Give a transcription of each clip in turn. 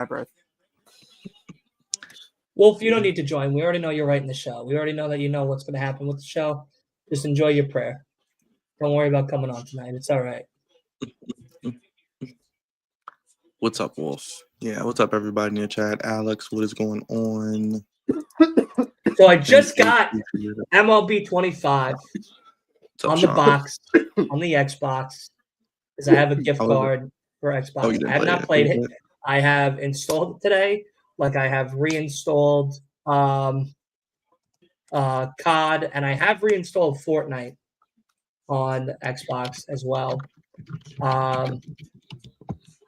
breath. Wolf, you don't need to join. We already know you're writing the show. We already know that you know what's going to happen with the show. Just enjoy your prayer. Don't worry about coming on tonight. It's all right. What's up, Wolf? Yeah, what's up, everybody in your chat? Alex, what is going on? So I just got MLB 25 up, on the Sean? box, on the Xbox, because I have a gift card for Xbox. I have not played it. I have installed it today. Like I have reinstalled COD, and I have reinstalled Fortnite on Xbox as well.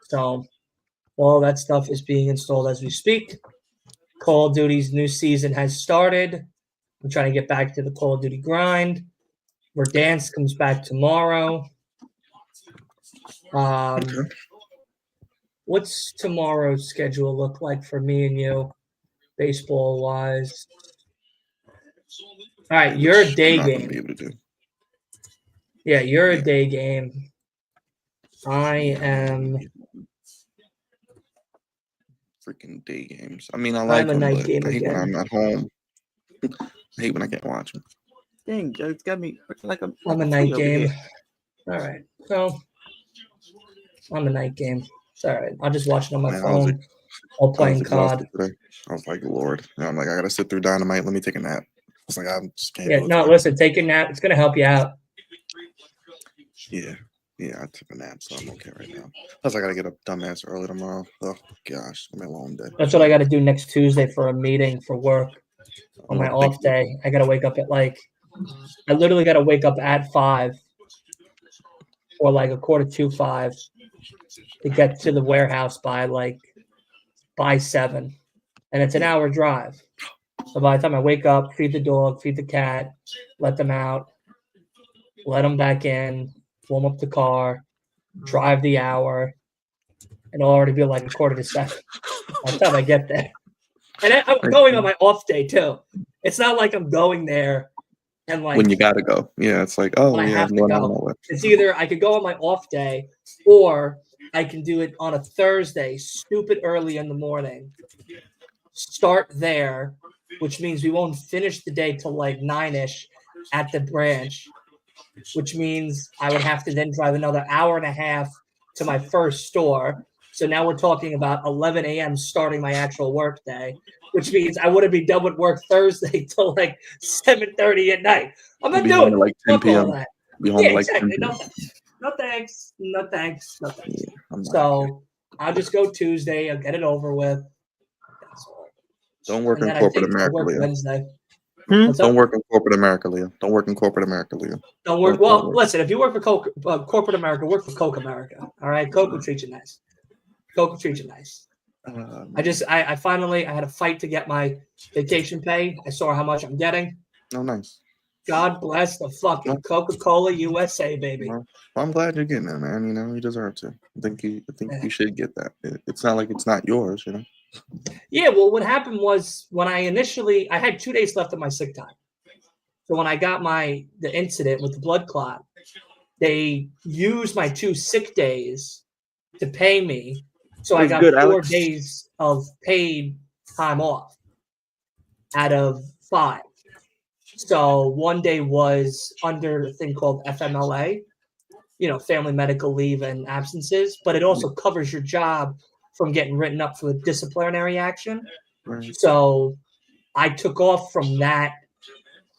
So all that stuff is being installed as we speak. Call of Duty's new season has started. I'm trying to get back to the Call of Duty grind. Verdansk comes back tomorrow. What's tomorrow's schedule look like for me and you, baseball-wise? All right, you're a day game. Yeah, you're a day game. I am freaking day games. I mean, I like them, but I hate when I'm at home. I hate when I can't watch them. Dang, it's got me like I'm a night game. All right, so I'm a night game. It's all right. I'll just watch it on my phone while playing COD. I was like, Lord. And I'm like, I got to sit through Dynamite. Let me take a nap. It's like, I just can't. Yeah, no, listen, take a nap. It's going to help you out. Yeah, I took a nap, so I'm okay right now. Plus, I got to get up dumbass early tomorrow. Oh, gosh, it's going to be a long day. That's what I got to do next Tuesday for a meeting for work on my off day. I got to wake up at I literally got to wake up at 5 or like 5:45 to get to the warehouse by 7. And it's an hour drive. So by the time I wake up, feed the dog, feed the cat, let them out, let them back in, warm up the car, drive the hour, and it'll already be like 6:45. By the time I get there. And I'm going on my off day too. It's not like I'm going there and when you gotta go. Yeah, it's like, oh, I yeah, have to go. It's either I could go on my off day or I can do it on a Thursday, stupid early in the morning. Start there, which means we won't finish the day till 9-ish at the branch, which means I would have to then drive another hour and a half to my first store. So now we're talking about 11 a.m. starting my actual work day, which means I wouldn't be done with work Thursday till 7:30 at night. I'm not doing it. 10 p.m. Yeah, exactly. No thanks. Yeah, so I'll just go Tuesday. I'll get it over with. Don't work in corporate America, Leo. Wednesday. Don't work in corporate America, Leo. Don't work in corporate America, Leo. Don't work. Well, listen, if you work for corporate America, work for Coke America. All right? Coke will treat you nice. Coke will treat you nice. I finally had a fight to get my vacation pay. I saw how much I'm getting. Oh, nice. God bless the fucking Coca-Cola USA, baby. Well, I'm glad you're getting it, man. You know, you deserve to. I think you should get that. It's not like it's not yours, you know. Yeah, well, what happened was when I had 2 days left of my sick time. So when I got the incident with the blood clot, they used my 2 sick days to pay me. So I got 4 days of paid time off out of 5. So 1 day was under a thing called FMLA, family medical leave and absences, but it also covers your job from getting written up for disciplinary action. Right. So I took off from that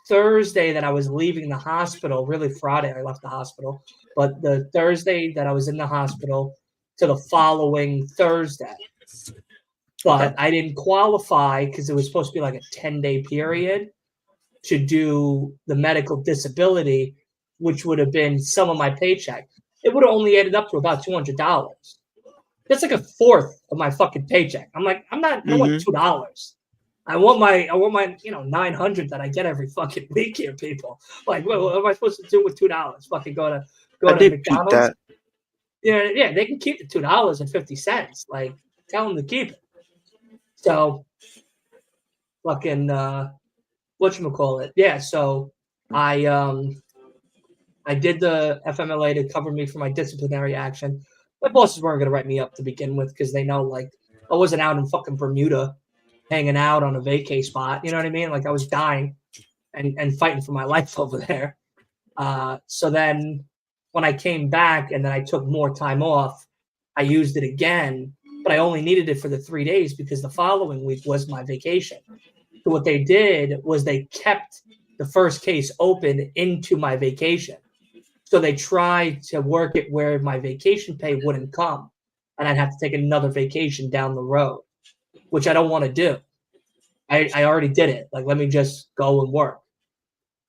Thursday that I was leaving the hospital, really Friday I left the hospital, but the Thursday that I was in the hospital to the following Thursday. But I didn't qualify because it was supposed to be like a 10-day period to do the medical disability, which would have been some of my paycheck. It would have only added up to about $200. That's like a fourth of my fucking paycheck. I'm like, I don't want $2. I want my $900 that I get every fucking week here, people. Like, what am I supposed to do with $2? Fucking go to McDonald's? Yeah, they can keep the $2.50. Like, tell them to keep it. So, fucking whatchamacallit. Yeah, so I did the FMLA to cover me for my disciplinary action. My bosses weren't going to write me up to begin with because they know, I wasn't out in fucking Bermuda hanging out on a vacay spot. You know what I mean? Like I was dying and fighting for my life over there. So then when I came back and then I took more time off, I used it again, but I only needed it for the 3 days because the following week was my vacation. So what they did was they kept the first case open into my vacation. So they tried to work it where my vacation pay wouldn't come, and I'd have to take another vacation down the road, which I don't want to do. I already did it. Like, let me just go and work.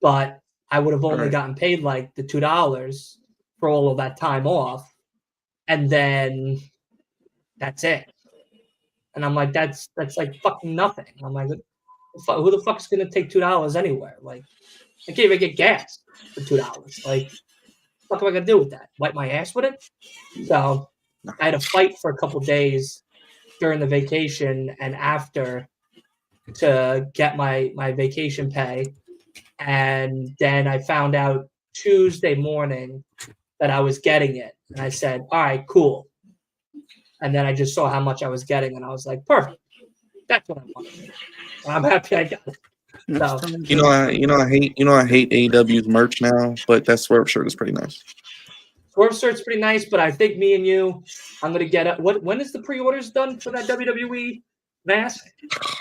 But I would have only gotten paid like the $2 for all of that time off, and then that's it. And I'm like, that's like fucking nothing. I'm like, who the fuck's gonna take $2 anywhere? Like, I can't even get gas for $2. Like, what am I gonna do with that? Wipe my ass with it? So I had to fight for a couple days during the vacation and after to get my vacation pay. And then I found out Tuesday morning that I was getting it. And I said, all right, cool. And then I just saw how much I was getting and I was like, perfect. That's what I wanted. I'm happy I got it. So, I hate AEW's merch now, but that Swerve shirt is pretty nice. Swerve shirt's pretty nice, but I think me and you, I'm gonna get it. When is the pre-orders done for that WWE mask?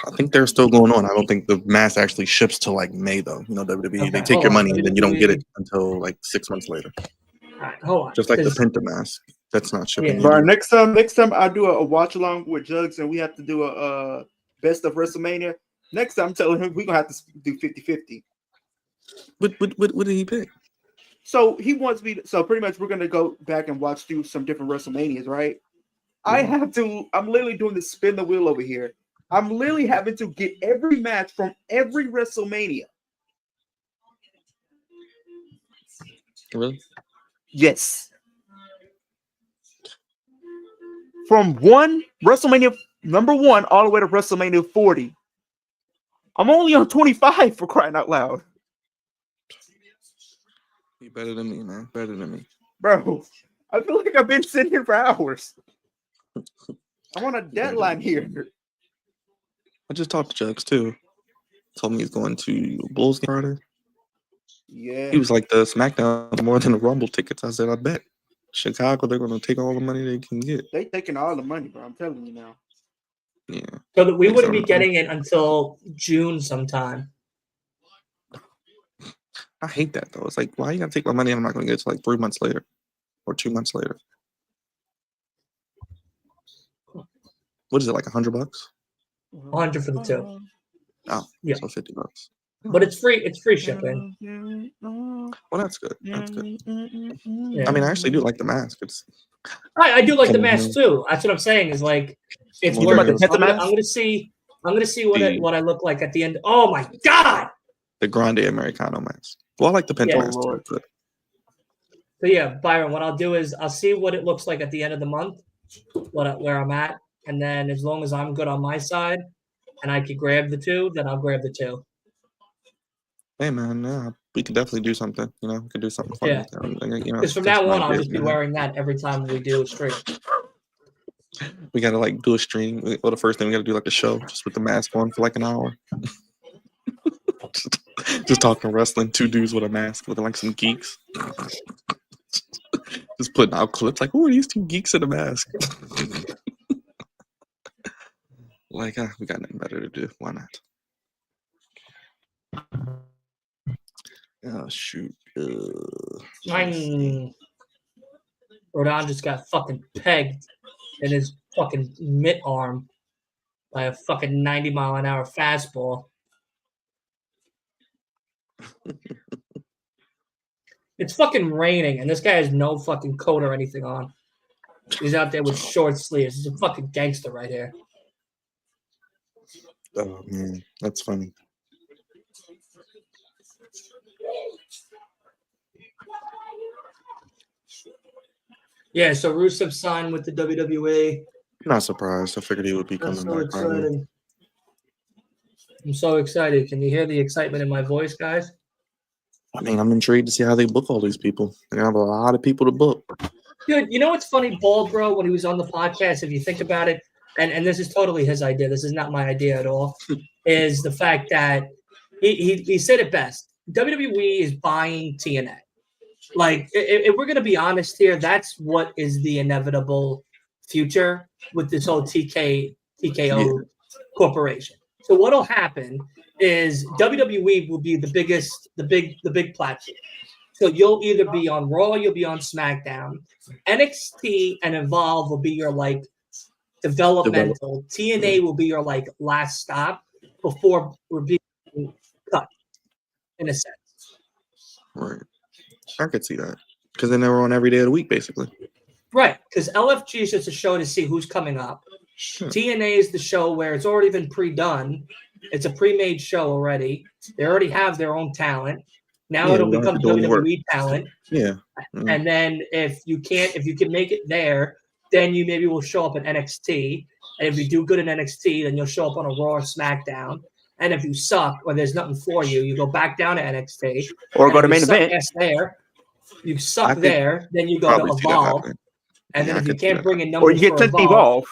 I think they're still going on. I don't think the mask actually ships till like May though. You know, WWE Okay, they take your money and then you don't get it until like 6 months later. All right, hold on. Just like the Penta mask, that's not shipping. Bro, next time I do a watch along with Jugs and we have to do a best of WrestleMania. Next time I'm telling him we're gonna have to do 50-50. What did he pick? So he wants me to, so pretty much we're gonna go back and watch through some different WrestleManias, right? Yeah. I'm literally doing the spin the wheel over here. I'm literally having to get every match from every WrestleMania. Really? Yes. From WrestleMania number 1 all the way to WrestleMania 40. I'm only on 25 for crying out loud. You better than me, man. Better than me. Bro, I feel like I've been sitting here for hours. I'm on a deadline here. I just talked to Jugs too. Told me he's going to Bulls game Friday. Yeah. He was like, the SmackDown more than the Rumble tickets. I said, I bet. Chicago, they're going to take all the money they can get. They taking all the money, bro. I'm telling you now. Yeah. So that we wouldn't be getting it until June sometime. I hate that though. It's like, why you gotta take my money and I'm not gonna get it till like 3 months later or 2 months later? What is it, like $100? 100 for the two. Oh, yeah. So $50. But it's free. It's free shipping. Well, that's good. That's good. Yeah. I mean, I actually do like the mask. It's. I do like the mask too. That's what I'm saying. Is like it's You worth talking it. about the I'm gonna see what I look like at the end. Oh my god! The Grande Americano mask. Well, I like the Penta Yeah. mask too. But So yeah, Byron, what I'll do is I'll see what it looks like at the end of the month, where I'm at, and then as long as I'm good on my side and I can grab the two, then I'll grab the two. hey, man, yeah, we could definitely do something. You know, we could do something fun. Yeah. Because from now on, I'll just be wearing that every time we do a stream. We gotta like do a stream. Well, the first thing we gotta do like a show just with the mask on for like an hour. just talking wrestling, 2 dudes with a mask looking like some geeks. Just putting out clips like, who are these 2 geeks in a mask? Like, we got nothing better to do. Why not? Oh, shoot. Rodon just got fucking pegged in his fucking mitt arm by a fucking 90-mile-an-hour fastball. It's fucking raining, and this guy has no fucking coat or anything on. He's out there with short sleeves. He's a fucking gangster right here. Oh, man. That's funny. Yeah, so Rusev signed with the WWE. Not surprised. I figured he would be coming back. Probably. I'm so excited. Can you hear the excitement in my voice, guys? I mean, I'm intrigued to see how they book all these people. They have a lot of people to book. Dude, you know what's funny, Bald Bro, when he was on the podcast, if you think about it, and this is totally his idea. This is not my idea at all. Is the fact that he said it best. WWE is buying TNA. Like, if we're gonna be honest here, that's what is the inevitable future with this whole TKO corporation. So what'll happen is WWE will be the big platform. So you'll either be on Raw, you'll be on SmackDown. NXT and Evolve will be your like developmental. TNA will be your like last stop before we're being cut, in a sense. Right. I could see that because then they were on every day of the week, basically. Right, because LFG is just a show to see who's coming up. TNA is the show where it's already been pre-done. It's a pre-made show already. They already have their own talent. Now it'll become WWE talent. Yeah. And then if you can make it there, then you maybe will show up at NXT. And if you do good in NXT, then you'll show up on a Raw or SmackDown. And if you suck or there's nothing for you, you go back down to NXT. Or go to main event. There, you suck there, then you go to Evolve. And then if you can't bring in numbers, or you get to Evolve,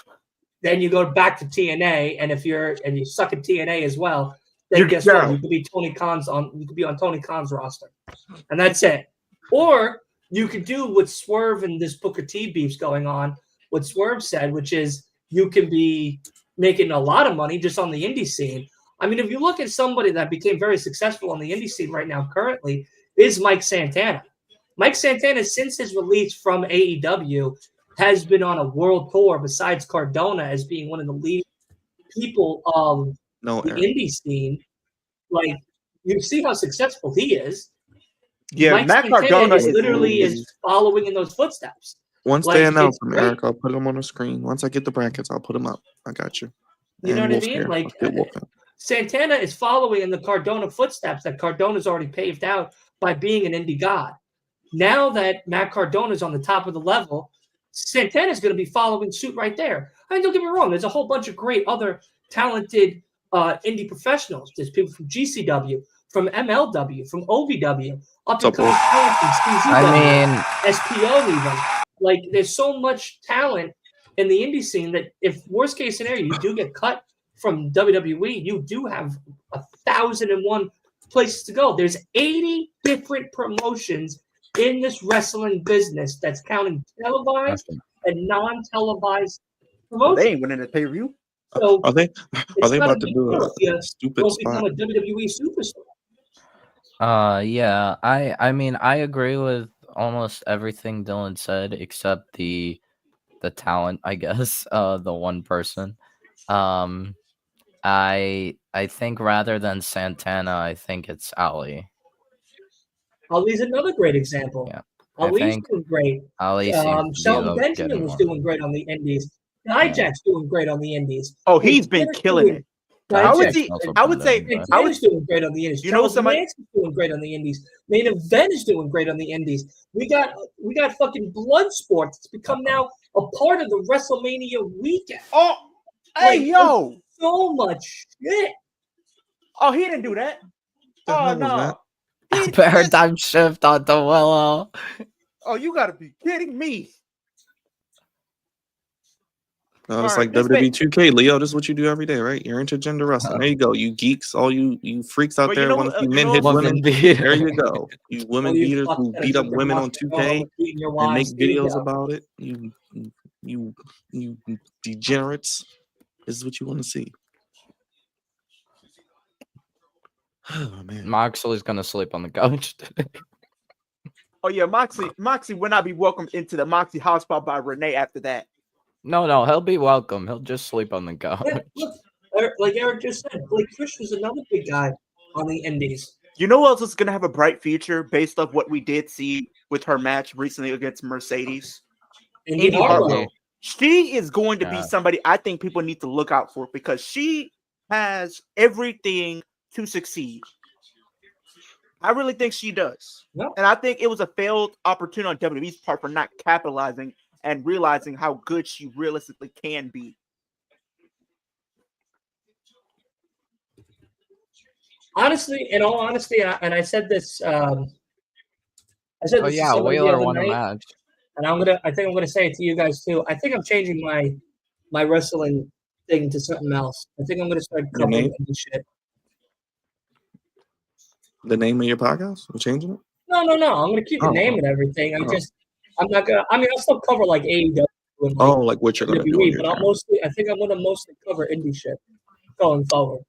then you go back to TNA. And if you suck at TNA as well, then guess what? You could be on Tony Khan's roster, and that's it. Or you could do what Swerve and this Booker T beef's going on. What Swerve said, which is you can be making a lot of money just on the indie scene. I mean, if you look at somebody that became very successful on the indie scene right now, currently, is Mike Santana. Mike Santana, since his release from AEW, has been on a world tour besides Cardona as being one of the leading people of the indie scene. Like, you see how successful he is. Yeah, Mike Matt Santana Cardona is following in those footsteps. Once they announce them, Eric, I'll put them on the screen. Once I get the brackets, I'll put them up. I got you. You know what I mean? Like, Santana is following in the Cardona footsteps that Cardona's already paved out by being an indie god. Now that Matt Cardona's on the top of the level, Santana's going to be following suit right there. I mean, don't get me wrong. There's a whole bunch of great other talented indie professionals. There's people from GCW, from MLW, from OVW, up and coming talent from CZW, SPO even. Like, there's so much talent in the indie scene that if worst case scenario you do get cut from WWE, you do have 1,001 places to go. There's 80 different promotions in this wrestling business that's counting televised and non-televised promotions. They ain't winning the pay-per-view. So are they about to do a stupid spot? Become a WWE superstar. Yeah. I mean, I agree with almost everything Dylan said except the talent, I guess. The one person. I think rather than Santana, I think it's Ali. Ali's another great example. Yeah, Ali's doing great. Shelton Benjamin was doing great on the Indies. Hijack's doing great on the Indies. Oh, he's been killing it. I would say doing great on the Indies. You know, somebody doing great on the Indies. Main Event is doing great on the Indies. We got fucking Bloodsport. It's become now a part of the WrestleMania weekend. Oh, hey yo, so much shit. Oh, he didn't do that. Oh no. Paradigm shift on the Willow. Oh, you gotta be kidding me. No, it's like WWE 2K, Leo. This is what you do every day, right? You're intergender wrestling. There you go. You geeks, all you freaks out there want to see men hit women. There you go. You women beaters who beat up women on 2K and make videos about it. You degenerates. This is what you want to see. Oh man, Moxley's gonna sleep on the couch today. Oh yeah, Moxley will not be welcomed into the Moxley house spot by Renee after that. No, he'll be welcome. He'll just sleep on the couch. Yeah, look, like Eric just said, Blake Fish was another big guy on the Indies. You know who else is gonna have a bright future based off what we did see with her match recently against Mercedes? Indy Hartwell. She is going to be somebody I think people need to look out for because she has everything to succeed. I really think she does. Yep. And I think it was a failed opportunity on WWE's part for not capitalizing and realizing how good she realistically can be. Honestly, in all honesty, and I said this. I said this Wheeler won a match. And I think I'm gonna say it to you guys too. I think I'm changing my my wrestling thing to something else. I think I'm gonna start Your covering name? indie shit. The name of your podcast? We're changing it? No. I'm gonna keep the name and everything. I'm not gonna. I mean, I'll still cover like AEW and like what you're gonna do on WWE, your but channel. I think I'm gonna mostly cover indie shit going forward.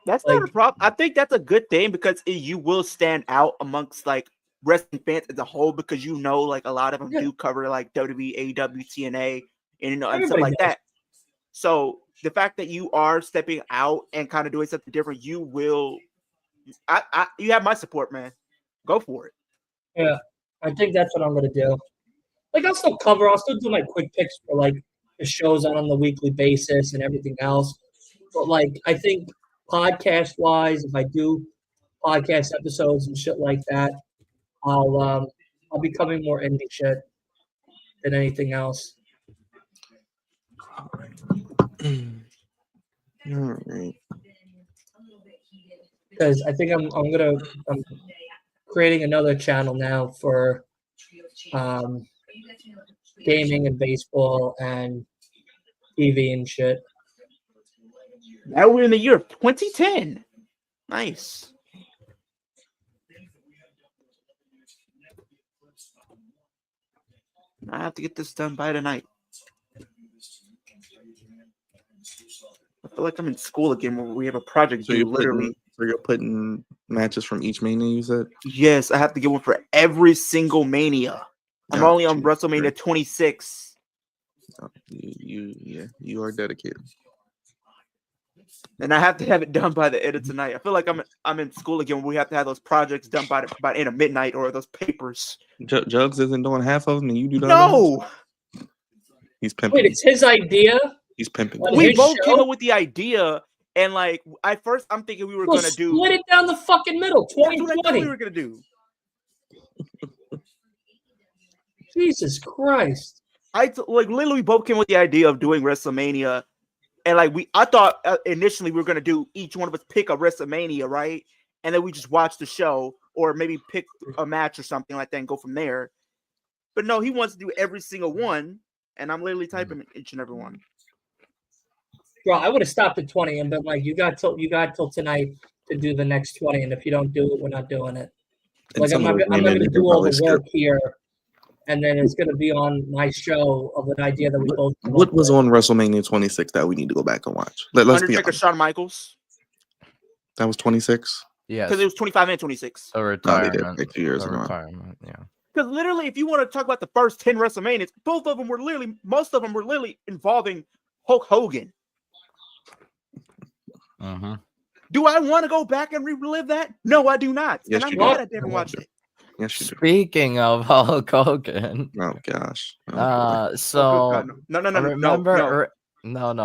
That's not a problem. I think that's a good thing because you will stand out amongst like wrestling fans as a whole because like a lot of them do cover like WWE, AEW, TNA, and and stuff like that. So the fact that you are stepping out and kind of doing something different, you have my support, man. Go for it. Yeah, I think that's what I'm gonna do. Like I'll still do my quick picks for like the shows on the weekly basis and everything else. But like I think podcast wise, if I do podcast episodes and shit like that, I'll be covering more indie shit than anything else. All right. Because I think I'm creating another channel now for gaming and baseball and TV and shit. Now we're in the year of 2010. Nice. I have to get this done by tonight. I feel like I'm in school again where we have a project So you're putting matches from each Mania, you said? Yes, I have to get one for every single Mania. I'm only on WrestleMania 26. You are dedicated. And I have to have it done by the end of tonight. I feel like I'm in school again. We have to have those projects done by end of midnight or those papers. Jugs isn't doing half of them, and you do that. No, he's pimping. Wait, it's his idea. He's pimping. We both came up with the idea, and like at first, I'm thinking we were gonna do split it down the fucking middle. 2020. That's what I thought we were gonna do. Jesus Christ! Literally both came with the idea of doing WrestleMania. And I thought initially we were gonna do each one of us pick a WrestleMania, right? And then we just watch the show, or maybe pick a match or something like that, and go from there. But no, he wants to do every single one, and I'm literally typing each and every one. Bro, I would have stopped at 20 and been like, "You got till tonight to do the next 20, and if you don't do it, we're not doing it." Like I'm not gonna do all the work here. And then it's going to be on my show of an idea that we both. What was on WrestleMania 26 that we need to go back and watch? Let's Undertaker, Shawn Michaels. That was 26. Yeah, because it was 25 and 26. A retirement. They did like 2 years ago. Retirement. Yeah. Because literally, if you want to talk about the first 10 WrestleManias, most of them were literally involving Hulk Hogan. Do I want to go back and relive that? No, I do not. Yes, and I'm glad I didn't watch it. Yes, you do. Speaking of Hulk Hogan. Oh gosh. So no.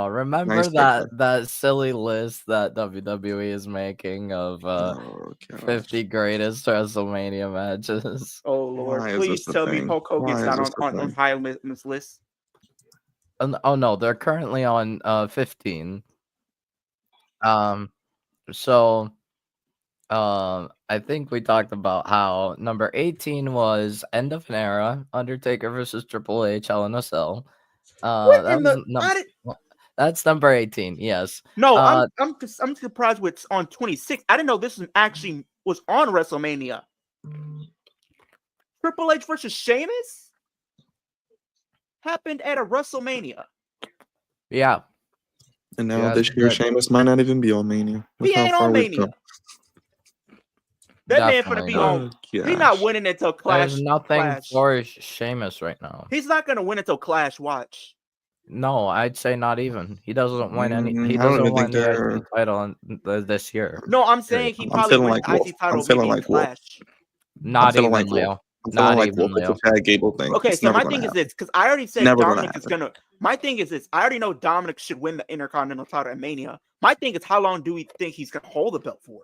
Remember that silly list that WWE is making of 50 greatest WrestleMania matches. Oh Lord, please tell me Hulk Hogan's not on high on this list. Oh no, they're currently on 15. So I think we talked about how number 18 was End of an Era, Undertaker versus Triple H, Hell in a Cell. That's number 18. Yes. No, I'm surprised what's on 26. I didn't know this was on WrestleMania. Triple H versus Sheamus happened at a WrestleMania. Yeah. And now this year, Sheamus might not even be on Mania. He ain't on Mania. That man gonna be on. He's not winning until Clash. There's nothing for Sheamus right now. He's not gonna win until Clash. Watch. No, I'd say not even. He doesn't win any. He doesn't win the IC title this year. No, I'm saying he probably wins the IC title in Clash. Not even, Leo. Not even, Leo. The Chad Gable thing. Okay, so my thing is this, because I already said Dominic is gonna. My thing is this. I already know Dominic should win the Intercontinental title at Mania. My thing is, how long do we think he's gonna hold the belt for?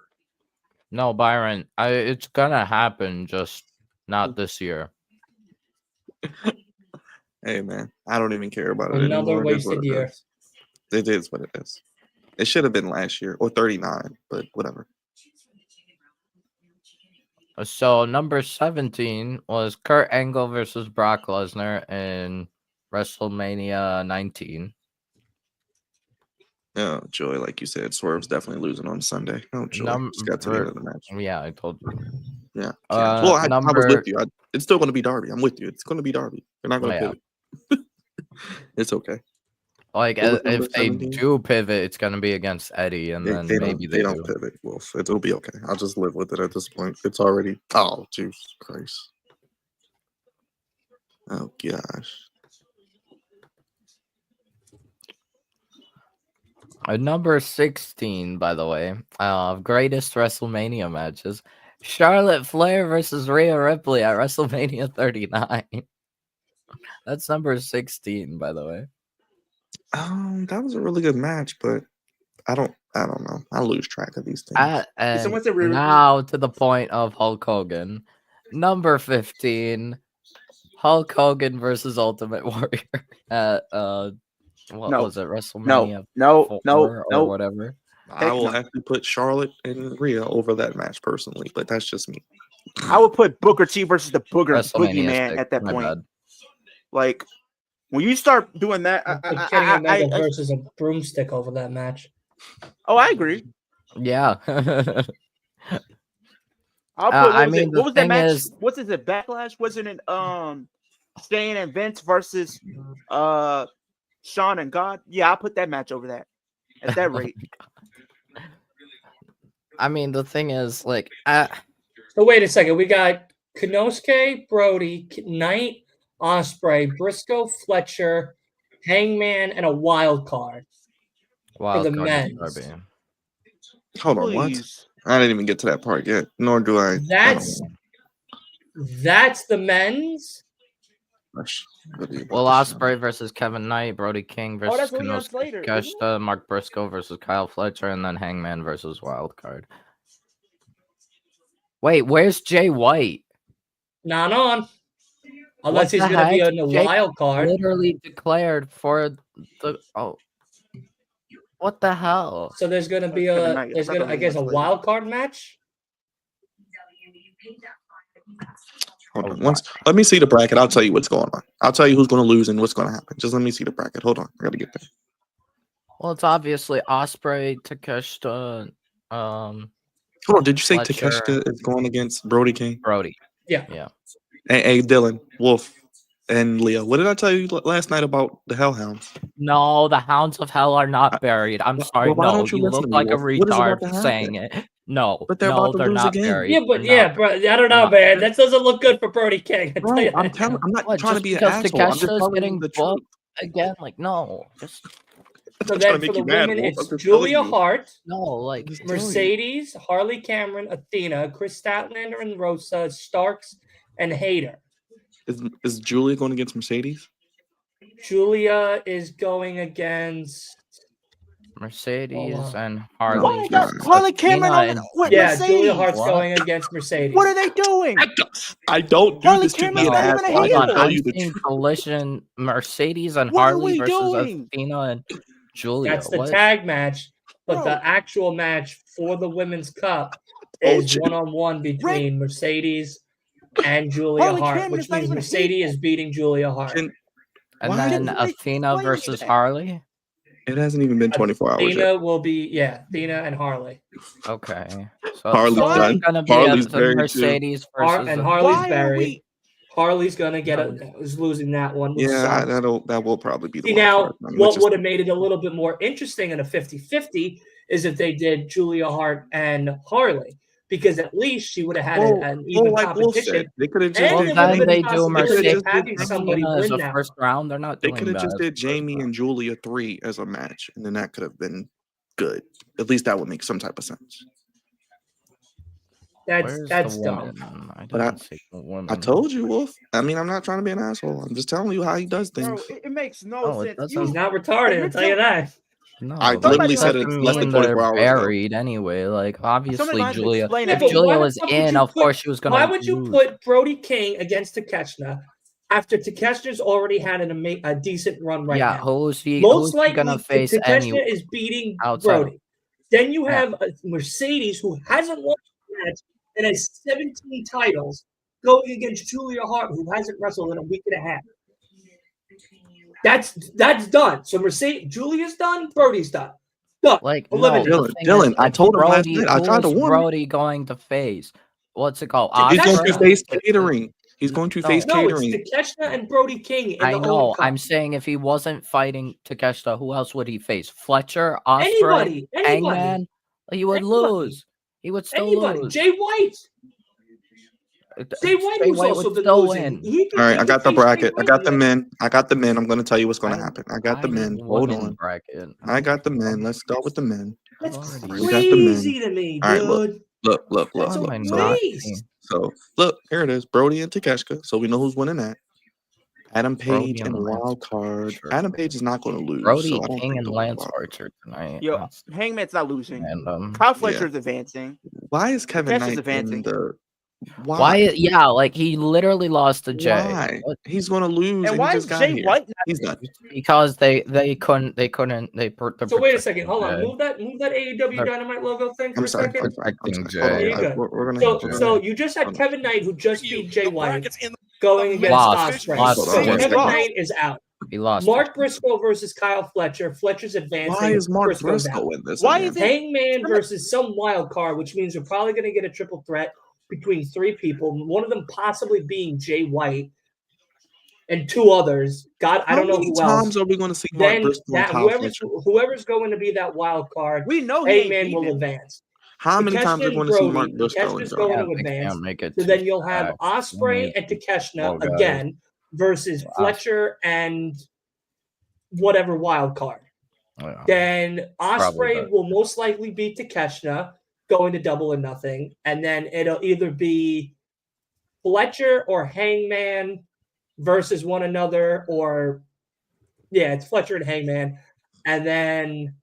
No, Byron, it's gonna happen, just not this year. Hey man, I don't even care about it anymore. Another wasted year. It is what it is. It should have been last year or 39, but whatever. So number 17 was Kurt Angle versus Brock Lesnar in WrestleMania 19. Oh, joy, like you said, Swerve's definitely losing on Sunday. Oh, joy. Just got to the end of the match. Yeah, I told you. Yeah. Well, I was with you. It's still going to be Darby. I'm with you. It's going to be Darby. They're not going to pivot. It's okay. Like, if they do pivot, it's going to be against Eddie, and then maybe they don't pivot, Wolf. It'll be okay. I'll just live with it at this point. It's already... Oh, Jesus Christ. Oh, gosh. Number 16, by the way, greatest WrestleMania matches. Charlotte Flair versus Rhea Ripley at WrestleMania 39. That's number 16, by the way. That was a really good match, but I don't know. I lose track of these things. Now to the point of Hulk Hogan. Number 15, Hulk Hogan versus Ultimate Warrior at what was it? WrestleMania? No, or whatever. I will actually put Charlotte and Rhea over that match personally, but that's just me. I would put Booker T versus the Boogeyman at that point. Bad. Like when you start doing that, Kenny Omega versus a broomstick over that match. Oh, I agree. Yeah. I'll put. What was that match? What's it? Backlash? Wasn't it? Stan and Vince versus Sean and God. Yeah, I'll put that match over that at that rate. I mean, the thing is, like, so wait a second. We got Konosuke, Brody, Knight, Ospreay, Briscoe, Fletcher, Hangman, and a wild card for the men. Hold on, what? I didn't even get to that part yet. Nor do I. That's the men's. Well, Ospreay versus Kevin Knight, Brody King versus Konosuke Takeshita, Mark Briscoe versus Kyle Fletcher, and then Hangman versus Wildcard. Wait, where's Jay White? Not on. Unless he's going to be in the wild card. Literally declared for the what the hell? So there's going to be I guess a wild card match. Hold on. Let me see the bracket. I'll tell you what's going on. I'll tell you who's going to lose and what's going to happen. Just let me see the bracket. Hold on. I got to get there. Well, it's obviously Ospreay, Takeshita. Hold on. Did you say Fletcher. Takeshita is going against Brody King? Yeah. Yeah. Hey, Dylan, Wolf, and Leo. What did I tell you last night about the Hellhounds? No, the Hounds of Hell are not buried. I'm sorry. Well, no, you look like a retard saying it. No, but they're about to lose not again. Buried. Bro, I don't know, man. That doesn't look good for Brody King. Bro, I'm not trying to be an asshole. I'm just telling the truth. Again, like no. Just so then for the women, it's Julia Hart. No, like Mercedes, Harley Cameron, Athena, Chris Statlander, and Rosa, Starks, and Hayter. Is Julia going against Mercedes? Julia is going against Mercedes and Harley. Harley Cameron with Mercedes. Julia Hart's going against Mercedes. What are they doing? I don't do Harley this to be an asshole. I'm seeing collision Mercedes and Harley versus Athena and Julia. That's the tag match, but the actual match for the Women's Cup is one-on-one between Mercedes and Julia Hart, which means Mercedes is beating Julia Hart. And then Athena versus Harley? It hasn't even been 24 hours Athena will be, Athena and Harley. Okay. So Harley's done. Gonna be Harley's buried Mercedes versus and Harley's buried. Harley's going to is losing that one. Yeah, that will probably be the now, what would have made it a little bit more interesting in a 50-50 is if they did Julia Hart and Harley. Because at least she would have had an even competition. They could have just then they do Mercedes having somebody win that first round. They're not. They could have just did Jamie and Julia 3 as a match, and then that could have been good. At least that would make some type of sense. That's dumb. I told you, Wolf. I mean, I'm not trying to be an asshole. I'm just telling you how he does things. Bro, it makes no sense. He's not retarded. I'll tell you that. No, I literally said it's less than 24 hours buried anyway. Like obviously Julia. If Julia was in, of course she was gonna. Why would you put Brody King against Takeshita after Takeshita's already had a decent run right now? Yeah, who's he gonna face? Takeshita is beating Brody. Then you have Mercedes who hasn't won a match and has 17 titles going against Julia Hart who hasn't wrestled in a week and a half. That's done. So Julia's done. Brody's done. Done. Like, Dylan, I told him last night. I tried to warn him. Brody going to face? What's it called? He's going to face catering. He's going to face catering. No, it's Takeshita and Brody King. I know. I'm saying if he wasn't fighting Takeshita, who else would he face? Fletcher, Ospreay, Hangman. He would lose. He would still lose. Jay White. Jay White was also been losing. All right, I got the bracket. I got the men. I'm going to tell you what's going to happen. I got the men. Hold on. I got the men. Let's start with the men. That's crazy to me, dude. All right, look. So look, here it is. Brody and Takeshita. So we know who's winning that. Adam Page and wild card. Sure. Adam Page is not going to lose. Brody King and Lance Archer tonight. Yo, Hangman's not losing. And, Kyle Fletcher's advancing. Why is Kevin Knight advancing? Why? Yeah, like he literally lost to Jay. Why? He's going to lose. And why is Jay White not? He's done. Because they couldn't. So wait a second. Hold on. Move that AEW Dynamite logo thing for a second. So you just had Kevin Knight, who just beat Jay White, going against Ospreay. So Kevin Knight is out. He lost. Mark Briscoe versus Kyle Fletcher. Fletcher's advancing. Why is Mark Briscoe in this? Why is it Hangman versus some wild card, which means you're probably going to get a triple threat between 3 people, one of them possibly being Jay White and 2 others. God, I don't know who else. How many times are we going to see Mark Briscoe and Kyle Fletcher? Whoever's going to be that wild card, we know Hangman will advance. How many times are we going to see Mark Briscoe going to advance? So then you'll have Ospreay and Takeshita again versus Fletcher and whatever wild card. Then Ospreay will most likely beat Takeshita, going to Double or Nothing, and then it'll either be Fletcher or Hangman versus one another, or it's Fletcher and Hangman, and then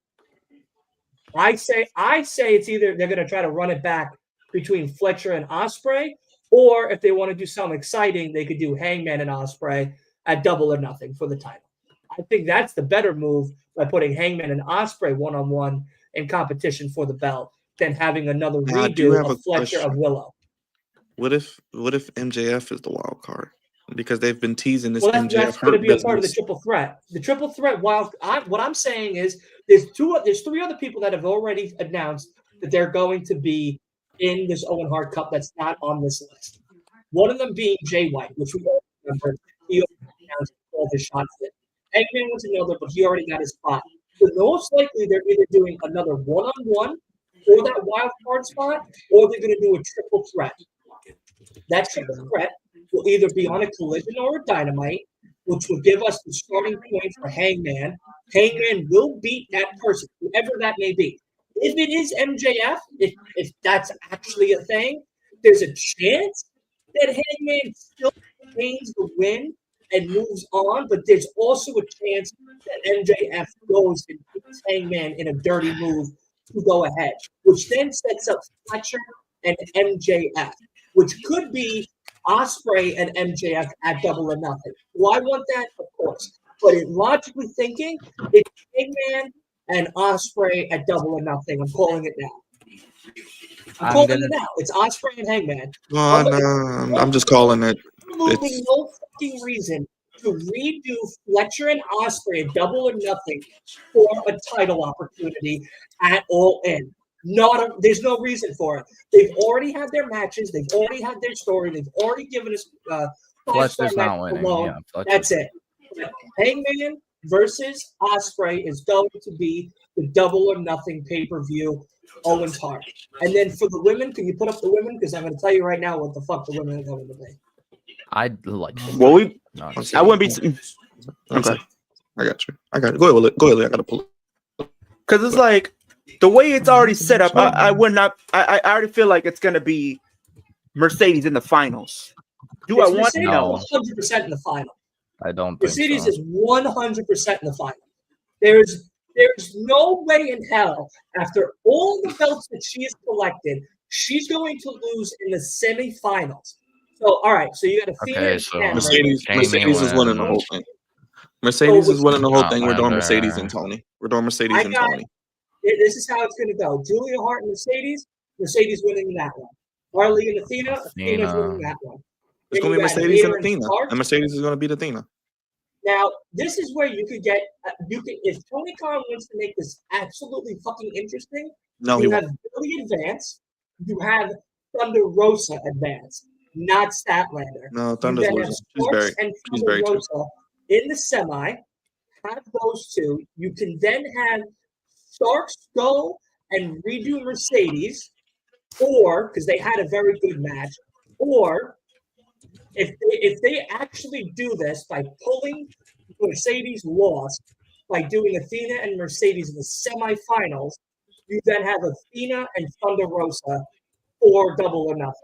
I say it's either they're going to try to run it back between Fletcher and Ospreay, or if they want to do something exciting, they could do Hangman and Ospreay at Double or Nothing for the title. I think that's the better move by putting Hangman and Ospreay one-on-one in competition for the belt than having another redo of Fletcher of Willow. What if MJF is the wild card? Because they've been teasing this. MJF that's going to be a part of the triple threat. The triple threat what I'm saying is there's 3 other people that have already announced that they're going to be in this Owen Hart Cup that's not on this list. One of them being Jay White, which we all remember. He announced all his shots in. Eggman was another, but he already got his spot. So most likely they're either doing another one-on-one for that wild card spot, or they're going to do a triple threat. That triple threat will either be on a Collision or a Dynamite, which will give us the starting point for Hangman. Hangman will beat that person, whoever that may be. If it is MJF, if that's actually a thing, there's a chance that Hangman still gains the win and moves on, but there's also a chance that MJF goes and beats Hangman in a dirty move to go ahead, which then sets up Fletcher and MJF, which could be Ospreay and MJF at Double or Nothing. Do I want that? Of course. But logically thinking, it's Hangman and Ospreay at Double or Nothing. I'm calling it now. I'm calling it now. It's Ospreay and Hangman. I'm just calling it. Absolutely no fucking reason to redo Fletcher and Ospreay at Double or Nothing for a title opportunity at All In. There's no reason for it. They've already had their matches. They've already had their story. They've already given us Fletcher's not winning. Yeah, that's it. Hangman versus Ospreay is going to be the Double or Nothing pay-per-view. Owen's Hart. And then for the women, can you put up the women? Because I'm going to tell you right now what the fuck the women are going to be. I'd like. Well, I wouldn't be. Okay, I got you. Go ahead, Willie. I got to pull it. Because it's like the way it's already set up. I would not. I already feel like it's going to be Mercedes in the finals. Do I want to know? 100% in the final. I don't. Mercedes is 100% in the final. There's no way in hell, after all the belts that she has collected, she's going to lose in the semifinals. So, all right. So you got Athena. Okay, Mercedes is winning the whole thing. Mercedes is winning the whole thing. We're doing Mercedes and Tony. Tony. This is how it's going to go. Julia Hart and Mercedes. Mercedes winning that one. Harley and Athena's winning that one. It's going to be Mercedes and Athena. And Mercedes is going to beat Athena. Now, this is where you could get if Tony Khan wants to make this absolutely fucking interesting. No, you have Billy advance, you have Thunder Rosa advance, not Statlander. No, Thunder's losing. She's very Rosa in the semi. Have those two. You can then have Starks go and redo Mercedes, or because they had a very good match, or if they actually do this by pulling Mercedes lost by doing Athena and Mercedes in the semifinals, you then have Athena and Thunder Rosa for Double or Nothing.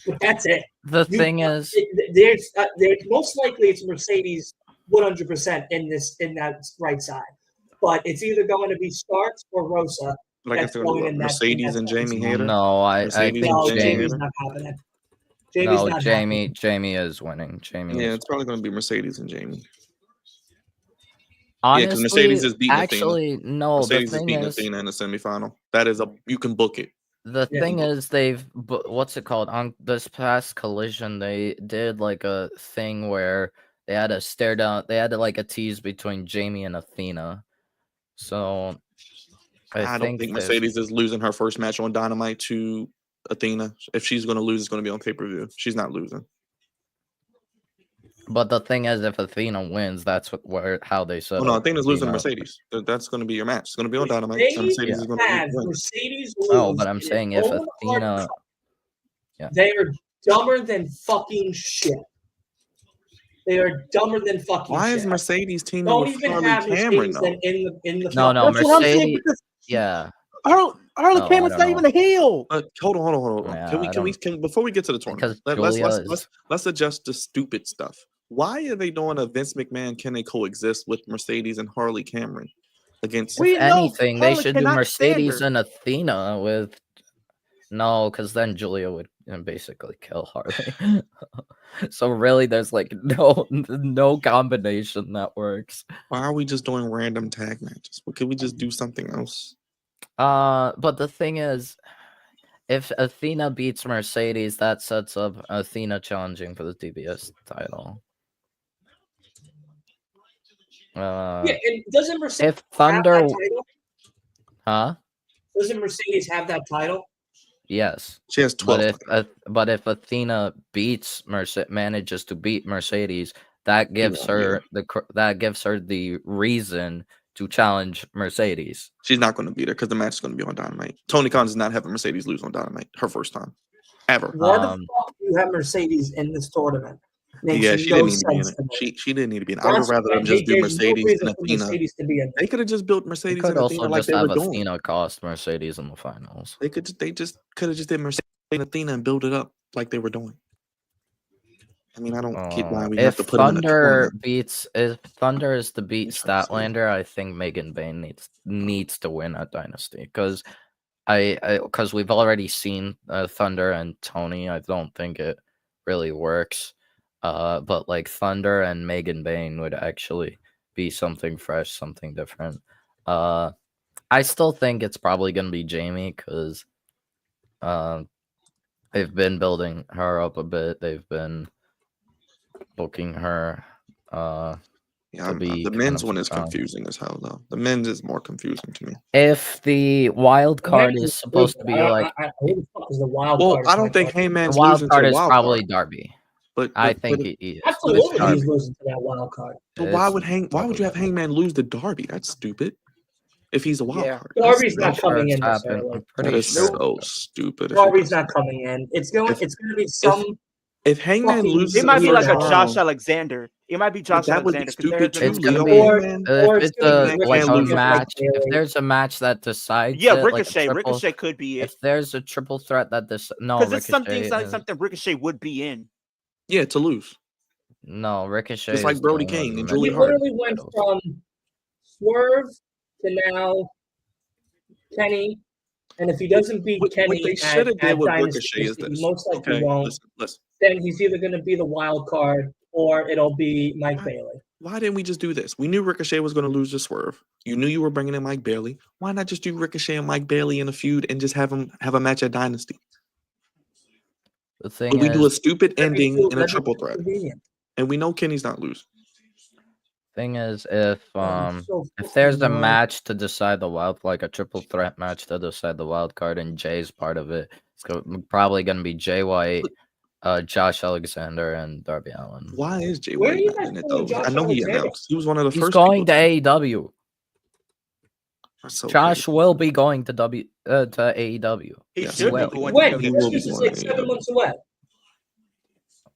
But that's it. The thing is, there's most likely it's Mercedes 100% in that right side, but it's either going to be Starks or Rosa. Like I said, Mercedes and Jamie Hayter. No, I think Jamie's not happening. Jamie is winning. It's probably going to be Mercedes and Jamie. Honestly, because Mercedes is beating Athena. No, Mercedes the thing is beating Athena in the semifinal. That is you can book it. The thing is, what's it called? On this past Collision, they did like a thing where they had to stare down. They had to like a tease between Jamie and Athena. So I don't think Mercedes is losing her first match on Dynamite to Athena. If she's going to lose, it's going to be on pay-per-view. She's not losing. But the thing is, if Athena wins, that's how they said. No, Athena's losing to Mercedes. That's going to be your match. It's going to be on Dynamite. Mercedes is going to win. Mercedes but I'm saying if Athena, they are dumber than fucking shit. They are dumber than fucking Why shit. Is Mercedes teaming with Harley Cameron, though? In the no, Mercedes. Yeah. Harley Cameron's not even a heel. Hold on. Yeah, can we before we get to the tournament, let's adjust the stupid stuff. Why are they doing a Vince McMahon? Can they coexist with Mercedes and Harley Cameron against? If anything, they should do Mercedes and Athena with. No, because then Julia would basically kill Harley. So really, there's like no combination that works. Why are we just doing random tag matches? Could we just do something else? But the thing is, if Athena beats Mercedes, that sets up Athena challenging for the TBS title. And doesn't Mercedes if Thunder have that title? Huh? Doesn't Mercedes have that title? She Yes. has 12. But if Athena manages to beat Mercedes, that gives her the reason to challenge Mercedes. She's not going to beat her because the match is going to be on Dynamite. Tony Khan does not have Mercedes lose on Dynamite her first time ever. Why the fuck do you have Mercedes in this tournament? She didn't need to be in it. She didn't need to be in it. I would rather them just do Mercedes and Athena. They could have just built Mercedes and Athena like they were doing. Athena cost Mercedes in the finals. They could have did Mercedes and Athena and build it up like they were doing. I mean, I don't get why we have to put them in a tournament. If Thunder is to beat Statlander, I think Megan Bayne needs to win at Dynasty because we've already seen Thunder and Tony. I don't think it really works. But like Thunder and Megan Bayne would actually be something fresh, something different. I still think it's probably gonna be Jamie because they've been building her up a bit. They've been booking her. The men's one is confusing as hell, though. The men's is more confusing to me. If the wild card is supposed to be like, who the fuck is the wild card? I don't think Heyman's the wild losing card to is wild probably card. Darby. But I think he is. Absolutely, he's losing to that wild card. But why would you have Hangman lose to Darby? That's stupid. If he's a wild card, Darby's not coming in this early. That is so stupid. Darby's not coming in. It's going to be some. If Hangman loses, it might be like a Josh Alexander. It might be Josh Alexander. Would be stupid too. It's gonna be if there's a match that decides. Yeah, Ricochet. Ricochet could be it. If there's a triple threat that because it's something Ricochet would be in. Yeah, to lose. No, Ricochet. It's like Brody King and Julie He Hart. literally went from Swerve to now Kenny. And if he doesn't beat Kenny, what they should have did with Ricochet is this. He most likely won't. Listen. Then he's either going to be the wild card or it'll be Mike Bailey. Why didn't we just do this? We knew Ricochet was going to lose to Swerve. You knew you were bringing in Mike Bailey. Why not just do Ricochet and Mike Bailey in a feud and just have them have a match at Dynasty? The thing we do a stupid ending in a triple threat, and we know Kenny's not losing. Thing is, if so there's a fucking match to decide the wild, like a triple threat match to decide the wild card, and Jay's part of it, probably gonna be Jay White, Josh Alexander, and Darby Allin. Why is Jay Where are White you not guys in it pulling though? Josh I know he Alexander? announced. He was one of the He's first. going people to AEW. That's so Josh crazy. will be going to AEW. He Yes, should will be be. going When? to He will be Christmas is going like to 7 AEW. months away.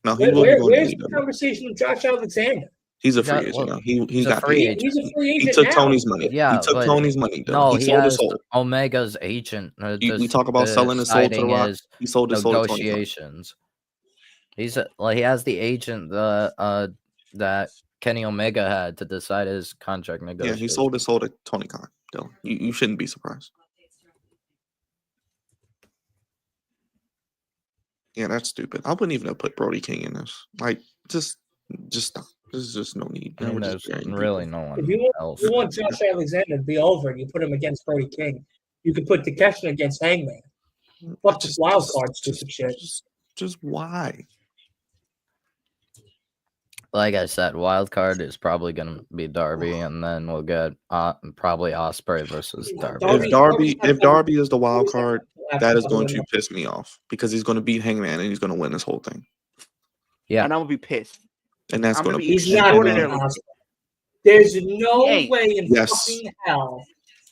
No, he will be going Where's to the AEW. conversation with Josh Alexander? He's a free agent now. He a got free paid. agent. He's a free agent He took now. Tony's money. Yeah, he took but Tony's money. Though. No, he sold his soul. Omega's agent. We talk about selling his soul to the Rock. He sold his soul to Tony. Negotiations. He has the agent that Kenny Omega had to decide his contract negotiations. Yeah, he sold his soul to Tony Khan. Dylan, you shouldn't be surprised. Yeah, that's stupid. I wouldn't even have put Brody King in this. Like, just stop. There's just no need. I mean, there's really no one else. If you want Josh Alexander to be over and you put him against Brody King, you could put Takeshita against Hangman. Fuck this wild card stupid shit. Just why? Like I said, wild card is probably gonna be Darby, and then we'll get probably Ospreay versus Darby. If Darby is the wild card, that is going to piss me off because he's going to beat Hangman and he's going to win this whole thing. Yeah, and I'm gonna be pissed. And that's going to be. He's not There's no way in fucking hell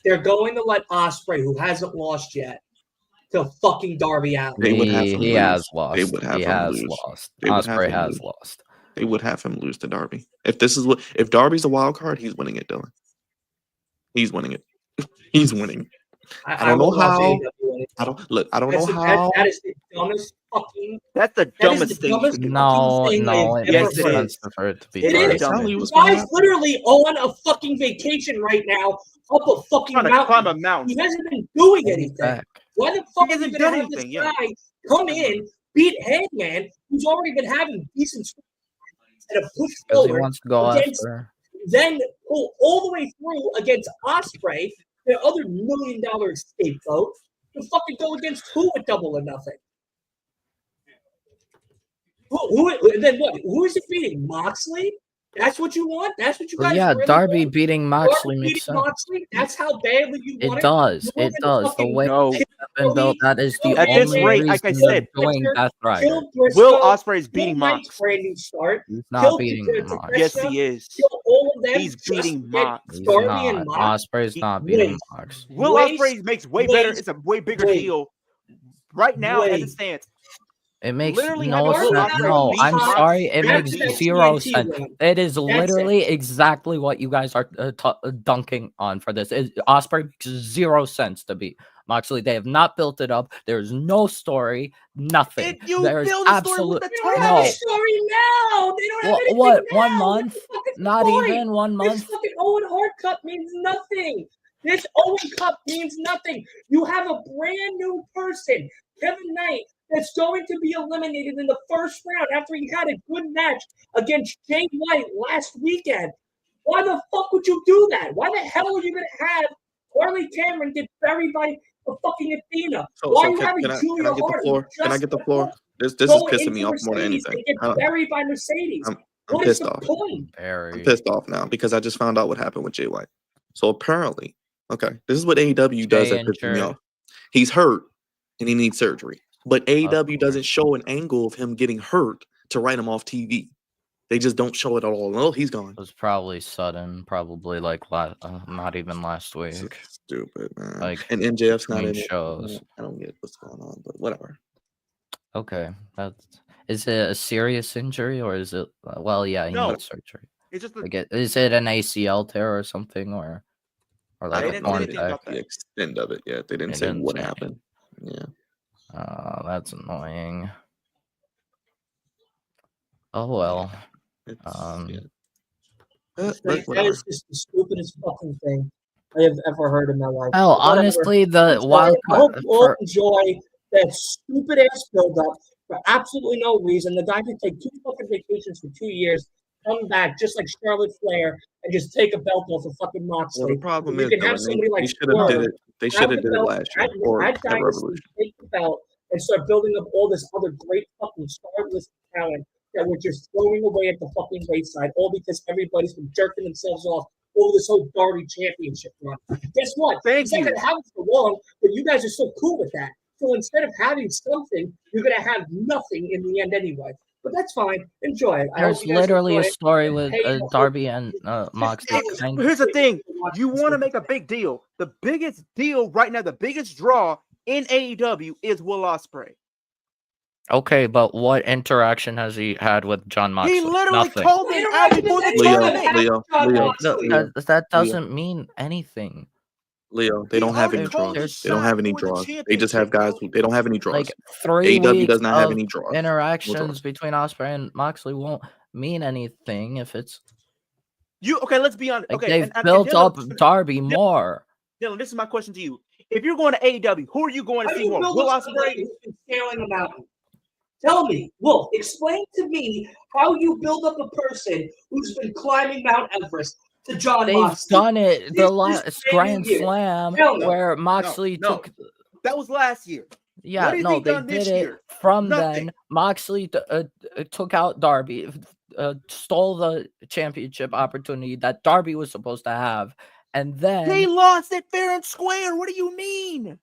they're going to let Ospreay, who hasn't lost yet, to fucking Darby out. He has lost. They would have him lose. Ospreay has lost. They would have him lose to Darby. If Darby's a wild card, he's winning it, Dylan. He's winning it. He's winning. I don't know how. I don't know how. That is the dumbest fucking. That's the dumbest thing. No, it makes sense for it to be. It is. The guy's literally on a fucking vacation right now, up a fucking mountain. Climb a mountain. He hasn't been doing anything. Why the fuck is he gonna have this guy come in, beat Hangman, who's already been having decent and a push forward? He wants to go after. Then pull all the way through against Ospreay, the other $1 million scapegoat, to fucking go against who at Double or Nothing? Then what? Who is it beating? Moxley? That's what you want? That's what you guys yeah, really Darby want? beating Moxley makes sense. Moxley? That's how badly you want it. Does. It does. The way it's been built, that is the at only this rate, like I said, doing Death Rider. Will Ospreay's beating Mox. He's not beating Mox. Yes, he is. He's beating Mox. He's not. Ospreay's not beating Mox. Will Ospreay makes way better. It's a way bigger deal right now as it stands. It makes literally no sense. No, I'm sorry. It makes zero sense. It is literally exactly what you guys are dunking on for this. Ospreay makes zero sense to beat Moxley. They have not built it up. There's no story. Nothing. There's absolutely no story now. They don't have anything what? Now. 1 month? Not even 1 month. This fucking Owen Hart Cup means nothing. This Owen Cup means nothing. You have a brand new person, Kevin Knight, that's going to be eliminated in the first round after he had a good match against Jay White last weekend. Why the fuck would you do that? Why the hell are you going to have Harley Cameron get buried by a fucking Athena? Why are you having Julia Hart? Can I get the floor? This is pissing me off more than anything. Get buried by Mercedes. I'm pissed off. I'm pissed off now because I just found out what happened with Jay White. So apparently, okay, this is what AEW does that pisses me off. He's hurt and he needs surgery. But AEW doesn't show an angle of him getting hurt to write him off TV. They just don't show it at all. Oh, he's gone. It was probably sudden, probably like not even last week. Stupid, man. Like, and MJF's not in shows. It. I don't get what's going on, but whatever. Okay, is it a serious injury or is it? Well, yeah, he needs surgery. It's just is it an ACL tear or something or like a torn back? The extent of it yet. They didn't say what happened. Yeah. That's annoying. Oh well. That is just the stupidest fucking thing I have ever heard in my life. Oh, honestly, the wild card. I hope you all enjoy that stupid ass build up for absolutely no reason. The guy could take 2 fucking vacations for 2 years, come back just like Charlotte Flair, and just take a belt off of fucking Moxley. Well, the problem is, can have somebody like they should have did it last year. Take the belt and start building up all this other great fucking star-list talent that we're just throwing away at the fucking wayside, all because everybody's been jerking themselves off over this whole Darby championship run. Guess what? It's not going to happen for long, but you guys are so cool with that. So instead of having something, you're going to have nothing in the end anyway. But that's fine. Enjoy it. There's literally a story with Darby and Moxley. Here's the thing. You want to make a big deal. The biggest deal right now, the biggest draw in AEW is Will Ospreay. Okay, but what interaction has he had with John Moxley? He literally Nothing. called him out before the tournament. That doesn't mean anything. Leo, they don't have any draws. They don't have any draws. They just have guys who they don't have any draws. Like 3 AEW weeks does not have any draws. Interactions between Ospreay and Moxley won't mean anything if it's okay. Let's be honest. Like okay, they've built up Darby more. Dylan, this is my question to you. If you're going to AEW, who are you going to see more? Will Ospreay scaling a mountain. Tell me, Wolf, explain to me how you build up a person who's been climbing Mount Everest to John Moxley. They've done it the last Grand Slam where Moxley took. That was last year. Yeah, no, they did it from then. Moxley took out Darby, stole the championship opportunity that Darby was supposed to have, and then he lost it fair and square. What do you mean?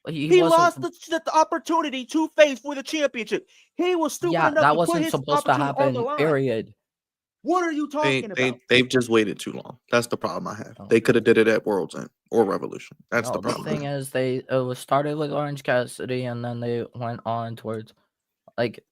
He lost the opportunity to face for the championship. He was stupid enough that to wasn't put his supposed to happen. Period. What are you talking about? They've just waited too long. That's the problem I have. They could have did it at World's End or Revolution. That's the problem. The thing is, it was started with Orange Cassidy, and then they went on towards like.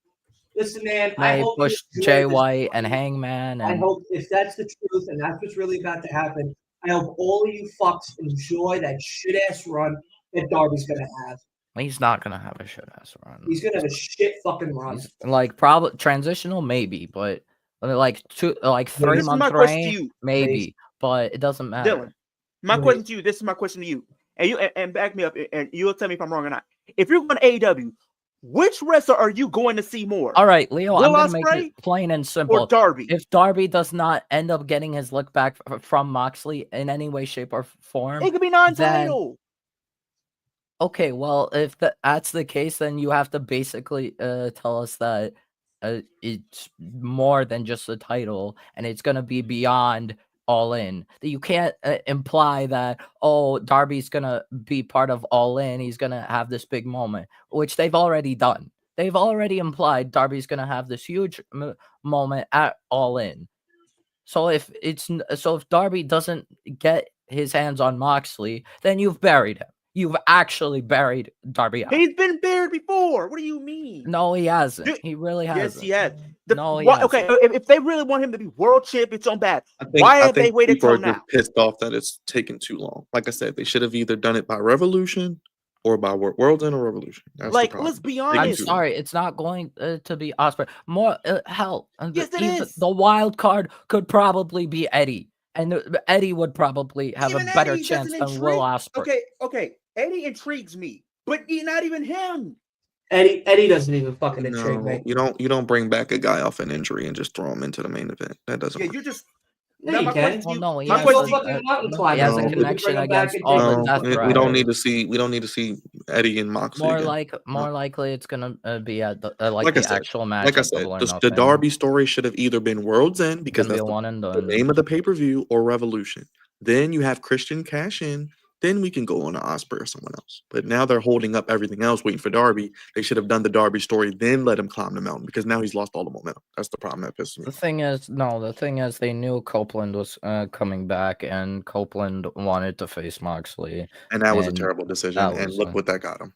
Listen, man. They pushed Jay White and Hangman. I hope if that's the truth and that's what's really about to happen, I hope all of you fucks enjoy that shit ass run that Darby's gonna have. He's not gonna have a shit ass run. He's gonna have a shit fucking run. Like probably transitional, maybe, but like 3 month reign, maybe, but it doesn't matter. Dylan, my question to you. This is my question to you, and back me up, and you'll tell me if I'm wrong or not. If you're going to AEW, which wrestler are you going to see more? All right, Leo, I'm gonna make it plain and simple. Or Darby. If Darby does not end up getting his look back from Moxley in any way, shape, or form, it could be non-title. Okay, well, if that's the case, then you have to basically tell us that it's more than just a title, and it's going to be beyond All In. You can't imply that, Darby's going to be part of All In. He's going to have this big moment, which they've already done. They've already implied Darby's going to have this huge moment at All In. So if Darby doesn't get his hands on Moxley, then you've buried him. You've actually buried Darby out. He's been buried before. What do you mean? No, he hasn't. He really hasn't. Yes, he has. Okay, if they really want him to be world champion so bad, why have they waited till now? Pissed off that it's taken too long. Like I said, they should have either done it by Revolution or by World's End or Revolution. That's let's be honest. I'm sorry, it's not going to be Ospreay. More hell. Yes, it is. The wild card could probably be Eddie. And Eddie would probably have a better chance than Will Ospreay. Okay. Eddie intrigues me, but not even him. Eddie doesn't even fucking intrigue me. You don't bring back a guy off an injury and just throw him into the main event. That doesn't work. You just. Yeah, you can. He has a connection against all the Death Riders. We don't need to see Eddie and Moxley. More likely, it's gonna be at the actual match. Like I said, the Darby story should have either been World's End because that's the name of the pay-per-view, or Revolution. Then you have Christian cash in. Then we can go on to Ospreay or someone else. But now they're holding up everything else, waiting for Darby. They should have done the Darby story, then let him climb the mountain, because now he's lost all the momentum. That's the problem that pisses me. The thing is, they knew Copeland was coming back, and Copeland wanted to face Moxley. And that was a terrible decision, and look what that got him.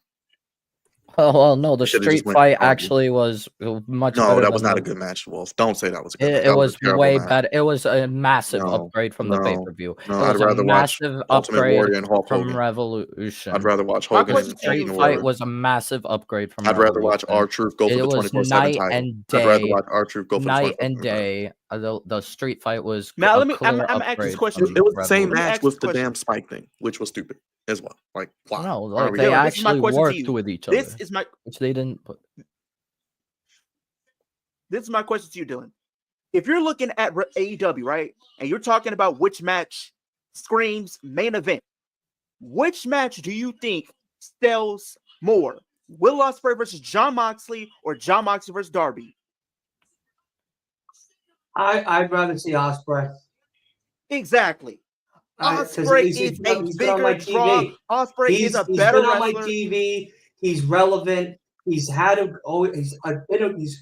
Well, no, the street fight actually was much better. No, that was not a good match, Wolf. Don't say that was a good match. It was way better. It was a massive upgrade from the pay-per-view. No, I'd rather watch Ultimate Warrior and Hulk Hogan from Revolution. I'd rather watch Hogan and Street fight was a massive upgrade from I'd rather watch R-Truth go for the 24/7 title. I'd rather watch R-Truth go for night and day. The street fight was now. I'm asking this question. It was the same match with the damn spike thing, which was stupid as well. Like, wow. No, they actually worked with each other. Which they didn't put. This is my question to you, Dylan. If you're looking at AEW, right, and you're talking about which match screams main event, which match do you think sells more? Will Ospreay versus John Moxley or John Moxley versus Darby? I'd rather see Ospreay. Exactly. Ospreay is a bigger draw. Ospreay is a better been on wrestler. my TV. He's relevant. He's a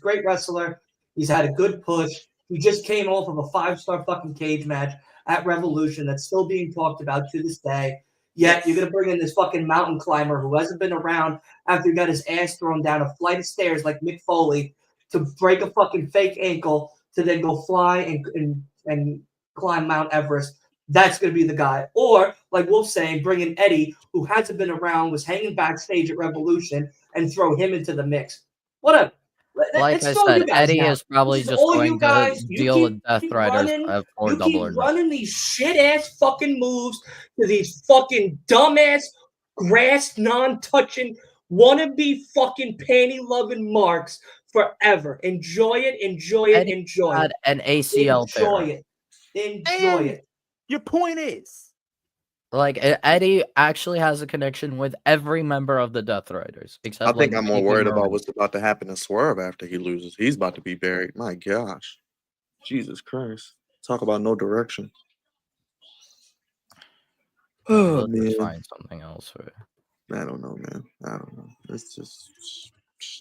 great wrestler. He's had a good push. He just came off of a 5-star fucking cage match at Revolution that's still being talked about to this day. Yet you're gonna bring in this fucking mountain climber who hasn't been around after he got his ass thrown down a flight of stairs like Mick Foley to break a fucking fake ankle to then go fly and climb Mount Everest. That's going to be the guy. Or, like Wolf's saying, bring in Eddie, who hasn't been around, was hanging backstage at Revolution, and throw him into the mix. Whatever. Like I said, Eddie is probably just going to deal with Death Riders for Double or Nothing. Running these shit-ass fucking moves to these fucking dumbass, grass, non-touching, wannabe fucking panty-loving marks forever. Enjoy it, enjoy it, Eddie enjoy had it. an ACL Enjoy it. Enjoy it. Your point is, like, Eddie actually has a connection with every member of the Death Riders. Except I think I'm more worried about what's about to happen to Swerve after he loses. He's about to be buried. My gosh. Jesus Christ. Talk about no direction. Oh, man. Find something else for it. I don't know, man. I don't know. It's just,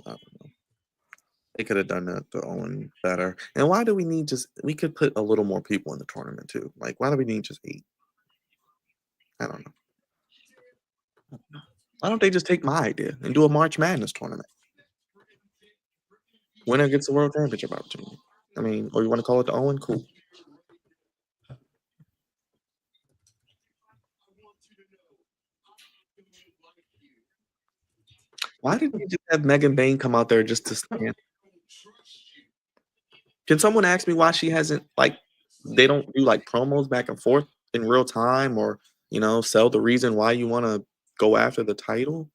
I don't know. They could have done that to Owen better. And why do we need we could put a little more people in the tournament too. Like, why do we need just 8? I don't know. Why don't they just take my idea and do a March Madness tournament? Winner gets the World Championship opportunity. I mean, or you want to call it the Owen? Cool. Why did we just have Megan Bain come out there just to stand? Can someone ask me why she hasn't, like, they don't do like promos back and forth in real time, or, you know, sell the reason why you want to go after the title?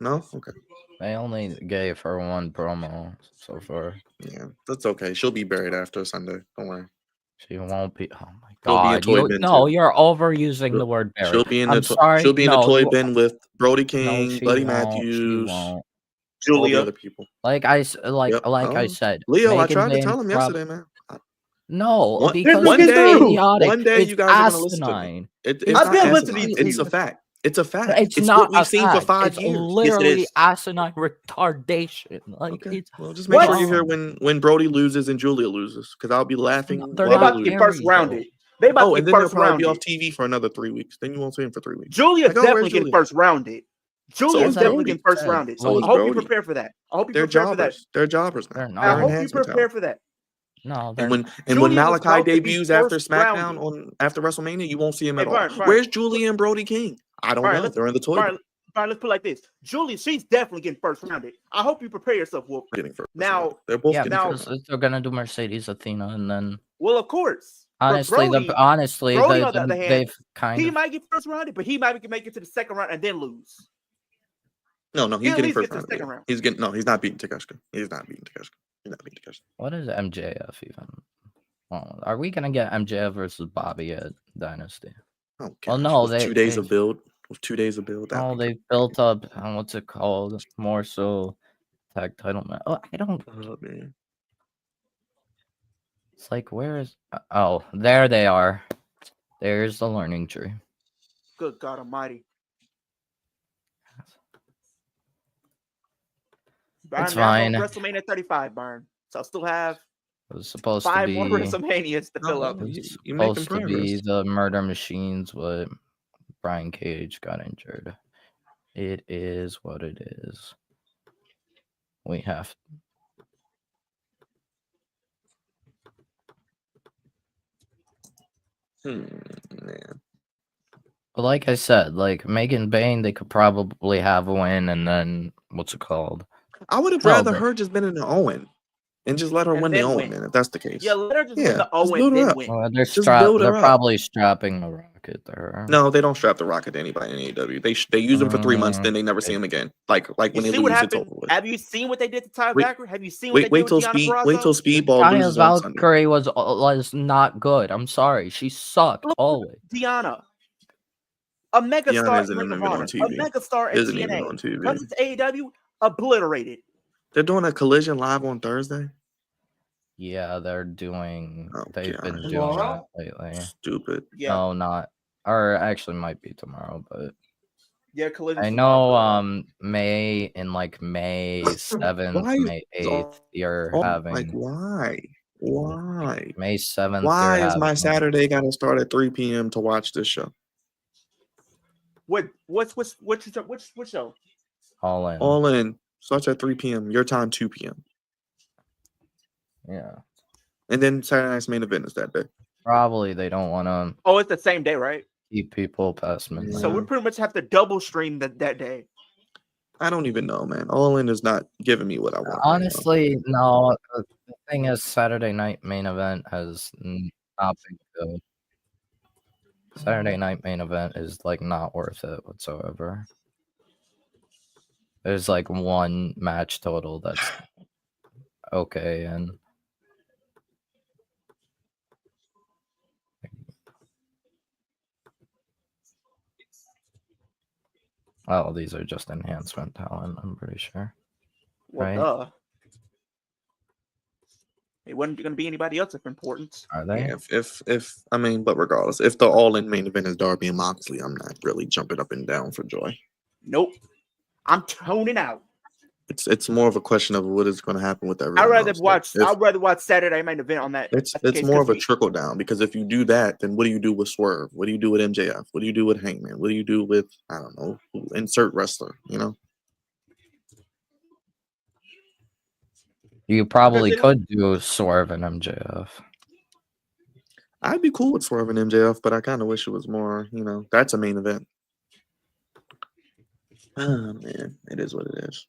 No? Okay. They only gave her one promo so far. Yeah, that's okay. She'll be buried after Sunday. Don't worry. She won't be. Oh my god! You're overusing the word buried. She'll be in the toy bin with Brody King, Buddy Matthews, Julia, all the other people. Like I said, Leo, I tried to tell him yesterday, man. No, because one day you guys are gonna listen to me. It's a fact. It's a fact. It's not what we've seen for 5 years. Literally asinine retardation. Like, well, just make sure you're here when Brody loses and Julia loses, because I'll be laughing. They're about to get first rounded. They about to get first rounded. Be off TV for another 3 weeks. Then you won't see him for 3 weeks. Julia's definitely getting first rounded. Julia's definitely getting first rounded. So I hope you prepare for that. I hope you prepare for that. They're jobbers now. I hope you prepare for that. No, when Malachi debuts after SmackDown after WrestleMania, you won't see him at all. Where's Julia and Brody King? I don't know. They're in the toy. All right, let's put it like this. Julia, she's definitely getting first rounded. I hope you prepare yourself, Wolf. Getting first. Now they're both they're gonna do Mercedes Athena, and then of course. Honestly, Brody, they've kind he of might get first rounded, but he might make it to the second round and then lose. No, he's getting first round. He's not beating Takeshita. He's not beating Takeshita. What is MJF even? Well, are we gonna get MJF versus Bobby at Dynasty? Oh, well, no, they 2 days of build. With 2 days of build. Oh, they built up. What's it called? More so, tag title match. Oh, I don't. Oh, man. It's like, where is? Oh, there they are. There's the learning tree. Good God Almighty. It's fine. WrestleMania 35, Byron. So I still have. It was supposed 5 to be more WrestleManias to fill up. It's supposed to be the Murder Machines, but Brian Cage got injured. It is what it is. We have. Man. But like I said, like Megan Bain, they could probably have a win, and then what's it called? I would have rather her just been in the Owen and just let her win the Owen, man, if that's the case. Yeah, let her just win the Owen, then win. Well, they're probably strapping the Rocket to her. No, they don't strap the Rocket to anybody in AEW. They use him for 3 months, then they never see him again. Like when they lose, it's over with. Have you seen what they did to Ty Valkyrie? Have you seen what they did to Deanna Purrazzo? Wait till Speedball loses on Sunday. Valkyrie was not good. I'm sorry, she sucked always. Deanna, a megastar, a megastar at TNA, comes to AEW, obliterated. They're doing a Collision live on Thursday. Yeah, they're doing. They've been doing tomorrow that lately. Stupid. Yeah. No, not. Or actually, might be tomorrow, but yeah, Collision. I know. May 7th, May 8th, you're having. Like why? Why? May 7th. Why is my Saturday gotta start at 3 p.m. to watch this show? Which show? All In. All In starts at 3 p.m. Your time 2 p.m. Yeah. And then Saturday night's main event is that day. Probably they don't want to. Oh, it's the same day, right? Keep people past midnight. So we pretty much have to double stream that day. I don't even know, man. All In is not giving me what I want. Honestly, no. The thing is, Saturday night main event has not been good. Saturday night main event is like not worth it whatsoever. There's like one match total that's okay, and oh, these are just enhancement talent, I'm pretty sure. Right? It wasn't going to be anybody else of importance. Are they? Yeah, if I mean, but regardless, if the All In main event is Darby and Moxley, I'm not really jumping up and down for joy. Nope. I'm toning out. It's more of a question of what is going to happen with everyone. I'd rather watch Saturday main event on that. It's more of a trickle down, because if you do that, then what do you do with Swerve? What do you do with MJF? What do you do with Hangman? What do you do with, I don't know, insert wrestler, you know? You probably could do Swerve and MJF. I'd be cool with Swerve and MJF, but I kind of wish it was more, that's a main event. Oh, man, it is what it is.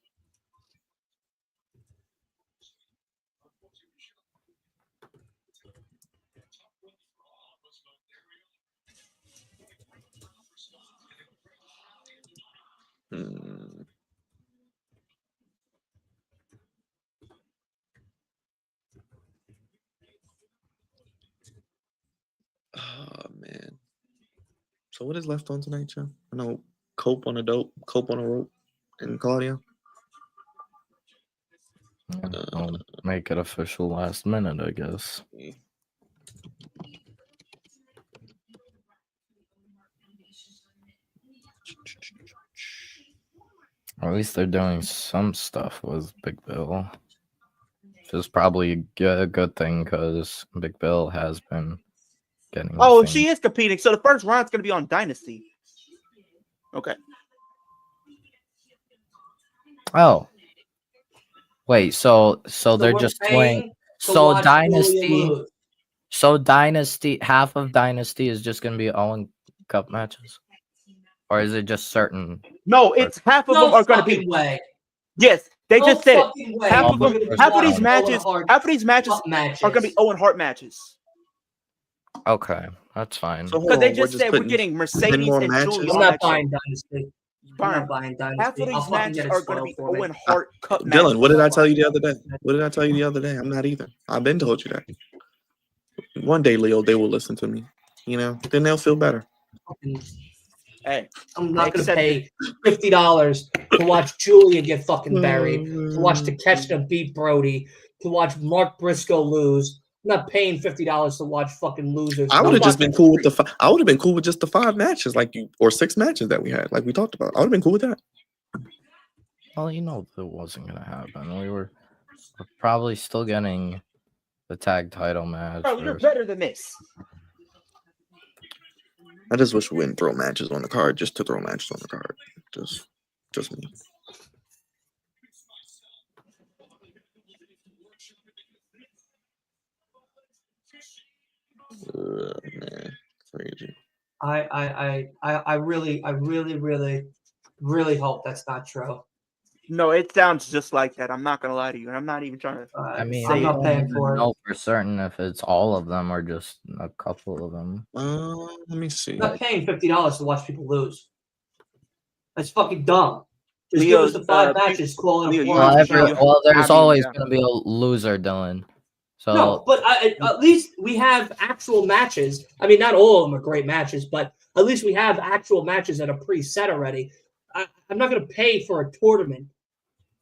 Oh, man. So what is left on tonight, Joe? I know Cope on a rope, and Claudio. I'll make it official last minute, I guess. At least they're doing some stuff with Big Bill. Which is probably a good thing, because Big Bill has been getting. Oh, she is competing. So the first round's going to be on Dynasty. Okay. Oh. Wait, so they're just doing. So Dynasty. So Dynasty, half of Dynasty is just going to be Owen Cup matches? Or is it just certain? No, it's half of them are going to be. Way. Yes, they just said it. Way. Half of these matches are going to be Owen Hart matches. Okay, that's fine. Because they just said we're getting Mercedes and Julia. I'm not buying Dynasty. I'm not buying Dynasty. Half of these matches are going to be Owen Hart Cup Dylan, matches. what did I tell you the other day? I'm not either. I've been told you that. One day, Leo, they will listen to me. Then they'll feel better. Hey, I'm not going to pay $50 to watch Julia get fucking buried, to watch Takeshita beat Brody, to watch Mark Briscoe lose. I'm not paying $50 to watch fucking losers. I would have just been cool with I would have been cool with just the 5 matches, or 6 matches that we had, like we talked about. I would have been cool with that. Well, that wasn't going to happen. We were probably still getting the tag title match. Bro, you're better than this. I just wish we wouldn't throw matches on the card just to throw matches on the card. Just me. Man, crazy. I really hope that's not true. No, it sounds just like that. I'm not gonna lie to you, and I'm not even trying to. I mean, I'm not paying for it. Know for certain if it's all of them or just a couple of them. Let me see. I'm not paying $50 to watch people lose. That's fucking dumb. Just give us the 5 matches. Well, there's always going to be a loser, Dylan. So no, but at least we have actual matches. I mean, not all of them are great matches, but at least we have actual matches that are preset already. I'm not going to pay for a tournament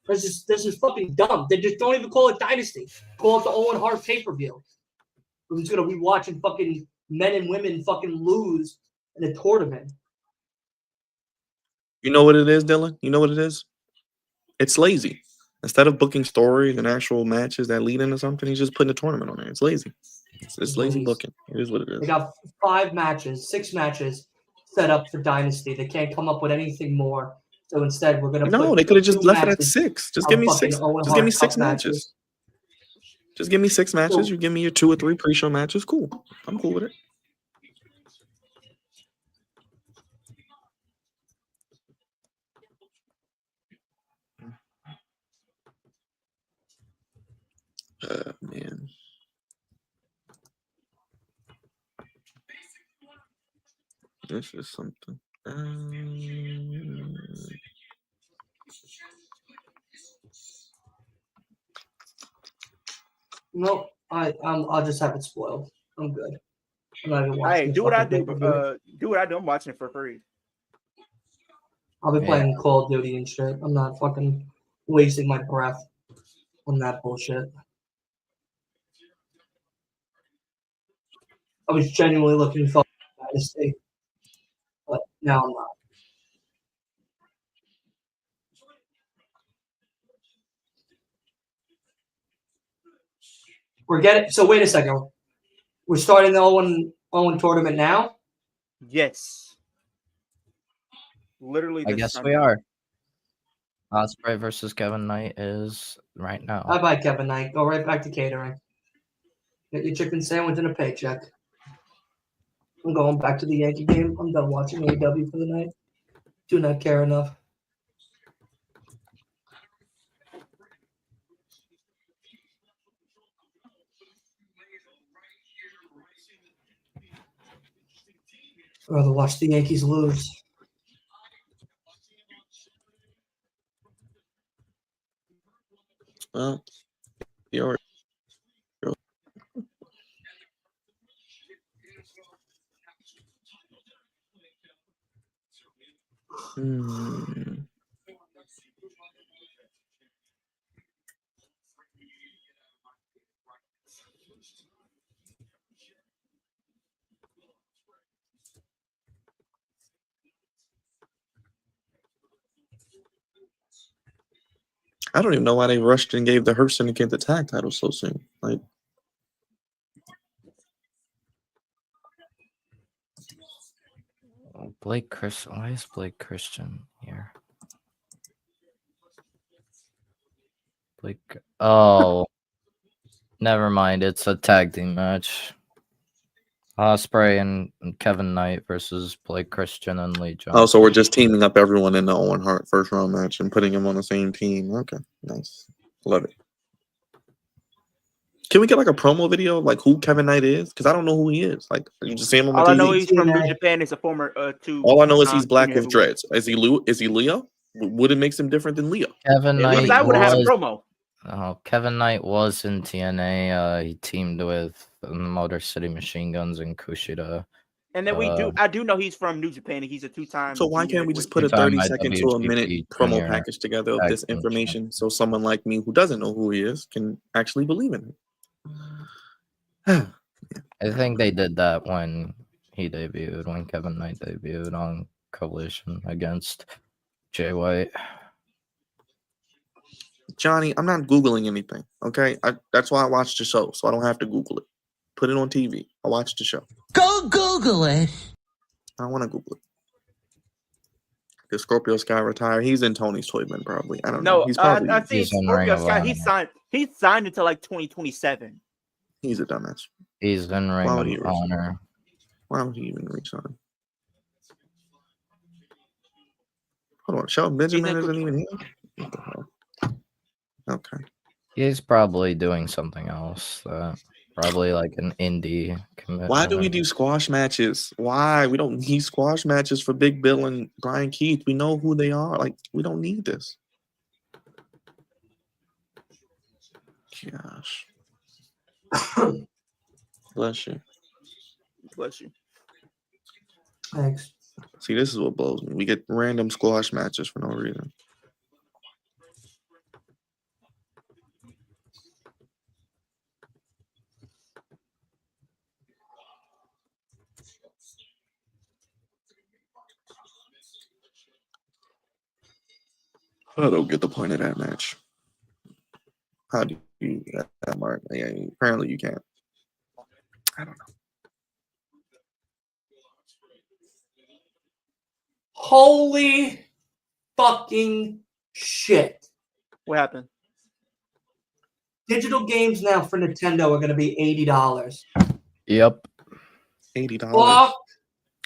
This is fucking dumb. They just don't even call it Dynasty. Call it the Owen Hart pay-per-view. Who's gonna be watching fucking men and women fucking lose in a tournament? You know what it is, Dylan? You know what it is? It's lazy. Instead of booking stories and actual matches that lead into something, he's just putting a tournament on there. It's lazy. It's lazy booking. It is what it is. They got 6 matches set up for Dynasty. They can't come up with anything more. So instead, we're gonna they could have just left it at 6. Just give me 6. Just give me 6 matches. Just give me 6 matches. You give me your 2 or 3 pre-show matches. Cool. I'm cool with it. Man. This is something. No, I'll just have it spoiled. I'm good. I'm not even watching. Hey, do what I do. Do what I do. I'm watching it for free. I'll be playing Call of Duty and shit. I'm not fucking wasting my breath on that bullshit. I was genuinely looking for Dynasty, but now I'm not. We're getting. So wait a second. We're starting the Owen tournament now. Yes. Literally. I guess we are. Ospreay versus Kevin Knight is right now. Bye, Kevin Knight. Go right back to catering. Get your chicken sandwich and a paycheck. I'm going back to the Yankee game. I'm done watching AEW for the night. Do not care enough. I'd rather watch the Yankees lose. Well, you're. I don't even know why they rushed and gave the Hurt Syndicate the tag title so soon. Like, Blake Christian. Why is Blake Christian here? Blake. Oh, never mind. It's a tag team match. Ospreay and Kevin Knight versus Blake Christian and Lee Johnson. oh, so we're just teaming up everyone in the Owen Hart first round match and putting them on the same team. Okay, nice. Love it. Can we get like a promo video of like who Kevin Knight is? Because I don't know who he is. Like, you just see him on my TV? All I know he's from New Japan. He's a former All I know is he's black with dreads. Is he Leo? What it makes him different than Leo? Kevin Knight. I would have had a promo. Oh, Kevin Knight was in TNA. He teamed with Motor City Machine Guns and Kushida. And then I do know he's from New Japan. He's a 2-time. So why can't we just put a 30-second to a minute promo package together of this information so someone like me who doesn't know who he is can actually believe in him? I think they did that when he debuted, when Kevin Knight debuted on Collision against Jay White. Johnny, I'm not Googling anything, okay? That's why I watched the show, so I don't have to Google it. Put it on TV. I watched the show. Go Google it. I don't want to Google it. Did Scorpio Sky retire? He's in Tony's Toy Bin, probably. I don't know. He's probably. I think Scorpio Sky. He's signed until like 2027. He's a dumbass. He's in Ring of Honor. Why would he even resign? Hold on, Shelton Benjamin isn't even here. What the hell? Okay. He's probably doing something else. Probably like an indie commitment. Why do we do squash matches? Why? We don't need squash matches for Big Bill and Brian Keith. We know who they are. Like, we don't need this. Gosh. Bless you. Bless you. Thanks. See, this is what blows me. We get random squash matches for no reason. I don't get the point of that match. How do you that Mark? Yeah, apparently you can't. I don't know. Holy fucking shit. What happened? Digital games now for Nintendo are going to be $80. Yep. $80. Fuck.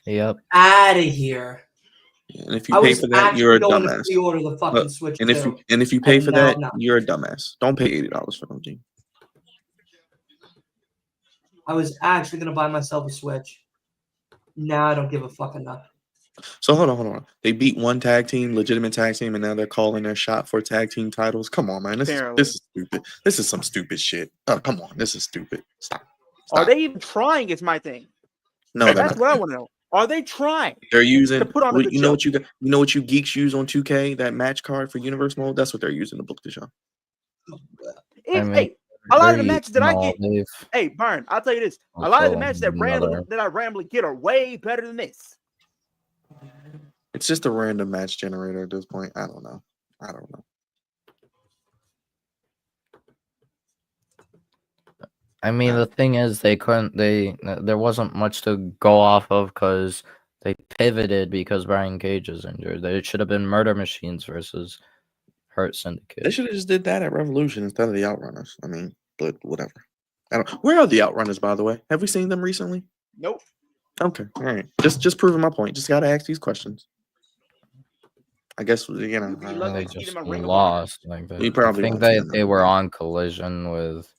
Yep. Out of here. Yeah, and if you pay for that, you're a dumbass. Pre-order the fucking Switch and if you pay for that, you're a dumbass. Don't pay $80 for them, G. I was actually going to buy myself a Switch. Now I don't give a fuck enough. So hold on. They beat one tag team, legitimate tag team, and now they're calling their shot for tag team titles. Come on, man. This is stupid. This is some stupid shit. Oh, come on. This is stupid. Stop. Are they even trying? Is my thing. No, that's what I want to know. Are they trying? They're using to put on a you know what you geeks use on 2K, that match card for Universe Mode? That's what they're using to book the show. Hey, a lot of the matches that I get, hey, Byron, I'll tell you this. A lot of the matches that I randomly get are way better than this. It's just a random match generator at this point. I don't know. I mean, the thing is, there wasn't much to go off of because they pivoted because Brian Cage is injured. It should have been Murder Machines versus Hurt Syndicate. They should have just did that at Revolution instead of the Outrunners. I mean, but whatever. Where are the Outrunners, by the way? Have we seen them recently? Nope. Okay, all right. Just proving my point. Just gotta ask these questions. I guess they just lost. Like I think they were on Collision with.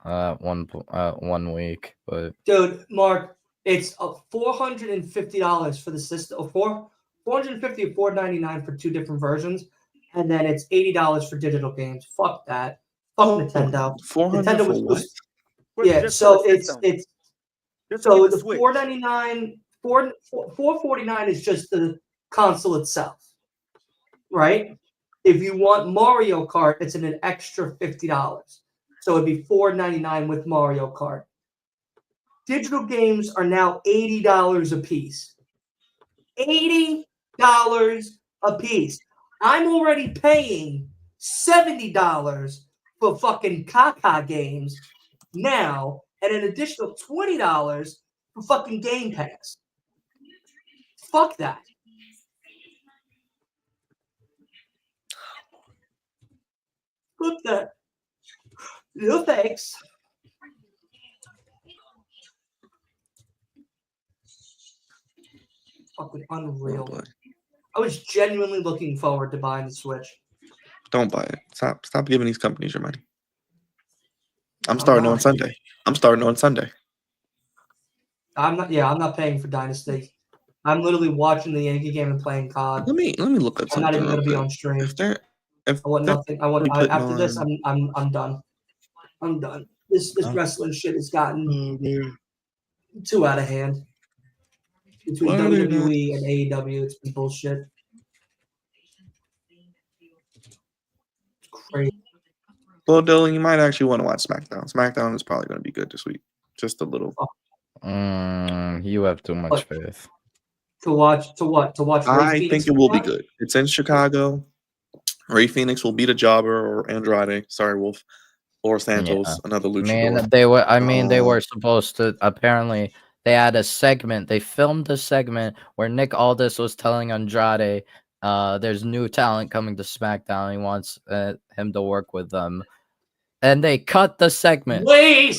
1 week, but dude, Mark, it's $450 for the system, $450 or $499 for 2 different versions, and then it's $80 for digital games. Fuck that. Fuck Nintendo. Nintendo was what? Yeah, so it's so the $499, $449 is just the console itself, right? If you want Mario Kart, it's an extra $50. So it'd be $499 with Mario Kart. Digital games are now $80 a piece. $80 a piece. I'm already paying $70 for fucking caca games now, and an additional $20 for fucking Game Pass. Fuck that. Fuck that. No thanks. Fucking unreal. Oh, I was genuinely looking forward to buying the Switch. Don't buy it. Stop giving these companies your money. I'm starting on Sunday. I'm not paying for Dynasty. I'm literally watching the Yankee game and playing COD. Let me look up something. I'm not even going to be on stream. I want nothing. After this, I'm done. I'm done. This wrestling shit has gotten too out of hand. Between WWE and AEW, it's been bullshit. It's crazy. Well, Dylan, you might actually want to watch SmackDown. SmackDown is probably going to be good this week. Just a little. You have too much faith. To watch I think it will be good. It's in Chicago. Ray Phoenix will beat a jobber or Andrade. Sorry, Wolf. Or Santos, another luchador. They were supposed to. Apparently, they had a segment. They filmed a segment where Nick Aldis was telling Andrade, "There's new talent coming to SmackDown. He wants him to work with them." And they cut the segment. They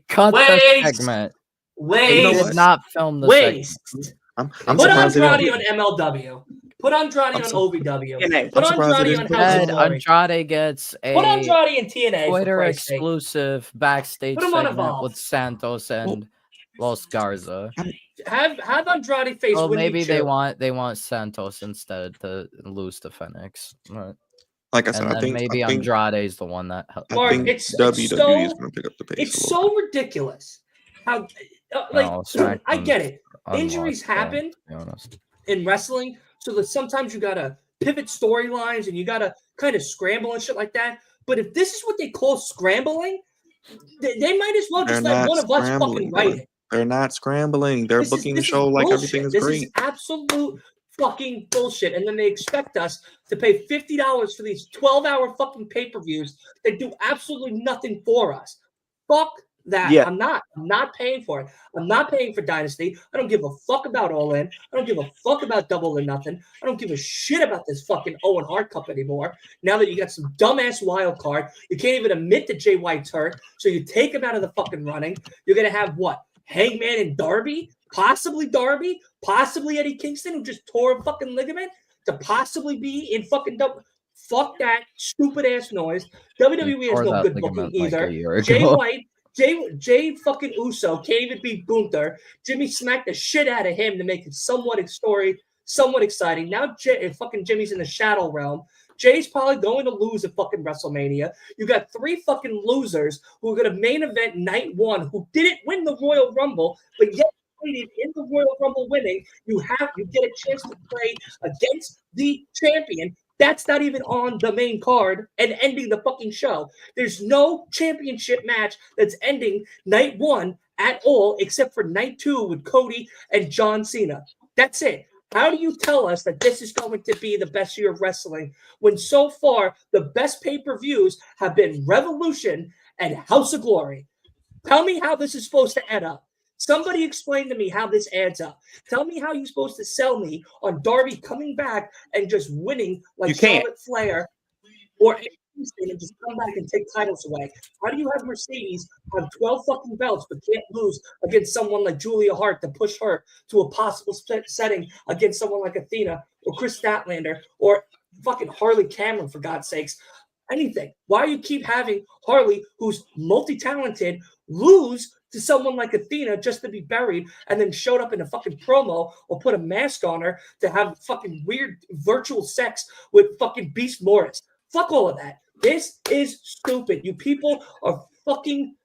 cut the segment. They did not film the segment. Put Andrade on MLW. Put Andrade on OVW. Put Andrade on House of Glory. Andrade gets a put Andrade in TNA Twitter exclusive backstage segment with Santos and Los Garza. Have Andrade face. Well, maybe they want Santos instead to lose to Phoenix. Right. Like I said, I think Andrade's the one that helped. Mark, it's WWE is going to pick up the pace. It's so ridiculous. How I get it. Injuries happen in wrestling, so that sometimes you gotta pivot storylines and you gotta kind of scramble and shit like that. But if this is what they call scrambling, they might as well just let one of us fucking write it. They're not scrambling. They're booking the show like everything is great. This is absolute fucking bullshit. And then they expect us to pay $50 for these 12-hour fucking pay-per-views that do absolutely nothing for us. Fuck that. Yeah. I'm not paying for it. I'm not paying for Dynasty. I don't give a fuck about All In. I don't give a fuck about Double or Nothing. I don't give a shit about this fucking Owen Hart Cup anymore. Now that you got some dumbass wild card, you can't even admit that Jay White's hurt, so you take him out of the fucking running. You're gonna have what? Hangman and Darby? Possibly Eddie Kingston, who just tore a fucking ligament, to possibly be in fucking double. Fuck that stupid ass noise. WWE has no good booking either. Jay White, Jay fucking Uso can't even beat Gunther. Jimmy smacked the shit out of him to make it somewhat exciting. Now fucking Jimmy's in the shadow realm. Jay's probably going to lose at fucking WrestleMania. You got 3 fucking losers who are going to main event night 1 who didn't win the Royal Rumble, but yet in the Royal Rumble winning. You get a chance to play against the champion. That's not even on the main card and ending the fucking show. There's no championship match that's ending night 1 at all, except for night 2 with Cody and John Cena. That's it. How do you tell us that this is going to be the best year of wrestling when so far the best pay-per-views have been Revolution and House of Glory? Tell me how this is supposed to add up. Somebody explain to me how this adds up. Tell me how you're supposed to sell me on Darby coming back and just winning like Charlotte Flair or and just come back and take titles away. How do you have Mercedes have 12 fucking belts but can't lose against someone like Julia Hart to push her to a possible setting against someone like Athena or Chris Statlander or fucking Harley Cameron, for God's sakes? Anything. Why do you keep having Harley, who's multi-talented, lose to someone like Athena just to be buried and then showed up in a fucking promo or put a mask on her to have fucking weird virtual sex with fucking Beast Morris? Fuck all of that. This is stupid. You people are fucking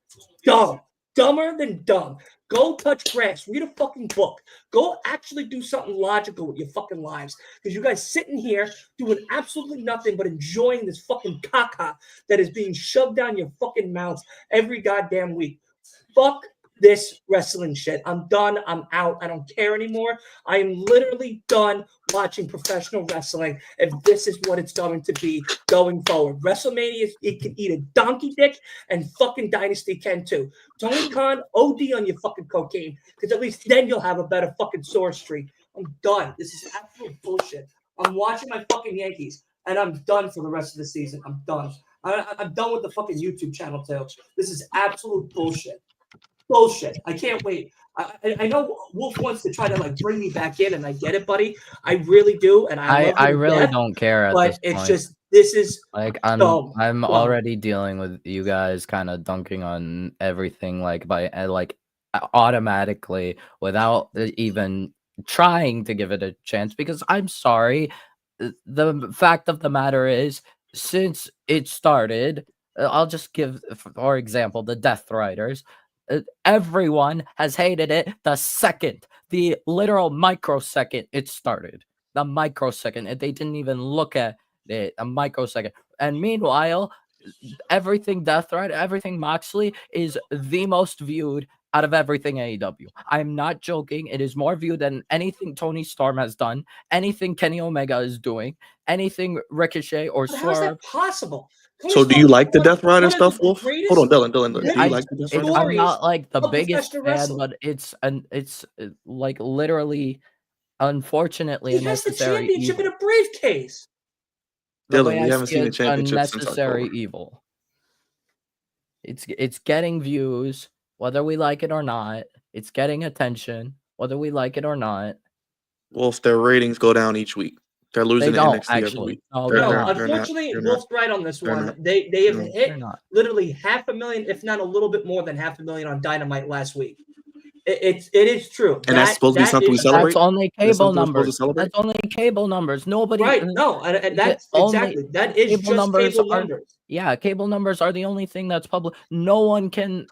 dumb. Dumber than dumb. Go touch grass. Read a fucking book. Go actually do something logical with your fucking lives. Because you guys sitting here doing absolutely nothing but enjoying this fucking caca that is being shoved down your fucking mouths every goddamn week. Fuck this wrestling shit. I'm done. I'm out. I don't care anymore. I am literally done watching professional wrestling if this is what it's going to be going forward. WrestleMania, it can eat a donkey dick, and fucking Dynasty can too. Tony Khan, OD on your fucking cocaine, because at least then you'll have a better fucking sore streak. I'm done. This is absolute bullshit. I'm watching my fucking Yankees, and I'm done for the rest of the season. I'm done. I'm done with the fucking YouTube channel too. This is absolute bullshit. Bullshit. I can't wait. I know Wolf wants to try to like bring me back in, and I get it, buddy. I really do, and I really don't care at but this point. It's just this is like I'm already dealing with you guys kind of dunking on everything like automatically without even trying to give it a chance, because I'm sorry, the fact of the matter is, since it started, I'll just give, for example, the Death Riders. Everyone has hated it the literal microsecond it started. The microsecond. They didn't even look at it. A microsecond. And meanwhile, everything Death Rider, everything Moxley is the most viewed out of everything AEW. I'm not joking. It is more viewed than anything Tony Storm has done, anything Kenny Omega is doing, anything Ricochet or Swerve. How's that possible? So do you like the Death Rider stuff, Wolf? Hold on, Dylan. Do you like the Death Rider? I'm not like the biggest fan, but it's like literally, unfortunately, he has the championship in a briefcase. Dylan, we haven't seen the championship unnecessary evil. It's getting views, whether we like it or not. It's getting attention, whether we like it or not. Wolf, their ratings go down each week. They're losing the NXT every week. Unfortunately, Wolf's right on this one. They have hit literally 500,000, if not a little bit more than 500,000 on Dynamite last week. It is true. And that's supposed to be something we celebrate? That's only cable numbers. That's only cable numbers. Nobody. Right. No, and that's exactly. That is just cable numbers. Yeah, cable numbers are the only thing that's public. No one can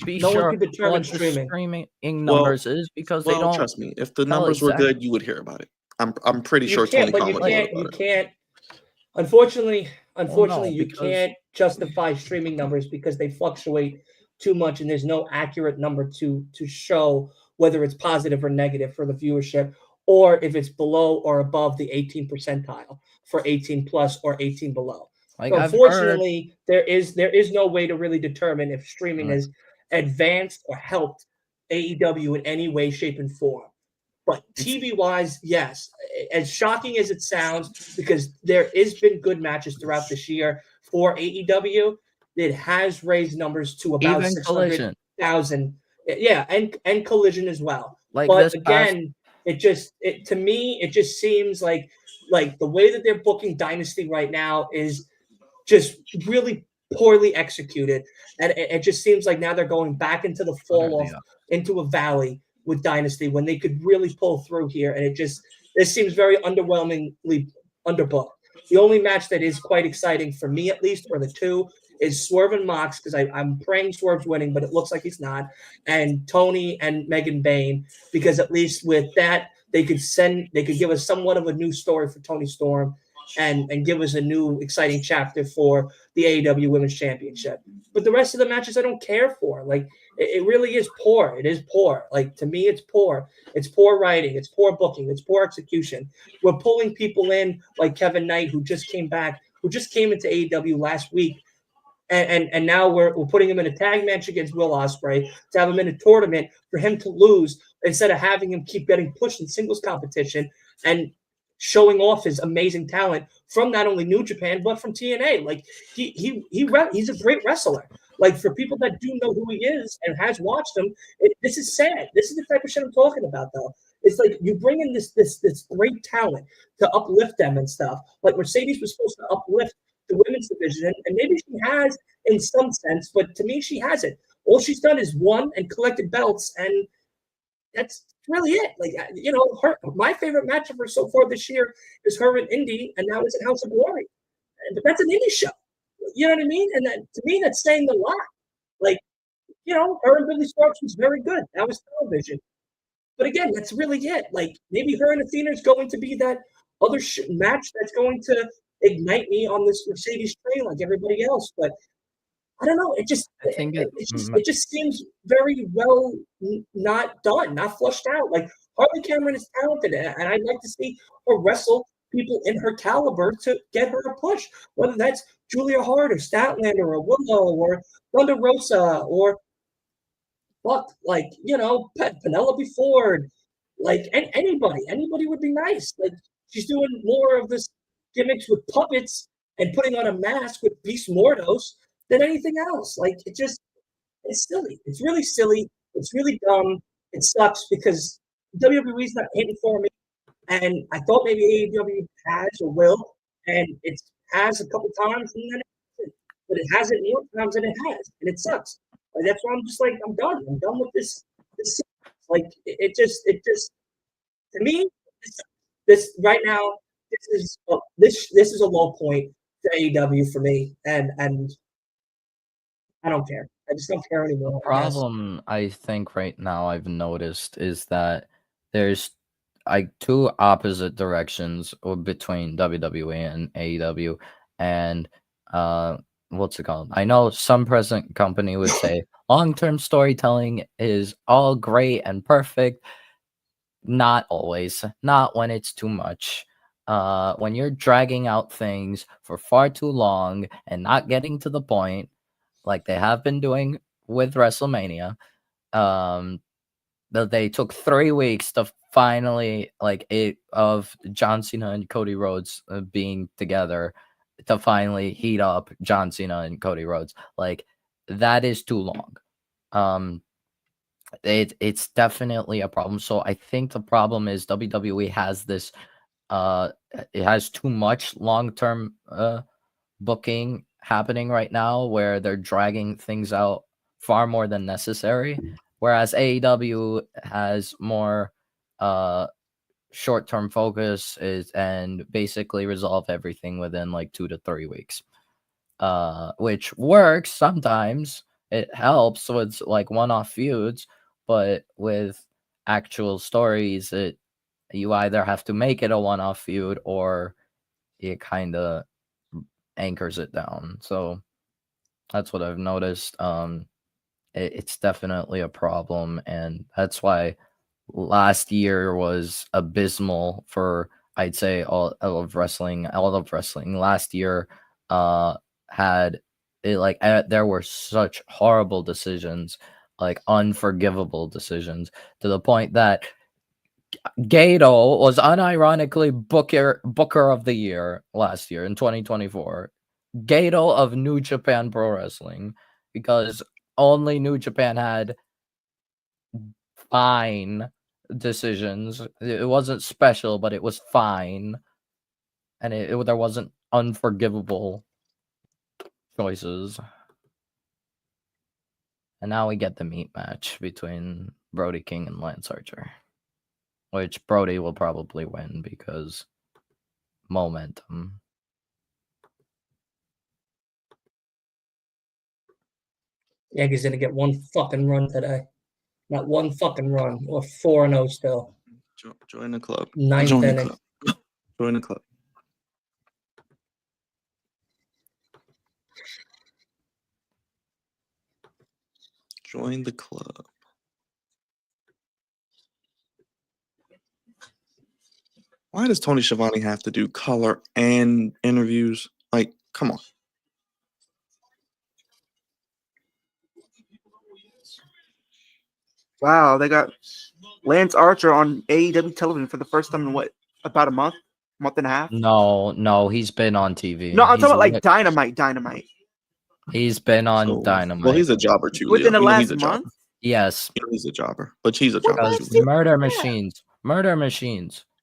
be sure what the streaming numbers is, because they don't. Trust me. If the numbers were good, you would hear about it. I'm pretty sure Tony Khan would hear about it. You can't. Unfortunately, you can't justify streaming numbers because they fluctuate too much, and there's no accurate number to show whether it's positive or negative for the viewership or if it's below or above the 18 percentile for 18 plus or 18 below. Like, so unfortunately, there is no way to really determine if streaming has advanced or helped AEW in any way, shape, and form. But TV-wise, yes, as shocking as it sounds, because there has been good matches throughout this year for AEW, it has raised numbers to about 600,000. Yeah, and Collision as well. Like, but again, to me, it just seems like the way that they're booking Dynasty right now is just really poorly executed, and it just seems like now they're going back into the fall off, into a valley with Dynasty when they could really pull through here, and this seems very underwhelmingly underbooked. The only match that is quite exciting for me, at least, or the two, is Swerve and Mox, because I'm praying Swerve's winning, but it looks like he's not, and Tony and Megan Bayne, because at least with that they could give us somewhat of a new story for Tony Storm, and give us a new exciting chapter for the AEW Women's Championship. But the rest of the matches I don't care for. Like, it really is poor. It is poor. Like, to me, it's poor. It's poor writing. It's poor booking. It's poor execution. We're pulling people in like Kevin Knight, who just came into AEW last week. And now we're putting him in a tag match against Will Ospreay to have him in a tournament for him to lose instead of having him keep getting pushed in singles competition and showing off his amazing talent from not only New Japan but from TNA. Like, he's a great wrestler. Like, for people that do know who he is and has watched him, this is sad. This is the type of shit I'm talking about, though. It's like you bring in this great talent to uplift them and stuff. Like, Mercedes was supposed to uplift the women's division, and maybe she has in some sense, but to me, she hasn't. All she's done is won and collected belts, and that's really it. Like, my favorite match of her so far this year is her in Indy, and now it's in House of Glory. But that's an indie show. You know what I mean? And to me, that's saying a lot. Like, her and Billy Starks was very good. That was television. But again, that's really it. Like, maybe her and Athena is going to be that other match that's going to ignite me on this Mercedes train like everybody else. But I don't know. It just seems very well not done, not flushed out. Like, Harley Cameron is talented, and I'd like to see her wrestle people in her caliber to get her a push, whether that's Julia Hart or Statlander or Willow or Thunder Rosa or Penelope Ford. Like, anybody would be nice. Like, she's doing more of this gimmicks with puppets and putting on a mask with Beast Mordos than anything else. Like, it's silly. It's really silly. It's really dumb. It sucks because WWE's not hitting for me. And I thought maybe AEW has or will. And it has a couple times, and then but it hasn't more times than it has. And it sucks. Like, that's why I'm just like, I'm done. I'm done with this. Like, it just to me, this right now, this is a low point to AEW for me, and I don't care. I just don't care anymore. The problem I think right now I've noticed is that there's two opposite directions between WWE and AEW, and what's it called? I know some present company would say long-term storytelling is all great and perfect. Not always. Not when it's too much. When you're dragging out things for far too long and not getting to the point, like they have been doing with WrestleMania, that they took 3 weeks to finally, of John Cena and Cody Rhodes being together, to finally heat up John Cena and Cody Rhodes. Like, that is too long. It's definitely a problem. So I think the problem is WWE has this it has too much long-term booking happening right now, where they're dragging things out far more than necessary, whereas AEW has more short-term focus and basically resolve everything within like 2 to 3 weeks, which works sometimes. It helps with like one-off feuds, but with actual stories, you either have to make it a one-off feud or it kind of anchors it down. So that's what I've noticed. It's definitely a problem, and that's why last year was abysmal for, I'd say, all of wrestling. Last year had it like there were such horrible decisions, like unforgivable decisions, to the point that Gato was unironically Booker of the Year last year in 2024. Gato of New Japan Pro Wrestling, because only New Japan had fine decisions. It wasn't special, but it was fine, and there wasn't unforgivable choices. And now we get the meat match between Brody King and Lance Archer, which Brody will probably win because momentum. Yankees gonna get one fucking run today. Not one fucking run. Or 4-0 still. Join the club. Ninth inning. Join the club. Join the club. Why does Tony Schiavone have to do color and interviews? Like, come on. Wow, they got Lance Archer on AEW television for the first time in what, about a month and a half? No, he's been on TV. No, I'm talking about like Dynamite. He's been on Dynamite. Well, he's a jobber too. Within the last month? month? Yes. He's a jobber, but he's a jobber too. Murder Machines.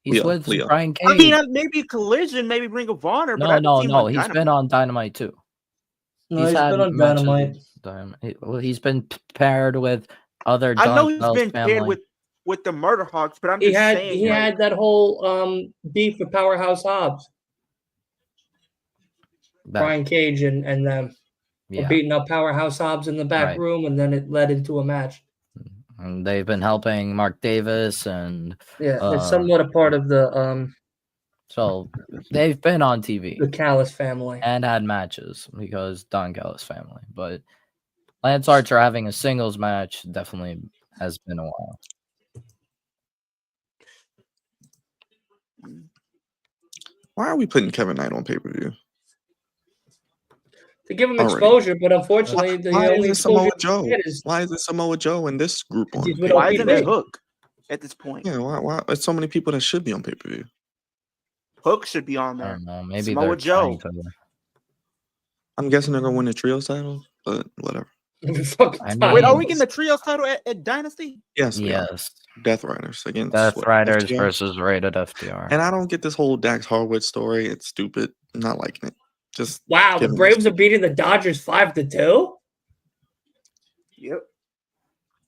He's with Brian Cage. I mean, maybe Collision, maybe Ring of Honor. No. He's been on Dynamite too. No, he's been on Dynamite. He's been paired with other. I know he's been paired with the Murder Hawks, but he had that whole beef with Powerhouse Hobbs. Brian Cage and them were beating up Powerhouse Hobbs in the back room, and then it led into a match. And they've been helping Mark Davis and it's somewhat a part of the so they've been on TV, the Callis family, and had matches because Don Callis family. But Lance Archer having a singles match definitely has been a while. Why are we putting Kevin Knight on pay-per-view? To give him exposure, but unfortunately, why is it Samoa Joe? Why is it Samoa Joe in this group on? Why isn't it Hook at this point? Yeah, why? There's so many people that should be on pay-per-view. Hook should be on there. I don't know. Maybe Samoa Joe. I'm guessing they're gonna win the trios title, but whatever. Wait, are we getting the trios title at Dynasty? Yes. Death Riders against Riders versus Rated FTR. And I don't get this whole Dax Harwood story. It's stupid. I'm not liking it. Just wow, the Braves are beating the Dodgers 5-2. Yep.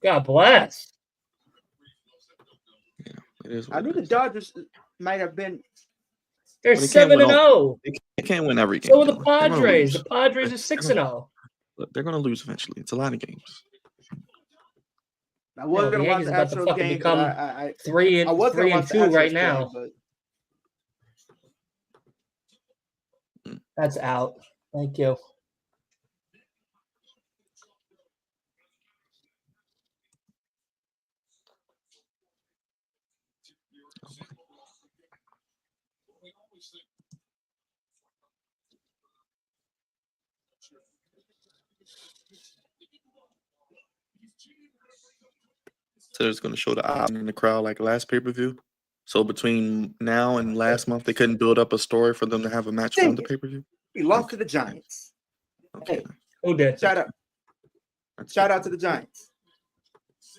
God bless. Yeah, it is. I knew the Dodgers might have been. They're 7-0. They can't win every game. So are the Padres. The Padres are 6-0. They're going to lose eventually. It's a lot of games. I was going to watch the Astros game. Become 3-2 right now. That's out. Thank you. So it's going to show the option in the crowd like last pay-per-view. So between now and last month, they couldn't build up a story for them to have a match on the pay-per-view. We lost to the Giants. Okay. Hey, who did? Shout out to the Giants.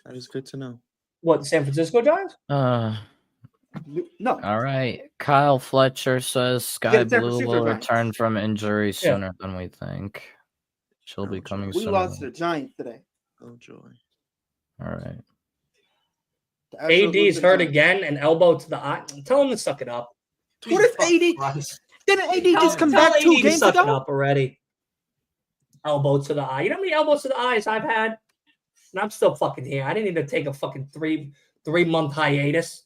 That is good to know. What, San Francisco Giants? No. All right. Kyle Fletcher says Sky Blue will return from injury sooner than we think. She'll be coming soon. We lost to the Giants today. Oh, joy. All right. AD's hurt again, and elbow to the eye. Tell him to suck it up. What if AD? Didn't AD just come back 2 games ago? Suck it up already. Elbow to the eye. You know how many elbows to the eyes I've had? And I'm still fucking here. I didn't need to take a fucking three-month hiatus.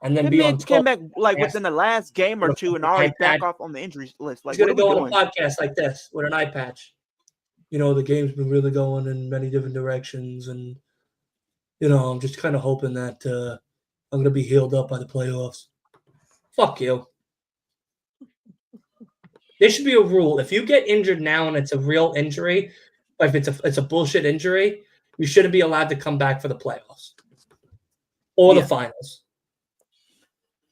And then be on came back like within the last game or two and already back off on the injury list. Like, he's gonna go on a podcast like this with an eye patch. You know, the game's been really going in many different directions, and I'm just kind of hoping that I'm going to be healed up by the playoffs. Fuck you. There should be a rule. If you get injured now and it's a real injury, if it's a bullshit injury, you shouldn't be allowed to come back for the playoffs or the finals.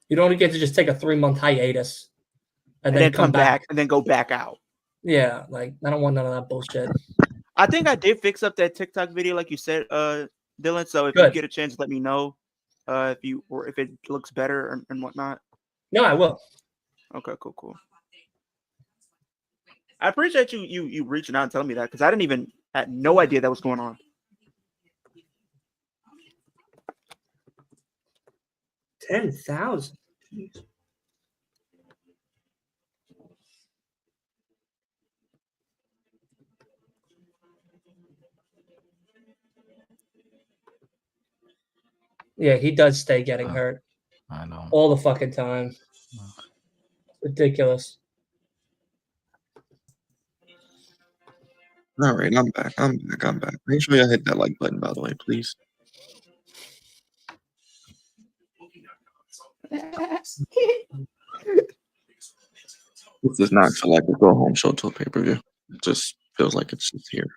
You don't get to just take a 3-month hiatus and then come back and then go back out. Yeah, I don't want none of that bullshit. I think I did fix up that TikTok video, like you said, Dylan. So if you get a chance, let me know if it looks better and whatnot. No, I will. Okay, cool. I appreciate you reaching out and telling me that because I had no idea that was going on. 10,000. Yeah, he does stay getting hurt. I know. All the fucking time. Ridiculous. All right, I'm back. Make sure you hit that like button, by the way, please. This does not feel like a go-home show to a pay-per-view. It just feels like it's just here.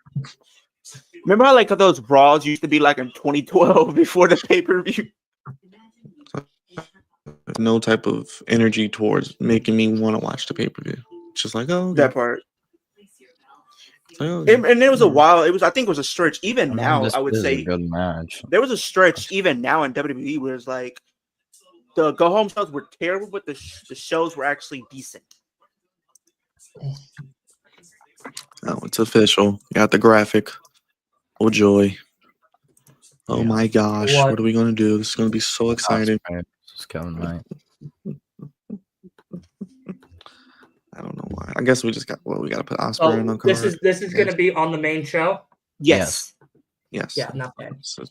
Remember how those Raws used to be in 2012 before the pay-per-view? No type of energy towards making me want to watch the pay-per-view. It's just that part. And there was a while. I think it was a stretch. Even now, I would say a good match. There was a stretch even now in WWE where it's the go home shows were terrible, but the shows were actually decent. Oh, it's official. Got the graphic. Oh joy! Oh my gosh! What are we gonna do? This is gonna be so exciting. Just Kevin Knight. I don't know why. I guess we just got. We got to put Osprey in the card. This is going to be on the main show. Yes. Yeah, not bad. So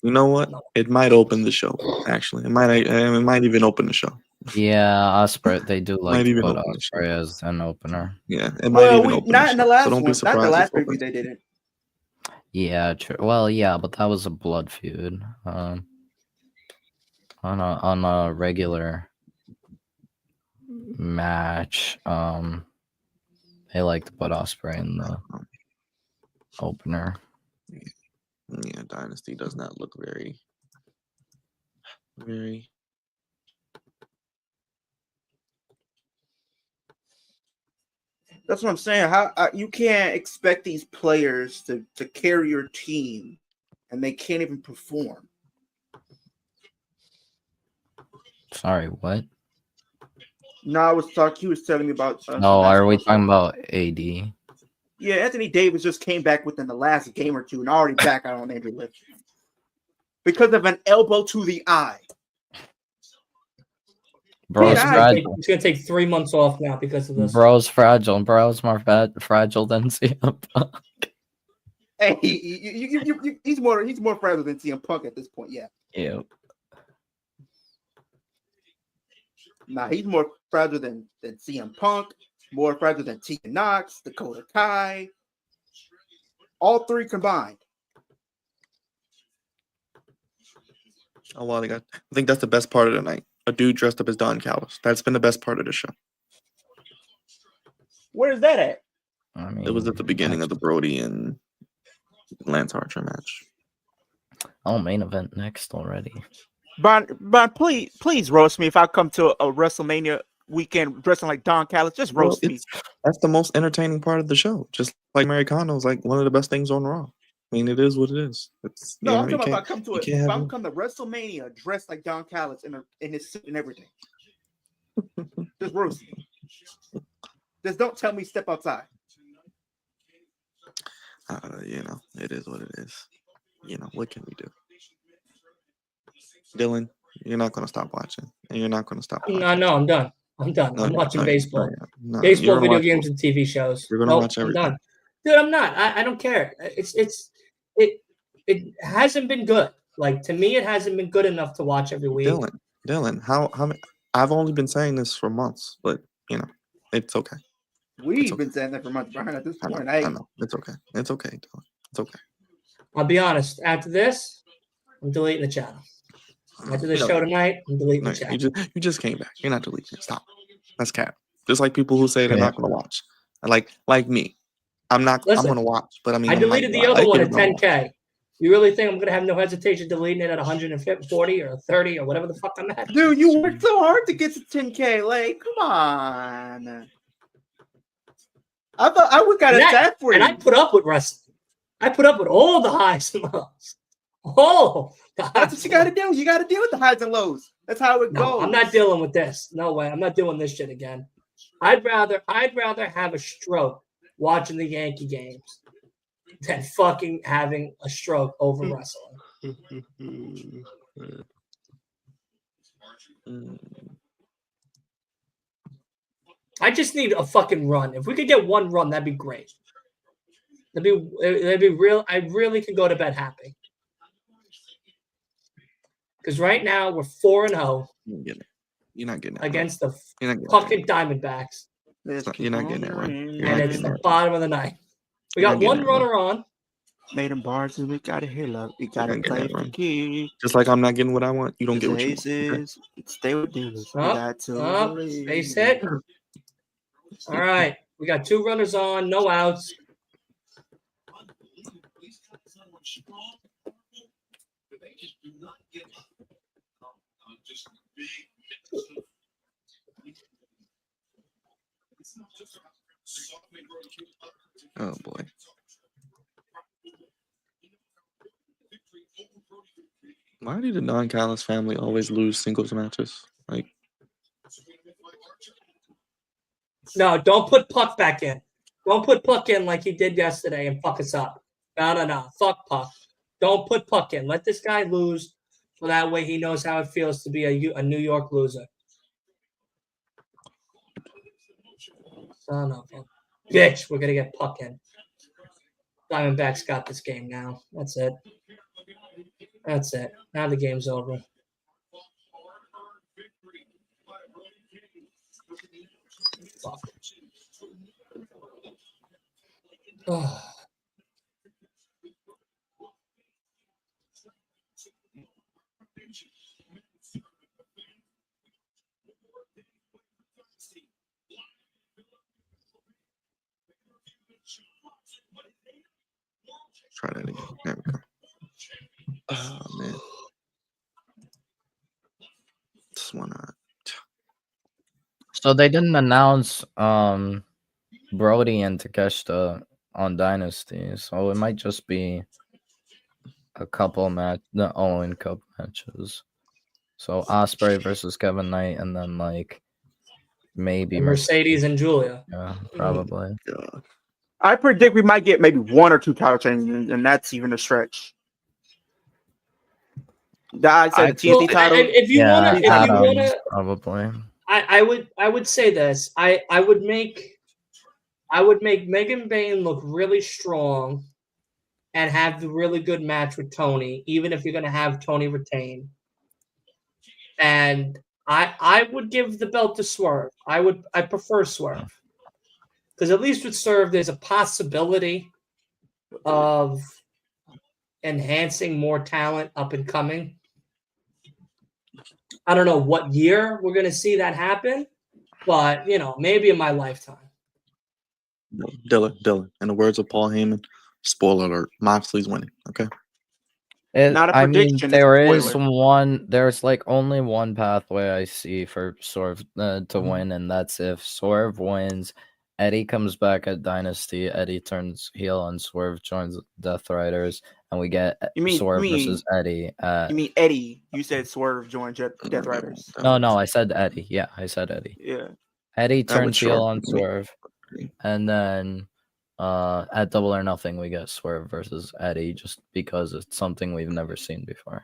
you know what? It might open the show. Actually, it might even open the show. Yeah, Osprey. They do put Osprey as an opener. Yeah, it might even open. Not in the last so don't one. be surprised. Not the last preview they didn't. Yeah, true. Well, yeah, but that was a blood feud. On a regular match, they like to put Osprey in the opener. Yeah, Dynasty does not look very. That's what I'm saying. How you can't expect these players to carry your team, and they can't even perform. Sorry, what? No, I was talking. He was telling me about. Are we talking about AD? Yeah, Anthony Davis just came back within the last game or two, and already back out on Andrew Lift because of an elbow to the eye. Bro's fragile. He's gonna take 3 months off now because of this. Bro's fragile. Bro's more fragile than CM Punk. Hey, he's more fragile than CM Punk at this point. Yeah. Ew. Nah, he's more fragile than CM Punk. More fragile than Tegan Knox, Dakota Kai. All three combined. Oh well, I think that's the best part of the night. A dude dressed up as Don Callis. That's been the best part of the show. Where's that at? I mean, it was at the beginning of the Brody and Lance Archer match. Oh, main event next already. Bon, please roast me if I come to a WrestleMania weekend dressing like Don Callis. Just roast me. That's the most entertaining part of the show. Just like Americano is one of the best things on Raw. I mean, it is what it is. No, I'm talking about if I come to WrestleMania dressed like Don Callis in his suit and everything. Just roast me. Just don't tell me step outside. It is what it is. What can we do? Dylan, you're not going to stop watching. And you're not going to stop watching. No, I'm done. I'm watching baseball. No, baseball, video games, and TV shows. You're going to watch everything. I'm done. Dude, I'm not. I don't care. It hasn't been good. To me, it hasn't been good enough to watch every week. Dylan, how many? I've only been saying this for months, but it's okay. We've been saying that for months, Brian. At this point, I know. It's okay. It's okay, Dylan. It's okay. I'll be honest. After this, I'm deleting the channel. After the show tonight, I'm deleting the channel. You just came back. You're not deleting it. Stop. That's cap. Just like people who say they're not going to watch. Like me. I'm not. Listen, I'm going to watch, but I mean, I deleted the other one at 10K. You really think I'm going to have no hesitation deleting it at 140 or 30 or whatever the fuck I'm at? Dude, you worked so hard to get to 10K. Like, come on. I thought I would got a sad for you. And I put up with wrestling. I put up with all the highs and lows. Oh, that's what you got to do. You got to deal with the highs and lows. That's how it goes. I'm not dealing with this. No way. I'm not doing this shit again. I'd rather have a stroke watching the Yankee games than fucking having a stroke over wrestling. I just need a fucking run. If we could get one run, that'd be great. That'd be real. I really can go to bed happy. Because right now we're 4-0. You're not getting it against the fucking Diamondbacks. You're not getting it right. And it's the bottom of the ninth. We got one runner on. Made them bars and we got to hit up. We got to play for kids. Just like I'm not getting what I want. You don't get what you want. Okay? Stay with dealers. Base hit. All right. We got 2 runners on, no outs. Oh boy. Why do the non-Callis family always lose singles matches? Like, no, don't put Puck back in. Don't put Puck in like he did yesterday and fuck us up. No. Fuck Puck. Don't put Puck in. Let this guy lose, so that way he knows how it feels to be a New York loser. Son of a bitch. We're gonna get Puck in. Diamondbacks got this game now. That's it. That's it. Now the game's over. Fuck. Oh. try that again. There we go. Oh man. Just wanna. So they didn't announce Brody and Takeshita on Dynasty, so it might just be a couple the Owen Cup matches. So Ospreay versus Kevin Knight, and then like maybe and Mercedes and Julia. Yeah, probably. God. I predict we might get maybe 1 or 2 title changes, and that's even a stretch. I said the TNT title. If you wanna, probably. I would say this. I would make Megan Bayne look really strong and have the really good match with Tony, even if you're gonna have Tony retain. And I would give the belt to Swerve. I prefer Swerve. Because at least with Swerve, there's a possibility of enhancing more talent up and coming. I don't know what year we're going to see that happen, but, maybe in my lifetime. Dylan, in the words of Paul Heyman, spoiler alert, Moxley's winning, okay? Not a prediction. There's like only one pathway I see for Swerve to win, and that's if Swerve wins, Eddie comes back at Dynasty, Eddie turns heel, and Swerve joins Death Riders, and we get Swerve versus Eddie. You mean Eddie? You said Swerve joined Death Riders. No, I said Eddie. Yeah, I said Eddie. Yeah. Eddie turns heel on Swerve, and then at Double or Nothing, we get Swerve versus Eddie, just because it's something we've never seen before.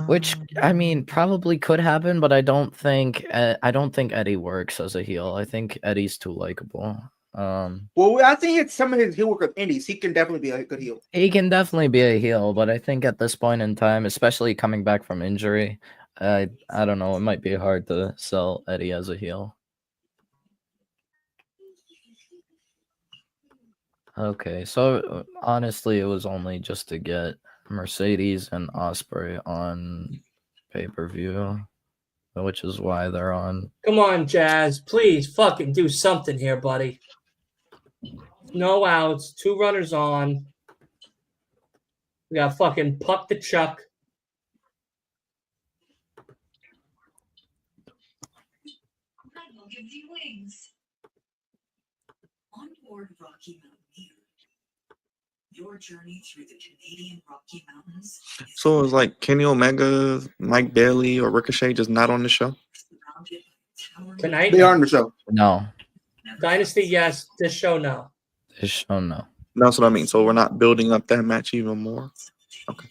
Which I mean, probably could happen, but I don't think Eddie works as a heel. I think Eddie's too likable. Well, I think it's some of his heel work of indies. He can definitely be a good heel. He can definitely be a heel, but I think at this point in time, especially coming back from injury, I don't know. It might be hard to sell Eddie as a heel. Okay, so honestly, it was only just to get Mercedes and Osprey on pay-per-view, which is why they're on. Come on, Jazz. Please fucking do something here, buddy. No outs, 2 runners on. We got fucking Puck the Chuck. I will give thee wings. On board Rocky Mountaineer. Your journey through the Canadian Rocky Mountains. So it was like Kenny Omega, Mike Bailey, or Ricochet just not on the show? Tonight? They are on the show. No. Dynasty, yes. This show, no. This show, no. That's what I mean. So we're not building up that match even more. Okay.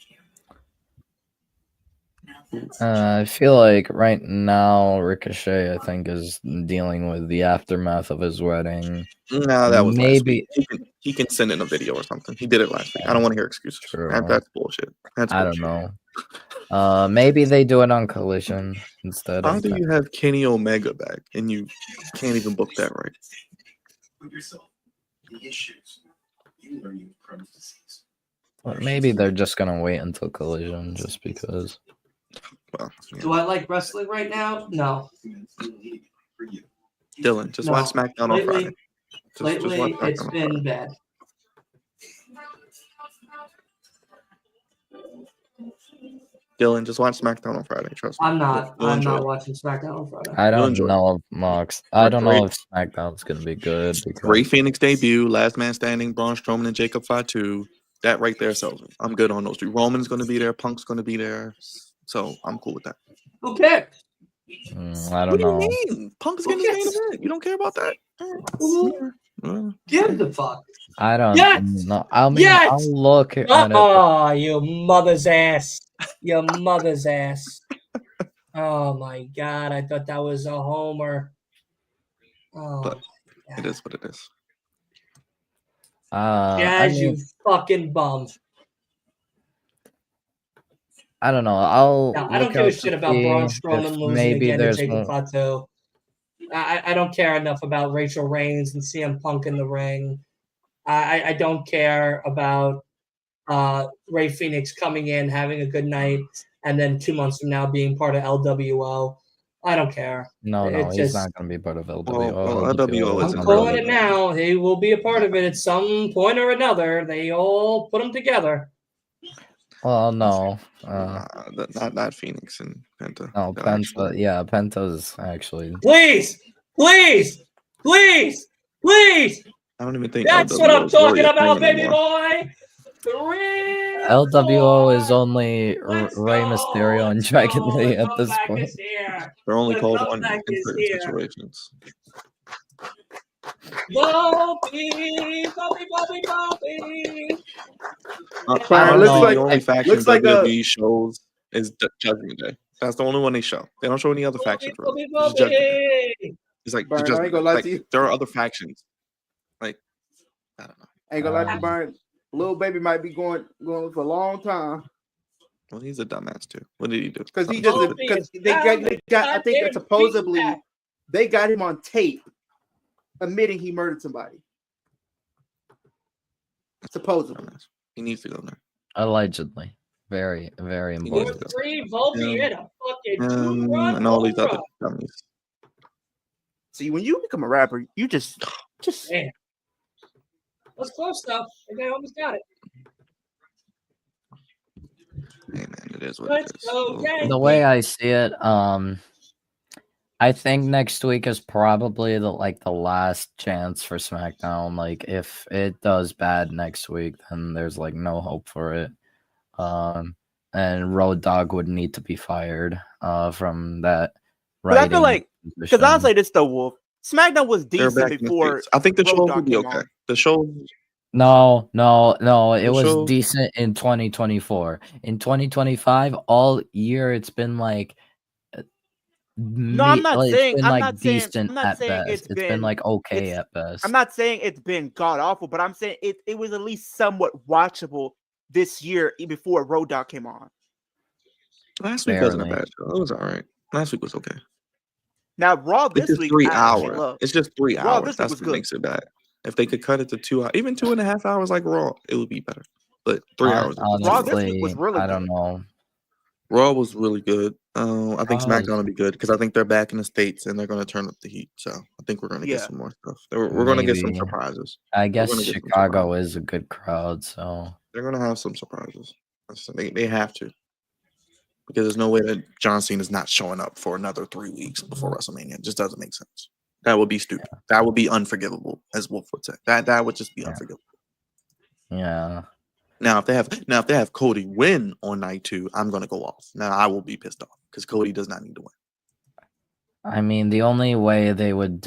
I feel like right now Ricochet, I think, is dealing with the aftermath of his wedding. No, that was maybe last week. He can send in a video or something. He did it last week. I don't want to hear excuses. That's bullshit. I don't know. Maybe they do it on Collision instead. How do you have Kenny Omega back and you can't even book that right? Well, maybe they're just gonna wait until Collision just because. Well, yeah. Do I like wrestling right now? No. Dylan, just watch SmackDown on Friday. Lately, it's been bad. Dylan, just watch SmackDown on Friday. Trust me. I'm not watching SmackDown on Friday. I don't know if Mox. I don't know if SmackDown's gonna be good. Ray Phoenix debut, Last Man Standing, Braun Strowman and Jacob Fatu. That right there sells me. I'm good on those 3. Roman's gonna be there. Punk's gonna be there. So I'm cool with that. Who cares? I don't know. What do you mean? Punk's getting the main event. You don't care about that? Give the fuck. I don't know. Yes! I'll look at it. Oh, you mother's ass. Your mother's ass. Oh my god, I thought that was a homer. Oh, but it is what it is. Jazz, you fucking bum. I don't know. I don't give a shit about Braun Strowman losing again to Jacob Fatu. I don't care enough about Rachel Reigns and CM Punk in the ring. I don't care about Ray Phoenix coming in, having a good night, and then 2 months from now being part of LWO. I don't care. No, he's not going to be part of LWO. LWO I'm calling it now. He will be a part of it at some point or another. They all put them together. Well, no. Not Phoenix and Penta. No, Penta. Yeah, Penta's actually. Please! I don't even think that's LWO what I'm talking really about, baby anymore. boy. LWO is only Rey Mysterio and Dragon Lee at this point. They're only called on in certain situations. Bobby. The only faction WWE shows is Judgment Day. That's the only one they show. They don't show any other factions. Really. It's Judgment Day. It's like, Brian, I ain't gonna lie to you. There are other factions. Like, I don't know. I ain't gonna lie to you, Brian. Little baby might be going for a long time. Well, he's a dumbass too. What did he do? Because they got. I think that supposedly they got him on tape admitting he murdered somebody. Supposedly, he needs to go there. Allegedly, very, very important. And all these other dummies. See, when you become a rapper, you just. Man. That's close though. I think I almost got it. Hey man, it is what it is. The way I see it, I think next week is probably the last chance for SmackDown. Like, if it does bad next week, then there's like no hope for it. And Road Dogg would need to be fired from that. But I feel like, because I'll say this though, Wolf. SmackDown was decent before. I think the show would be okay. The show. No. It was decent in 2024. In 2025, all year it's been like. No, I'm not saying. I'm not decent at best. It's been like okay at best. I'm not saying it's been god awful, but I'm saying it was at least somewhat watchable this year before Road Dogg came on. Last week wasn't a bad show. It was all right. Last week was okay. Now Raw this week, 3 hours. It's just 3 hours. That's what makes it bad. If they could cut it to 2 hours, even 2.5 hours like Raw, it would be better. But 3 hours. Raw this week was really I good. don't know. Raw was really good. I think Raw SmackDown will be good because I think they're back in the States and they're going to turn up the heat. So I think we're going to get some more stuff. We're going to get some Maybe. surprises. I We're guess gonna get some Chicago surprises. is a good crowd, so They're going to have some surprises. They have to. Because there's no way that John Cena is not showing up for another 3 weeks before WrestleMania. It just doesn't make sense. That would be stupid. That would be unforgivable, as Wolf would say. That would just be unforgivable. Yeah. Now if they have Cody win on night 2, I'm gonna go off. Now I will be pissed off because Cody does not need to win. I mean, the only way they would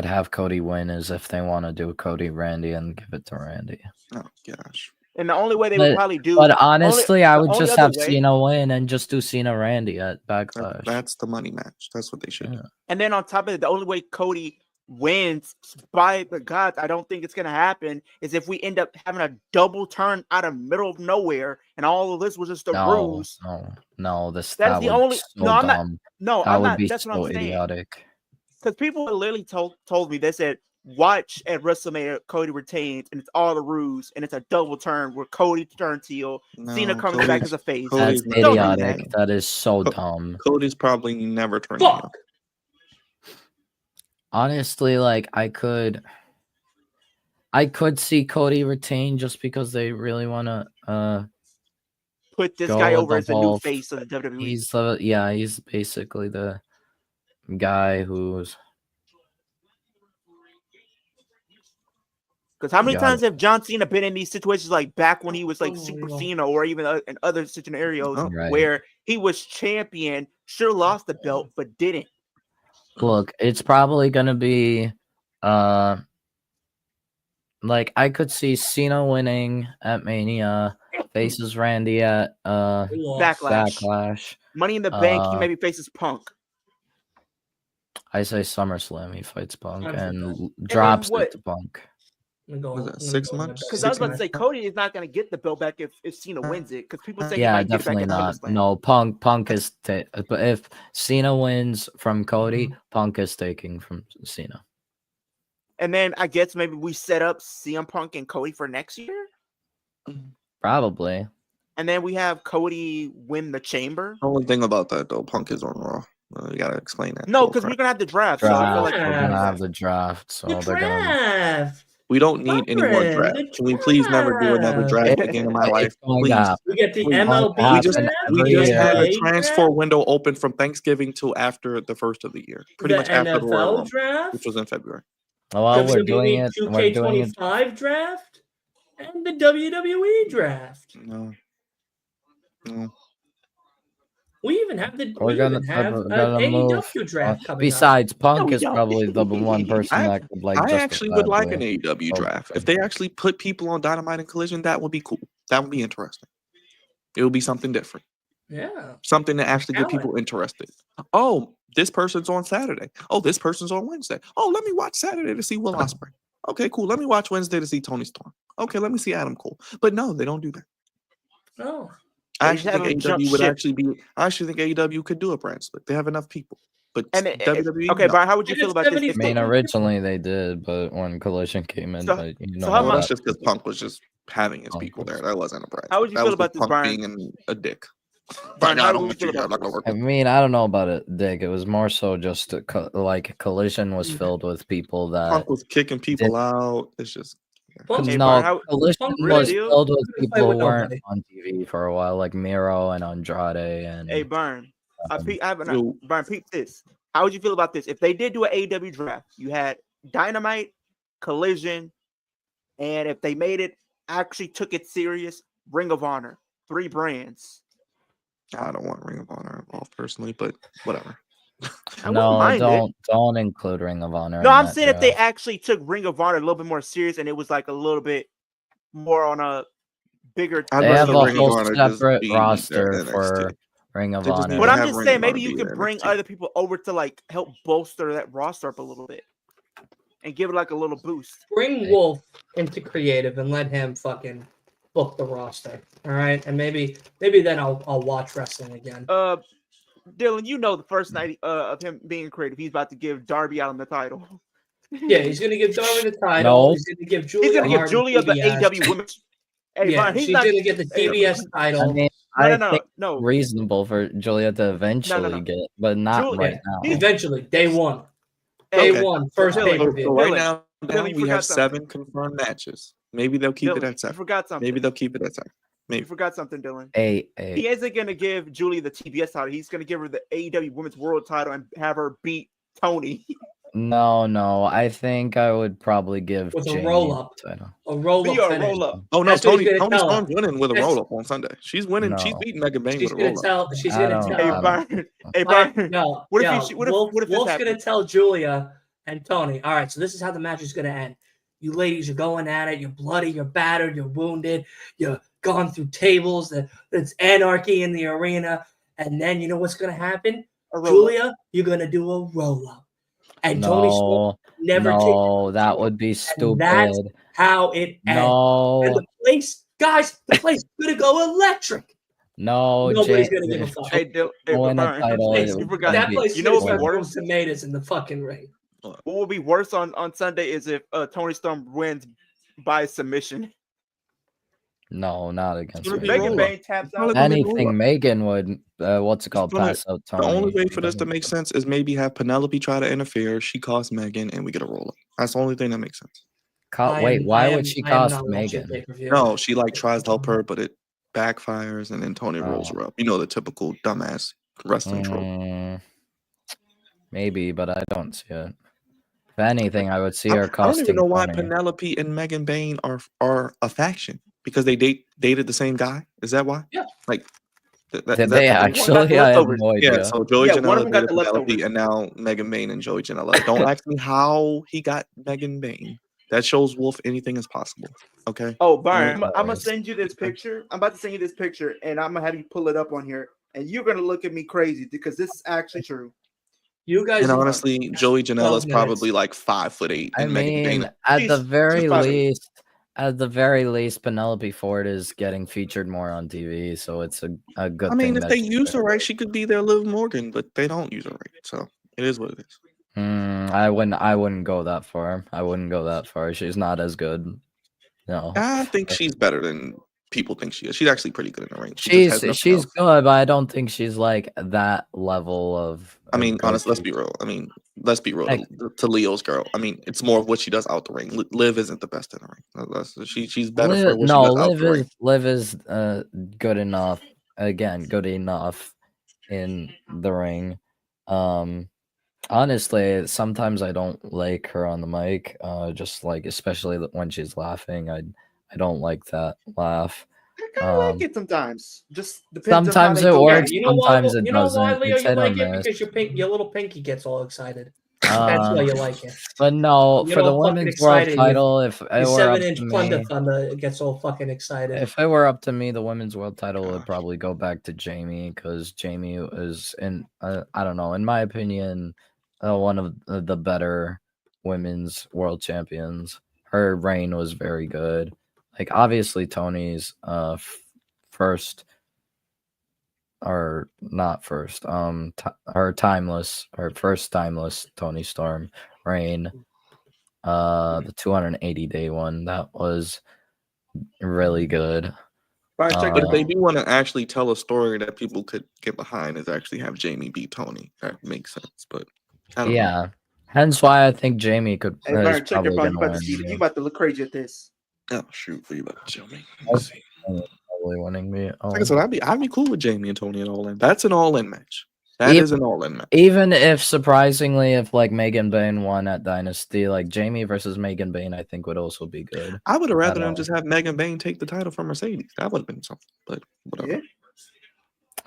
have Cody win is if they want to do Cody Randy and give it to Randy. Oh gosh. And the only way they would probably do. But honestly, I would just have way, Cena win and just do Cena Randy at Backlash. That's the money match. That's what they should do. And then on top of it, the only way Cody wins, by the gods, I don't think it's gonna happen, is if we end up having a double turn out of middle of nowhere, and all of this was just a ruse. No, That's that the would only. be so No, I'm dumb. not. No, that I'm would not. be That's so what I'm saying. idiotic. Because people literally told me, they said, watch at WrestleMania, Cody retains, and it's all a ruse, and it's a double turn where Cody turns heel, Cena comes back as a face. That's idiotic. That is so dumb. Cody's probably never turned heel. Honestly, like I could see Cody retain just because they really want to put this guy over as the new face of the WWE. He's basically the guy who's. Because how many times have John Cena been in these situations, like back when he was like Super Cena, or even in other scenarios where he was champion, sure lost the belt, but didn't? Look, it's probably gonna be, like I could see Cena winning at Mania, faces Randy at Backlash. Money in the Bank, he maybe faces Punk. I say SummerSlam, he fights Punk and drops it to Punk. Was that 6 months? Because I was about to say Cody is not going to get the belt back if Cena wins it. Because people say definitely not. No, Punk is. But if Cena wins from Cody, Punk is taking from Cena. And then I guess maybe we set up CM Punk and Cody for next year. Probably. And then we have Cody win the Chamber. The only thing about that though, Punk is on Raw. You gotta explain that. No, because we're gonna have the draft. So I feel like we're gonna have the draft. So they're gonna. We don't need any more draft. Can we please never do another draft again in my life? Please. We get the MLB. We just had a transfer window open from Thanksgiving till after the first of the year. Pretty much after the Royal Rumble, which was in February. Oh, well, we're doing it. 2K25 draft and the WWE draft. No. We even have the AEW draft coming besides up. Punk is probably the one person that could like. I actually would like an AEW draft. If they actually put people on Dynamite and Collision, that would be cool. That would be interesting. It would be something different. Yeah. Something to actually get people interested. Oh, this person's on Saturday. Oh, this person's on Wednesday. Oh, let me watch Saturday to see Will Ospreay. Okay, cool. Let me watch Wednesday to see Tony Storm. Okay, let me see Adam Cole. But no, they don't do that. No. I actually think AEW would actually be. I actually think AEW could do a brand split. They have enough people. But WWE. Okay, Brian, how would you feel about this? I mean, originally they did, but when Collision came in, that's just because Punk was just having his people there. That wasn't a brand. How would you feel about this, Punk Brian? being a dick. Brian, I don't feel about I mean, I don't know about it, Dick. It was more so just like Collision was filled with people that Punk was kicking people out. It's just. Collision was filled with people who weren't on TV for a while, like Miro and Andrade. And hey, Brian, Brian, peep this. How would you feel about this? If they did do an AEW draft, you had Dynamite, Collision, and if they made it, actually took it serious, Ring of Honor, 3 brands. I don't want Ring of Honor involved personally, but whatever. No, don't include Ring of Honor. No, I'm saying if they actually took Ring of Honor a little bit more serious and it was like a little bit more on a bigger. They have a whole separate roster for Ring of Honor. But I'm just saying, maybe you could bring other people over to like help bolster that roster up a little bit and give it like a little boost. Bring Wolf into creative and let him fucking book the roster. All right, and maybe then I'll watch wrestling again. Dylan, you know the first night of him being creative, he's about to give Darby Allin the title. Yeah, he's gonna give Darby the title. No. He's gonna give He's Julia gonna give Hart Julia the TBS. AEW Women's. Hey, Yeah, Brian, he's she's not gonna get the TBS I title. mean, No, I no, think no. reasonable for Julia to eventually get, but not Julia- right now. Eventually, day one. Hey, Day one, first Dylan, pay per So view. right Dylan, now Dylan, you we forgot have something. 7 confirmed matches. Maybe they'll keep it Dylan, at you 7. forgot something. Maybe they'll keep it at 7. You Maybe. forgot something, Dylan. Hey, He isn't gonna give Julia the TBS title. He's gonna give her the AEW Women's World title and have her beat Tony. No. I think I would probably give With a Jamie roll-up. the title. A roll Be up a finish. roll up. Oh no, That's what he's Tony gonna tell her. Storm's winning with a That's- roll up on Sunday. She's winning. No. She's beating Megan Bain She's with a gonna roll up. tell. She's I gonna don't- Hey, tell. Byron. Hey, Alright, Byron. no, What if no. he- what if this Wolf's happened? gonna tell Julia and Tony. All right, so this is how the match is gonna end. You ladies are going at it. You're bloody. You're battered. You're wounded. You're gone through tables. There's anarchy in the arena. And then you know what's gonna happen? A roll up. Julia, you're gonna do a roll up. And Tony Storm never No, that would be stupid. that's how it ends. And No, the place, guys, the place is gonna go electric. no, Nobody's gonna give a fuck. Hey, win a Byron. title. Place- it you would forgot- that be place is You know gonna what'd be start throwing worse? tomatoes in the fucking ring. What would be worse on Sunday is if Tony Storm wins by submission. No, not against It's gonna be Megan. Megan roll-up. Bain taps Probably out. gonna be Anything roll-up. Megan would, what's it called, gonna- pass out The Tony. only way for this to make sense is maybe have Penelope try to interfere. She costs Megan, and we get a roll up. That's the only thing that makes sense. Wait, why would she cost Megan? No, she like tries to help her, but it backfires, and then Tony rolls her up. You know the typical dumbass wrestling trope. Maybe, but I don't see it. If anything, I would see her I don't costing even know why Tony. Penelope and Megan Bain are a faction because they dated the same guy. Is that why? Yeah. Like, Did is they that actually? I have leftovers. no idea. Yeah, so Joey Yeah, one of Janela them got dated the Penelope, leftovers. and now Megan Bain and Joey Janela. Don't ask me how he got Megan Bain. That shows Wolf anything is possible. Okay. Oh, Byron, No I'm gonna worries. send you this picture. I'm about to send you this picture, and I'm gonna have you pull it up on here, and you're gonna look at me crazy because this is actually true. You guys, And honestly, Joey Janela's 12 probably minutes. like 5'8", I and Megan mean, Bain. at the she's very fine. least, Penelope Ford is getting featured more on TV, so it's a good I mean, thing. if that they she's use her there. right, she could be their Liv Morgan, but they don't use her right, so it is what it is. I wouldn't go that far. I wouldn't go that far. She's not as good. No. I think she's better than people think she is. She's actually pretty good in the ring. She just has nothing She's else. good, but I don't think she's like that level of. I mean, good honestly, let's be feature. real. I mean, let's be real. Like- To Leo's girl, I mean, it's more of what she does out the ring. Liv isn't the best in the ring. She's better for what she does out the ring. Liv is good enough. Again, good enough in the ring. Honestly, sometimes I don't like her on the mic. Just like especially when she's laughing, I don't like that laugh. I kind of like it sometimes. Just depends Sometimes on how it they go. works. You know why? Sometimes it You know why, doesn't. Leo? It's You hit or like it miss. because your little pinky gets all excited. That's why you like it. But no, You for the know, fucking women's world excited. title, if it Your were up 7-inch to Thunder me, Thunder gets all fucking excited. if it were up to me, the women's world title would probably go back to Jamie because Jamie is in. I don't know. In my opinion, one of the better women's world champions. Her reign was very good. Like obviously Tony's first or not first. Her first timeless Tony Storm reign. The 280-day one that was really good. Byron, check But it if out. they do want to actually tell a story that people could get behind, is actually have Jamie beat Tony. That makes sense. But I don't know. Yeah, hence why I think Jamie could. Hey, Byron, check your probably phone. You gonna about to see. win. You about to look crazy at this. Oh shoot, what are you about to tell me? Let's see. Probably winning me. Like I said, I'd be cool with Jamie and Tony at all in. That's an all-in match. That Even- is an all-in match. Even if surprisingly, if like Megan Bain won at Dynasty, like Jamie versus Megan Bain, I think would also be good. I would have rather don't them just have Megan Bain take the title from Mercedes. That would have been something. But whatever. Yeah.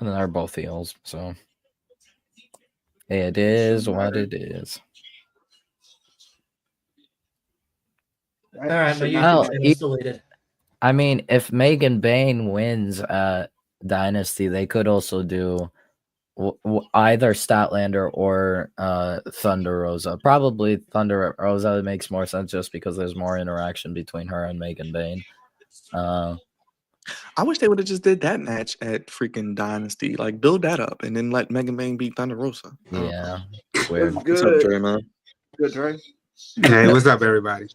And they're both heels, so it is Doesn't what matter. it is. all right, my Shit, YouTube Well, channel is deleted. I mean, if Megan Bain wins at Dynasty, they could also do either Statlander or Thunder Rosa. Probably Thunder Rosa makes more sense just because there's more interaction between her and Megan Bain. I wish they would have just did that match at freaking Dynasty. Like build that up and then let Megan Bain beat Thunder Rosa. Yeah, It weird. was What's up, good. Dre, man? Good, Dre. Hey, what's up, everybody?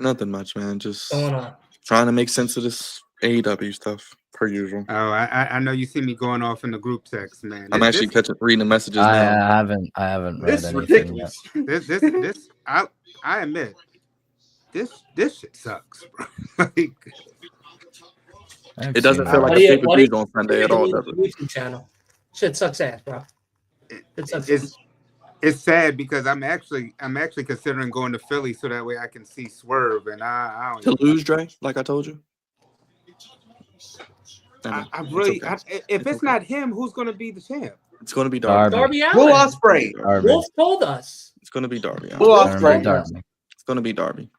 Nothing much, man. Just Going on. trying to make sense of this AEW stuff, per usual. Oh, I know you see me going off in the group text, man. I'm actually reading the messages I now. haven't read This is anything yet. ridiculous. I admit, this shit sucks, bro. Like, It doesn't feel like What a do you- pay per what do view you- on Sunday at all, does it? YouTube channel. Shit sucks ass, bro. It sucks ass. it's sad because I'm actually considering going to Philly so that way I can see Swerve, and I don't To lose, Dre, like I told you. I really okay. if it's not him, who's gonna be the champ? It's going to be Darby. Darby Will Allin. Ospreay. Wolf told us. It's going to be Darby. Will Ospreay. It's going to be Darby.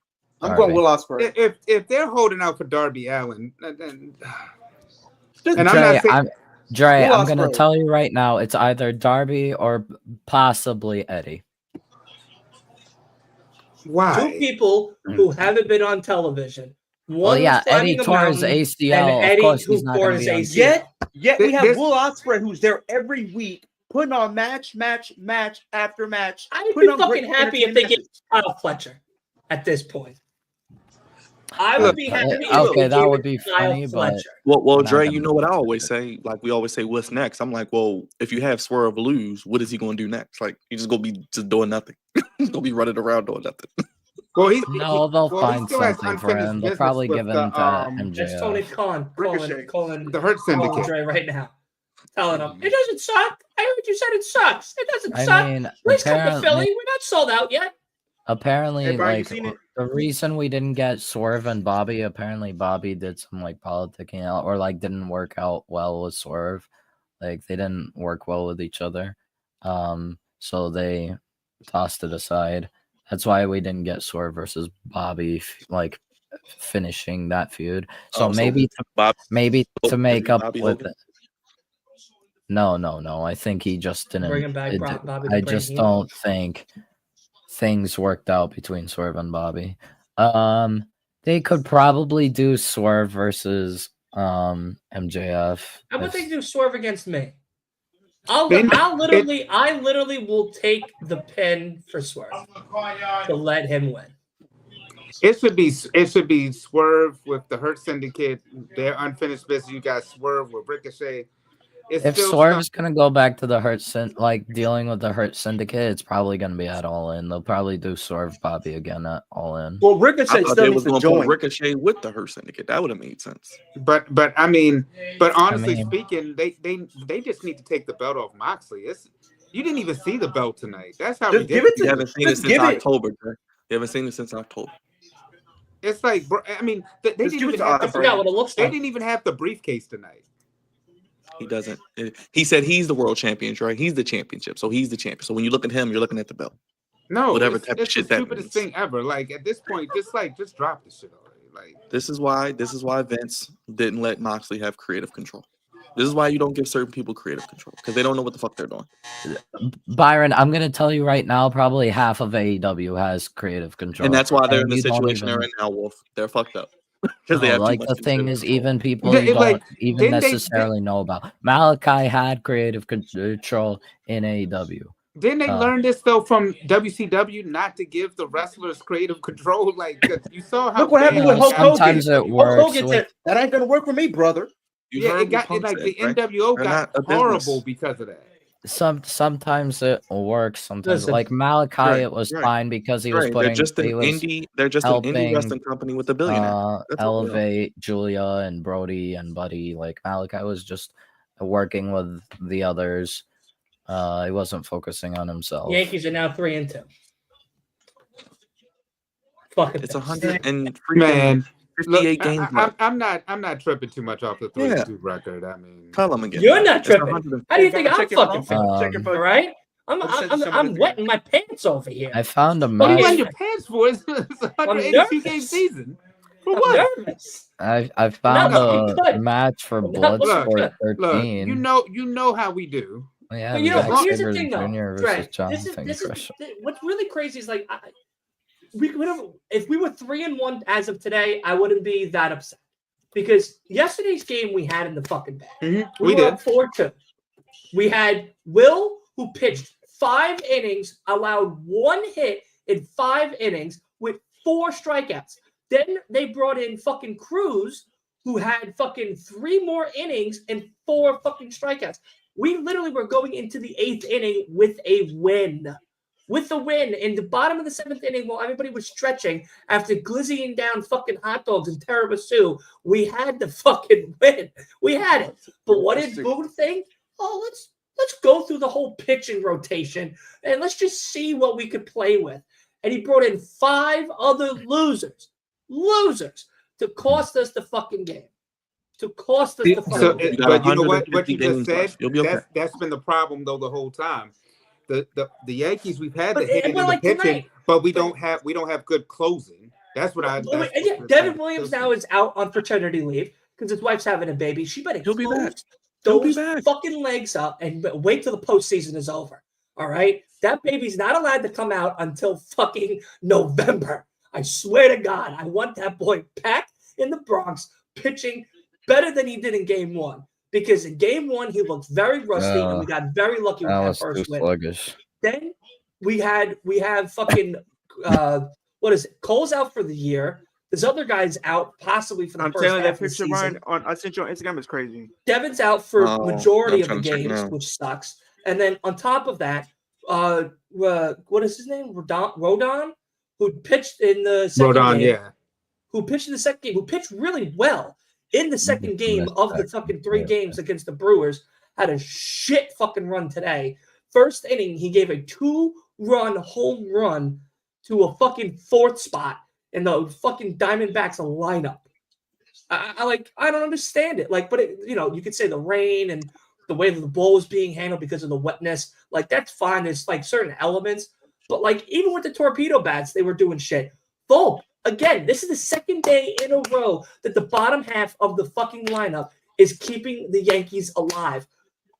I'm going Will Ospreay. If they're holding out for Darby Allin, then Dre, and I'm not saying Dre, Will I'm gonna Ospreay. tell you right now, it's either Darby or possibly Eddie. why. Two people who haven't been on television. One Well, yeah, who's climbing Eddie a tore his mountain, ACL. and Of Eddie course, who he's not tore gonna his be on ACL. Yet we have This- Will Ospreay, who's there every week, putting on match after match. I'd be putting on fucking great happy if they entertainment get Kyle Fletcher at this point. I would be happy. if Okay, they that gave would it be to Kyle funny, but Fletcher. Well, Not Dre, gonna you know what I always say? Like, we always say, what's next? I'm like, well, if you have Swerve lose, what is he going to do next? Like, he's just going to be just doing nothing. He's going to be running around doing nothing. Well, no, they'll he find still has something for unfinished him. They'll business probably with give him the, to That's Tony MJF. Khan Ricochet. calling the Hurt Syndicate. Andre right now. Telling him, it doesn't suck. I heard you said it sucks. It doesn't I suck. mean, Please come to Philly. apparently, We're not sold out yet. apparently, Brian, you like seen it? the reason we didn't get Swerve and Bobby, apparently Bobby did some like politicking out or like didn't work out well with Swerve. Like they didn't work well with each other. So they tossed it aside. That's why we didn't get Swerve versus Bobby like finishing that feud. So maybe to make up Bobby with Hogan? it. No. I think he just didn't. Bring him back, Bobby the I Brain just Heenan. don't think things worked out between Swerve and Bobby. They could probably do Swerve versus MJF. How about they do Swerve against me? I literally will take the pin for Swerve to let him win. It should be Swerve with the Hurt Syndicate. Their unfinished business. You got Swerve with Ricochet. If Swerve's gonna go back to the like dealing with the Hurt Syndicate, it's probably gonna be at All In. They'll probably do Swerve Bobby again at All In. Well, Ricochet I thought still they needs was to going to put join. Ricochet with the Hurt Syndicate. That would have made sense. But honestly speaking, they just need to take the belt off Moxley. You didn't even see the belt tonight. That's how Just give ridiculous. it to You haven't seen it Just since give it. October, Dre. You haven't seen it since October. It's like, bro, I mean, they Just didn't give it even to have I forgot what it looks they like. didn't even have the briefcase tonight. He doesn't. He said he's the world champion, right? He's the championship, so he's the champion. So when you look at him, you're looking at the belt. No, Whatever it's type of shit the that stupidest means. thing ever. Like at this point, just drop the shit already. Like This is why Vince didn't let Moxley have creative control. This is why you don't give certain people creative control because they don't know what the fuck they're doing. Byron, I'm gonna tell you right now, probably half of AEW has creative control, And that's why they're in the you don't situation they're even- in now, Wolf. They're fucked up. Because they have like too the much thing creative is, control. even people They- who like, don't even didn't they- necessarily know about Malachi had creative control in AEW. didn't they learn this though from WCW not to give the wrestlers creative control? Like 'cause you saw how Look what happened with Hulk Hogan. Sometimes it Hulk works. Hogan said, "That ain't gonna work for me, brother." You Yeah, heard it got what Punk like said, the right? NWO They're got not a business. horrible because of that. Sometimes it works. Sometimes Listen, like Malachi, right, it was right, fine because he was Right. putting. They're just an he was indie. They're just an indie helping, wrestling company with a billionaire. That's all they are. elevate Julia and Brody and Buddy. Like Malachi was just working with the others. He wasn't focusing on himself. Yankees are now 3-2. Fucking It's things. 100 and Man, look, 58 games left. I'm not tripping too much off the 3-2 record. I mean, Tell them again. You're not It's tripping. 100 How do you Hey, think gotta I'm check your fucking phone. feeling? Check your phone. All right, Let's set some of I'm the wetting my pants over here. I found a what do you match. want your pants for? It's a 182 game nervous. season. For I'm what? nervous. I found looking a good. match for I'm not looking Bloodsport good. 13. Look, you know how we do. Yeah, But you know, Zack here's the Sabre thing, though. Jr. Dre, versus Jonathan this is Gresham. what's really crazy is like we could have, if we were 3-1 as of today, I wouldn't be that upset because yesterday's game we had in the fucking bag. Mm-hmm. We were up 4-2. We had Will who pitched 5 innings, allowed 1 hit, in 5 innings with 4 strikeouts. Then they brought in fucking Cruz, who had fucking 3 more innings and 4 fucking strikeouts. We literally were going into the 8th inning with a win. With the win in the bottom of the 7th inning, while everybody was stretching after glizzying down fucking hot dogs and tiramisu, we had the fucking win. We had it. But what did Boone think? Oh, let's go through the whole pitching rotation and let's just see what we could play with. And he brought in 5 other losers to cost us the fucking game. To cost us the fucking game. But you know what you just said? You'll be okay. That's been the problem though the whole time. The Yankees, we've had the hitting and the like pitching, tonight, but we don't have good closing. That's what I. Devin Williams now is out on paternity leave because his wife's having a baby. She better He'll be back. Those fucking legs up and wait till the postseason is over. All right, that baby's not allowed to come out until fucking November. I swear to God, I want that boy back in the Bronx pitching better than he did in Game 1. Because in Game 1, he looked very rusty, and we got very lucky with that first win. Sluggish. Then we have fucking what is it? Cole's out for the year. This other guy's out possibly for the first half that of the picture, season. Ryan, I sent you on Instagram. It's crazy. Devin's out for majority of the I'm trying to check games, now. which sucks. And then on top of that, what is his name? Rodon, who pitched in the second game. Who pitched in the second game? Who pitched really well in the second game of the fucking 3 games against the Brewers, had a shit fucking run today. First inning, he gave a 2-run home run to a fucking 4th spot in the fucking Diamondbacks lineup. I don't understand it. Like, but it, you could say the rain and the way that the ball was being handled because of the wetness. Like, that's fine. There's like certain elements, but like even with the torpedo bats, they were doing shit. Volpe. Again, this is the second day in a row that the bottom half of the fucking lineup is keeping the Yankees alive.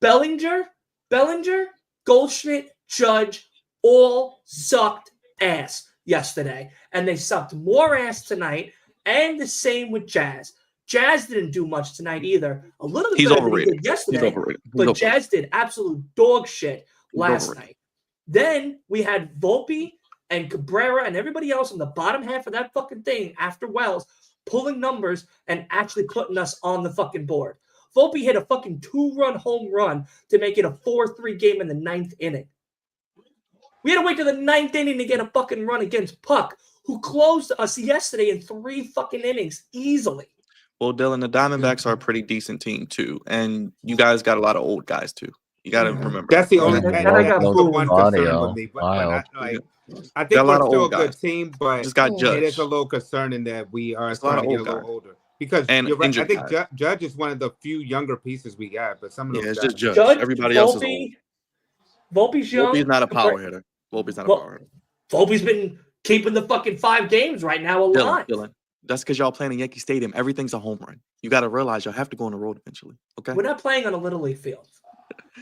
Bellinger, Goldschmidt, Judge, all sucked ass yesterday. And they sucked more ass tonight, and the same with Jazz. Jazz didn't do much tonight either. A little bit better than he did yesterday, but Jazz did absolute dog shit last night. Then we had Volpe and Cabrera and everybody else on the bottom half of that fucking thing after Wells pulling numbers and actually putting us on the fucking board. Volpe hit a fucking 2-run home run to make it a 4-3 game in the 9th inning. We had to wait to the 9th inning to get a fucking run against Puck, who closed us yesterday in 3 fucking innings easily. Well, Dylan, the Diamondbacks are a pretty decent team too, and you guys got a lot of old guys too. You got to remember. That's the only one concern with me. But I think we're still a good team, but just got it is a little concerning that we are starting to get a little older. Because you're right. I think Judge is one of the few younger pieces we got, but some of those it's guys, just Judge. Everybody else is old. Volpe's young. Volpe's not a power hitter. Volpe's not a power hitter. Volpe's been keeping the fucking 5 games right now alive. Dylan, that's because y'all playing in Yankee Stadium. Everything's a home run. You got to realize y'all have to go on the road eventually. Okay. We're not playing on a little league field.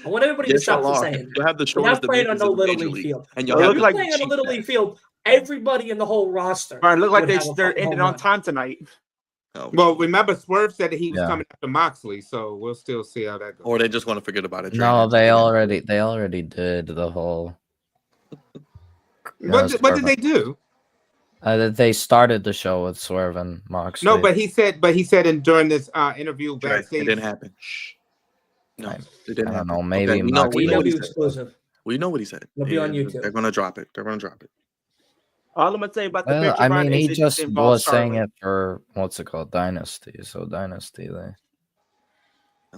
I want everybody to stop saying you have the we're not playing on no little league field. And you're playing on a little league field. Everybody in the whole roster. Right, look like they're ending on time tonight. Oh, well, remember Swerve said that he was coming after Moxley, so we'll still see how that goes. Or they just want to forget about it. No, they already did the whole. What did they do? They started the show with Swerve and Moxley. No, but he said during this interview backstage, it didn't happen. Shh. No, it didn't happen. I don't know. Maybe we know what he exclusive. said. We know what he said. It'll be on YouTube. They're gonna drop it. All I'm gonna say about the picture, I mean, he just was saying Charlotte. it for what's it called, Dynasty. So Dynasty, they.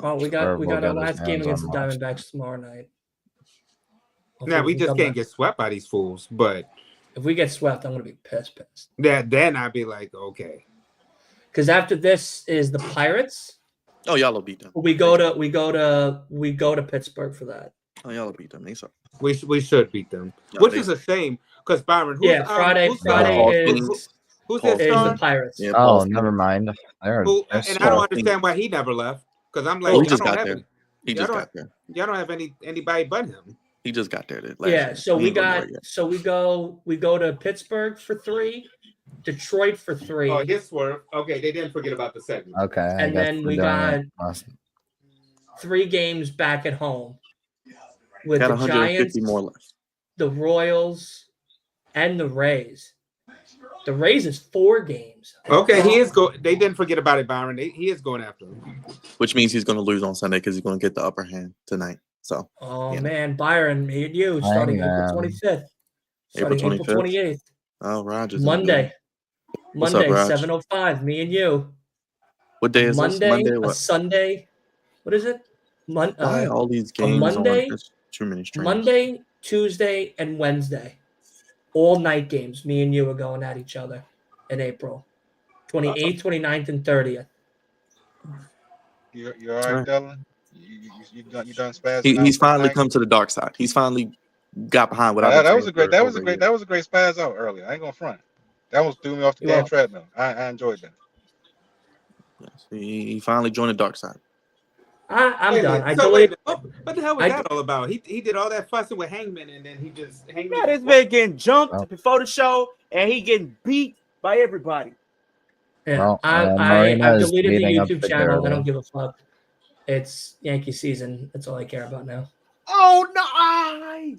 Well, we got our last game against the Diamondbacks tomorrow night. Now we just can't get swept by these fools. But if we get swept, I'm gonna be pissed. Then I'd be like, okay. Because after this is the Pirates. Oh, y'all will beat them. We go to Pittsburgh for that. Oh, y'all will beat them. They suck. We should beat them, which is a shame. Because Byron, Friday is the Pirates. Yeah, never mind. And I don't understand why he never left. Because I'm like, he just got there. Y'all don't have anybody but him. He just got there. So we go to Pittsburgh for 3, Detroit for 3. Oh, his Swerve. Okay, they didn't forget about the segment. Okay, and then we got 3 games back at home with the Giants, more left. the Royals, and the Rays. The Rays is 4 games. Okay, he is go. They didn't forget about it, Byron. He is going after him. Which means he's going to lose on Sunday because he's going to get the upper hand tonight. So. Oh man, Byron, me and you starting April 25th. Starting April 28th. Oh, Rogers. Monday. What's up, Raj? 7:05. Me and you. What day is Monday, this? Monday, what? Sunday. What is it? Why all these games Monday, on? Too many streams. Monday, Tuesday, and Wednesday. All night games. Me and you are going at each other in April. 28th, 29th, and 30th. You're all right, Dylan? You done spazzing He's finally come to the dark side. He's finally got behind what that was a great spaz out earlier. I ain't gonna front. That was threw me off the damn treadmill. I enjoyed that. Yes, he finally joined the dark side. I'm done. What the hell was that all about? He did all that fussing with Hangman, and then he just Hangman. Yeah, this man getting jumped before the show, and he getting beat by everybody. Yeah, well, I deleted the YouTube channel. I don't give a fuck. It's Yankee season. That's all I care about now. Oh no!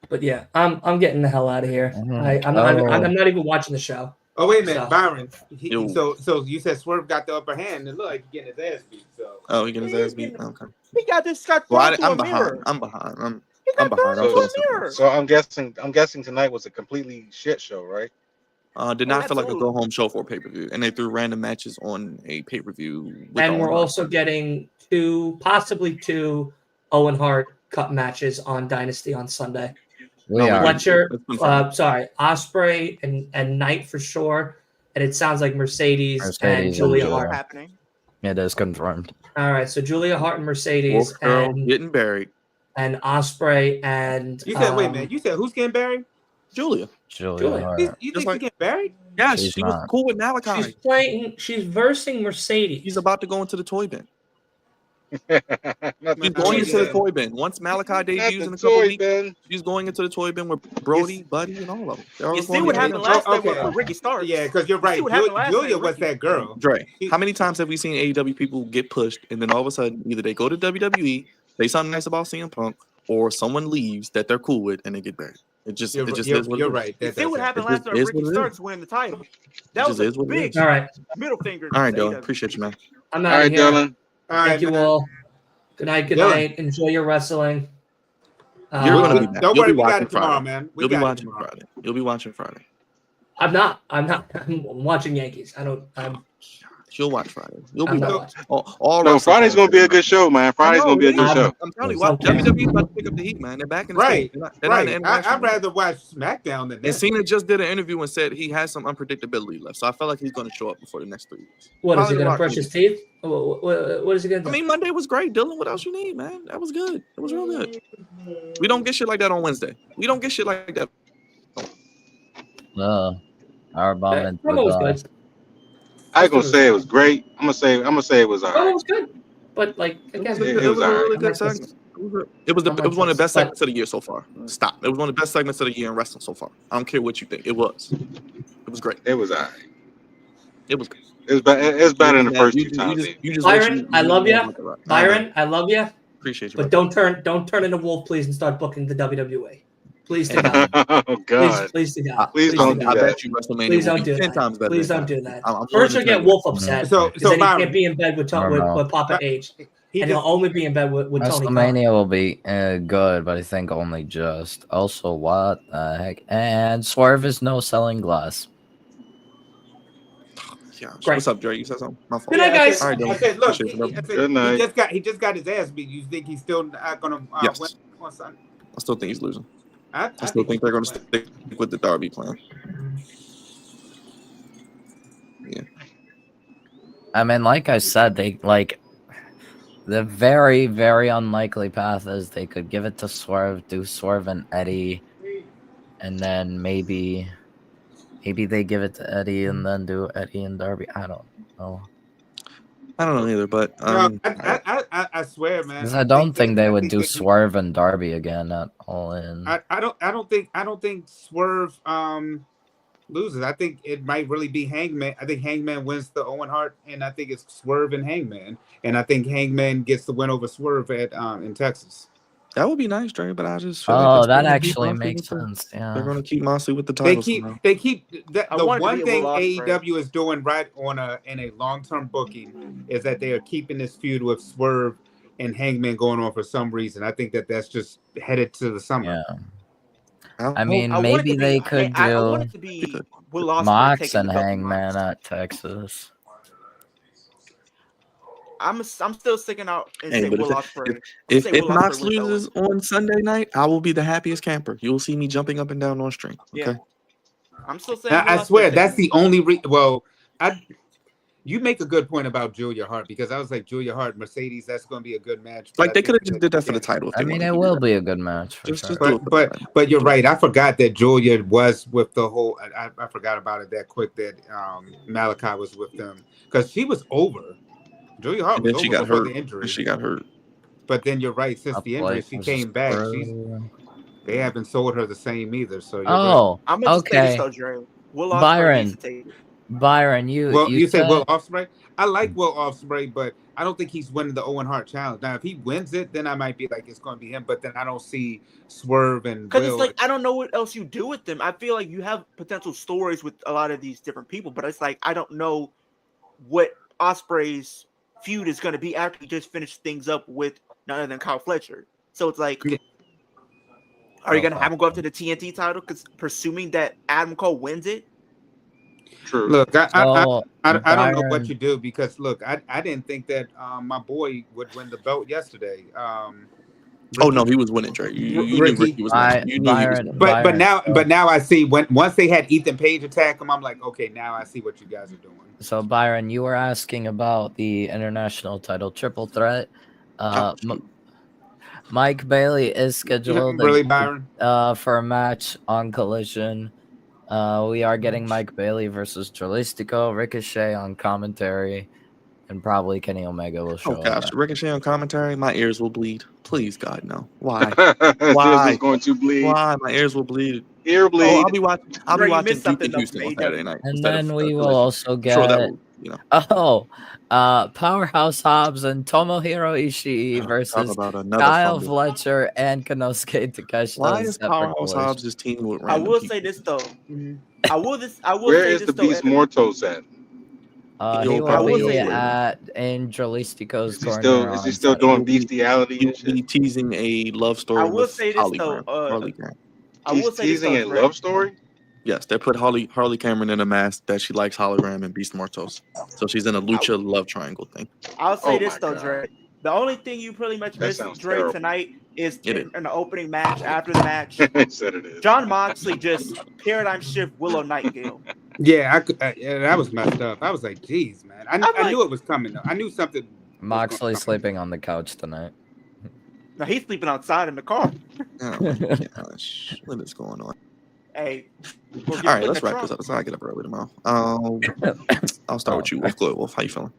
But yeah, I'm getting the hell out of here. I'm not even watching the show. Oh wait a minute, Byron. So you said Swerve got the upper hand, and look like he's getting his ass beat. So he getting his ass beat. Okay. He got this got I'm behind. I'm behind. So I'm guessing tonight was a completely shit show, right? Did not feel like a go home show for a pay-per-view, and they threw random matches on a pay-per-view. And we're also getting possibly two Owen Hart Cup matches on Dynasty on Sunday. Fletcher, Osprey and Knight for sure, and it sounds like Mercedes and Julia Hart happening. It is confirmed. All right, so Julia Hart and Mercedes and getting buried, and Osprey and you said wait a minute, you said who's getting buried? Julia. You think she's getting buried? Yeah, she was cool with Malachi. She's versing Mercedes. He's about to go into the toy bin. He's going into the toy bin. Once Malachi debuts in a couple weeks, he's going into the toy bin with Brody, Buddy, and all of them. You see what happened last time with Ricky Starks? Yeah, because you're right. Julia was that girl. Dre, how many times have we seen AEW people get pushed and then all of a sudden either they go to WWE, say something nice about CM Punk, or someone leaves that they're cool with and they get buried? It just is what you're right. You see what happened last time Ricky Starks winning the title? That was a big middle finger. All right, Dylan. Appreciate you, man. I'm out of here. Dylan. Thank you all. Good night. Good night. Enjoy your wrestling. You're gonna be back. Don't worry, we got it tomorrow, man. You'll be watching Friday. You'll be watching Friday. I'm not. I'm watching Yankees. You'll watch Friday. You'll be back. Friday's gonna be a good show, man. Friday's gonna be a good show. I'm telling you, WWE's about to pick up the heat, man. They're back in the right. I'd rather watch SmackDown than that. And Cena just did an interview and said he has some unpredictability left, so I feel like he's going to show up before the next 3 weeks. What is he going to brush his teeth? What is he going to do? I mean, Monday was great, Dylan. What else you need, man? That was good. It was real good. We don't get shit like that on Wednesday. We don't get shit like that. Our bomb was good. I ain't gonna say it was great. I'm gonna say it was all right. It was good, but like again, it was a really good segment. It was one of the best segments of the year so far. Stop. It was one of the best segments of the year in wrestling so far. I don't care what you think. It was great. It was all right. It was good. It's better than the first 2 times. Byron, I love you. Byron, I love you. Appreciate you. But don't turn into Wolf, please, and start booking the WWE. Please to God. Oh God. Please to God. Please don't do that. I bet you WrestleMania please don't do 10 that. times better. Please don't do that. First you'll get Wolf upset. So then he can't be in bed with Papa H. And he'll only be in bed with Tony Khan. WrestleMania will be good, but I think only just. Also, what the heck? And Swerve is no selling glass. Yeah. What's up, Dre? You said something? My fault. Good night, guys. All right, I said, look, good night. He just got his ass beat. You think he's still not gonna win on Sunday? I still think he's losing. I still think they're going to stick with the Darby plan. Yeah. I mean, like I said, the very, very unlikely path is they could give it to Swerve, do Swerve and Eddie, and then maybe they give it to Eddie and then do Eddie and Darby. I don't know. I don't know either, but I swear, man. I don't think they would do Swerve and Darby again at All In. I don't think Swerve loses. I think it might really be Hangman. I think Hangman wins the Owen Hart, and I think it's Swerve and Hangman. And I think Hangman gets the win over Swerve at in Texas. That would be nice, Dre, but I just feel Oh, like that actually makes sense. they're Yeah. gonna keep Moxley with the They title. keep the one thing Will Ospreay. AEW is doing right in a long-term booking is that they are keeping this feud with Swerve and Hangman going on for some reason. I think that's just headed to the summer. Yeah. I mean, maybe they could do I want it to be Will Ospreay Mox taking and the belt from Hangman Mox. at Texas. I'm still sticking out and Hey, say but Will Ospreay. if Mox loses on Sunday night, I will be the happiest camper. You will see me jumping up and down on stream. Okay. Yeah. I'm still saying. I swear that's the only you make a good point about Julia Hart because I was like Julia Hart, Mercedes. That's going to be a good match. Like they could have just did that for the title. If I mean, it will be a good match for sure. But you're right. I forgot that Julia was with the whole. I forgot about it that quick that Malachi was with them because she was over. Julia Hart was over before the injury. She got hurt. But then you're right. Since the injury, she came back. They haven't sold her the same either. So you're right. I'm gonna say this though, Will Ospreay Byron, you said Will Ospreay. I like Will Ospreay, but I don't think he's winning the Owen Hart Challenge. Now, if he wins it, then I might be like it's going to be him. But then I don't see Swerve and because it's like I don't know what else you do with them. I feel like you have potential stories with a lot of these different people, but it's like I don't know what Ospreay's feud is going to be after he just finished things up with none other than Kyle Fletcher. So it's like, are you going to have him go up to the TNT title? Because presuming that Adam Cole wins it. True. Look, I don't know what you do because look, I didn't think that my boy would win the belt yesterday. Oh no, he was winning, Trey. You knew Ricky was winning. You knew he was winning. But now I see once they had Ethan Page attack him, I'm like, okay, now I see what you guys are doing. So Byron, you were asking about the international title triple threat. Mike Bailey is scheduled Byron? For a match on Collision. We are getting Mike Bailey versus Jalistico, Ricochet on commentary, and probably Kenny Omega will show up. Oh gosh, Ricochet on commentary, my ears will bleed. Please, God, no. Why? Why? Going to bleed. Why? My ears will bleed. Ear bleed. Oh, I'll be watching Duke and Houston on Saturday night. And then we will also get Powerhouse Hobbs and Tomohiro Ishii versus Kyle Fletcher and Konosuke Takeshita. Why is Powerhouse Hobbs this team with random I will people? say this though. Where is the Beast Mortos at? He will be in Jalistico's corner. Is he still doing bestiality? He'll be teasing a love story. I will say this though. He's teasing a love story? Yes, they put Harley Cameron in a mask that she likes hologram and Beast Mortos. So she's in a lucha love triangle thing. I'll say this though, Dre. The only thing you pretty much missed, Dre, tonight is in the opening match, after the match. Said it is. John Moxley just paradigm shift Willow Nightingale. Yeah, that was messed up. I was like, geez, man. I knew it was coming though. I knew something. Moxley sleeping on the couch tonight. No, he's sleeping outside in the car. Oh my gosh. What is going on? Hey. All right, let's wrap this up. So I get up early tomorrow. I'll start with you, Wolf. How you feeling?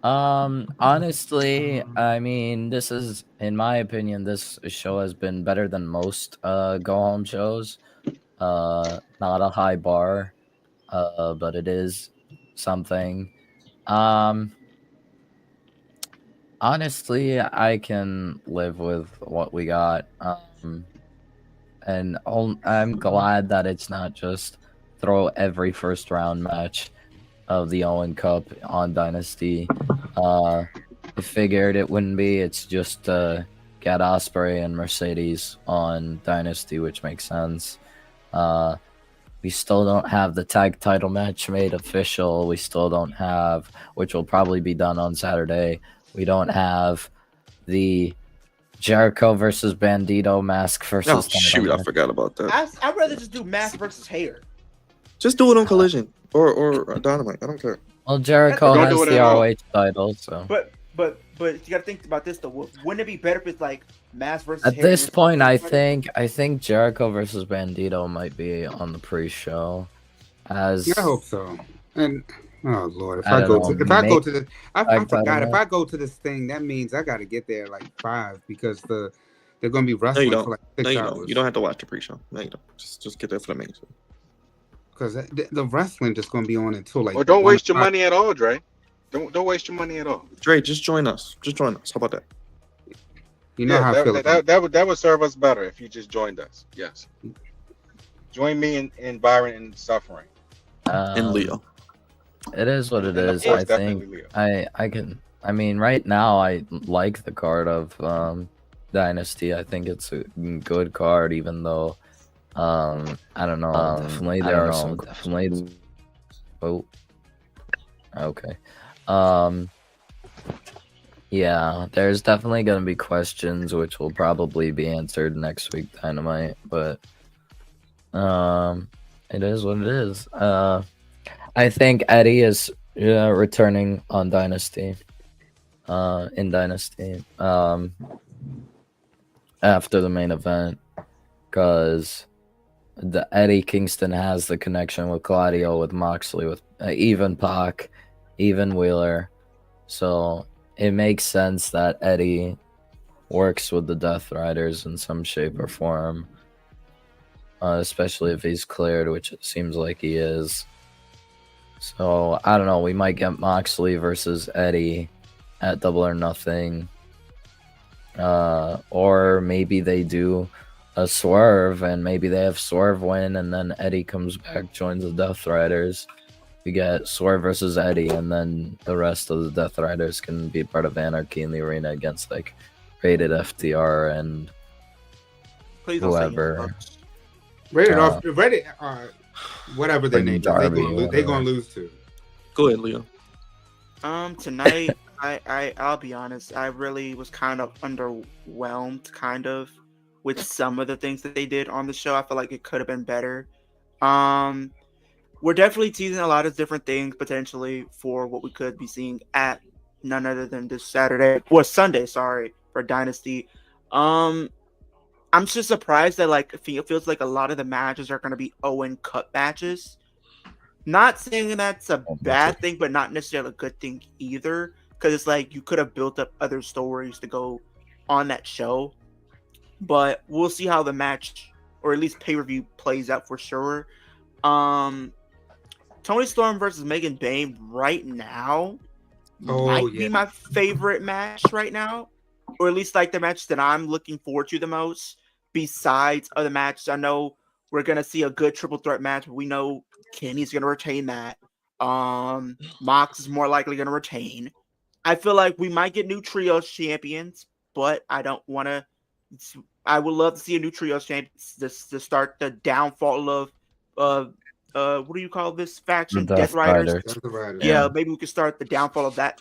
Honestly, I mean, this is, in my opinion, this show has been better than most go home shows. Not a high bar, but it is something. Honestly, I can live with what we got. And I'm glad that it's not just throw every first round match of the Owen Cup on Dynasty. I figured it wouldn't be. It's just get Ospreay and Mercedes on Dynasty, which makes sense. We still don't have the tag title match made official. We still don't have, which will probably be done on Saturday. We don't have the Jericho versus Bandito mask versus. Oh shoot! I forgot about that. I'd rather just do mask versus hair. Just do it on Collision or Dynamite. I don't care. Well, Jericho has the ROH title, so. But you gotta think about this though. Wouldn't it be better if it's like mask versus? At this point, I think Jericho versus Bandito might be on the pre-show. I hope so. And oh Lord, if I go to this thing, that means I got to get there like 5 because they're going to be wrestling for like 6 hours. You don't have to watch the pre-show. No, you don't. Just get there for the main show. Because the wrestling just going to be on until like. Or don't waste your money at all, Dre. Don't waste your money at all. Dre, just join us. How about that? You know how I feel. That would serve us better if you just joined us. Yes. Join me in Byron in suffering. And Leo. It is what it is. Course, I think Leo. I can. I mean, right now I like the card of Dynasty. I think it's a good card, even though I don't know. Definitely there are some definitely. Oh, okay. Yeah, there's definitely gonna be questions which will probably be answered next week, Dynamite. But it is what it is. I think Eddie is returning on Dynasty. In Dynasty. After the main event, because the Eddie Kingston has the connection with Claudio, with Moxley, with even Pac, even Wheeler. So it makes sense that Eddie works with the Death Riders in some shape or form, especially if he's cleared, which it seems like he is. So I don't know. We might get Moxley versus Eddie at Double or Nothing, or maybe they do a Swerve and maybe they have Swerve win and then Eddie comes back, joins the Death Riders. We get Swerve versus Eddie, and then the rest of the Death Riders can be part of Anarchy in the arena against like Rated FTR and whoever. Rated whatever their name is, they're gonna lose to. Go ahead, Leo. Tonight, I'll be honest. I really was kind of underwhelmed, with some of the things that they did on the show. I feel like it could have been better. We're definitely teasing a lot of different things potentially for what we could be seeing at none other than this Sunday, for Dynasty. I'm just surprised that it feels like a lot of the matches are going to be Owen cut matches. Not saying that's a bad thing, but not necessarily a good thing either, because it's like you could have built up other stories to go on that show. But we'll see how the match, or at least pay-per-view, plays out for sure. Toni Storm versus Megan Bayne right now might be my favorite match right now, or at least like the match that I'm looking forward to the most. Besides other matches, I know we're gonna see a good triple threat match. But we know Kenny's gonna retain that. Mox is more likely gonna retain. I feel like we might get new trios champions, but I don't want to. I would love to see a new trios champion to start the downfall of what do you call this faction? Death Riders. Yeah, maybe we could start the downfall of that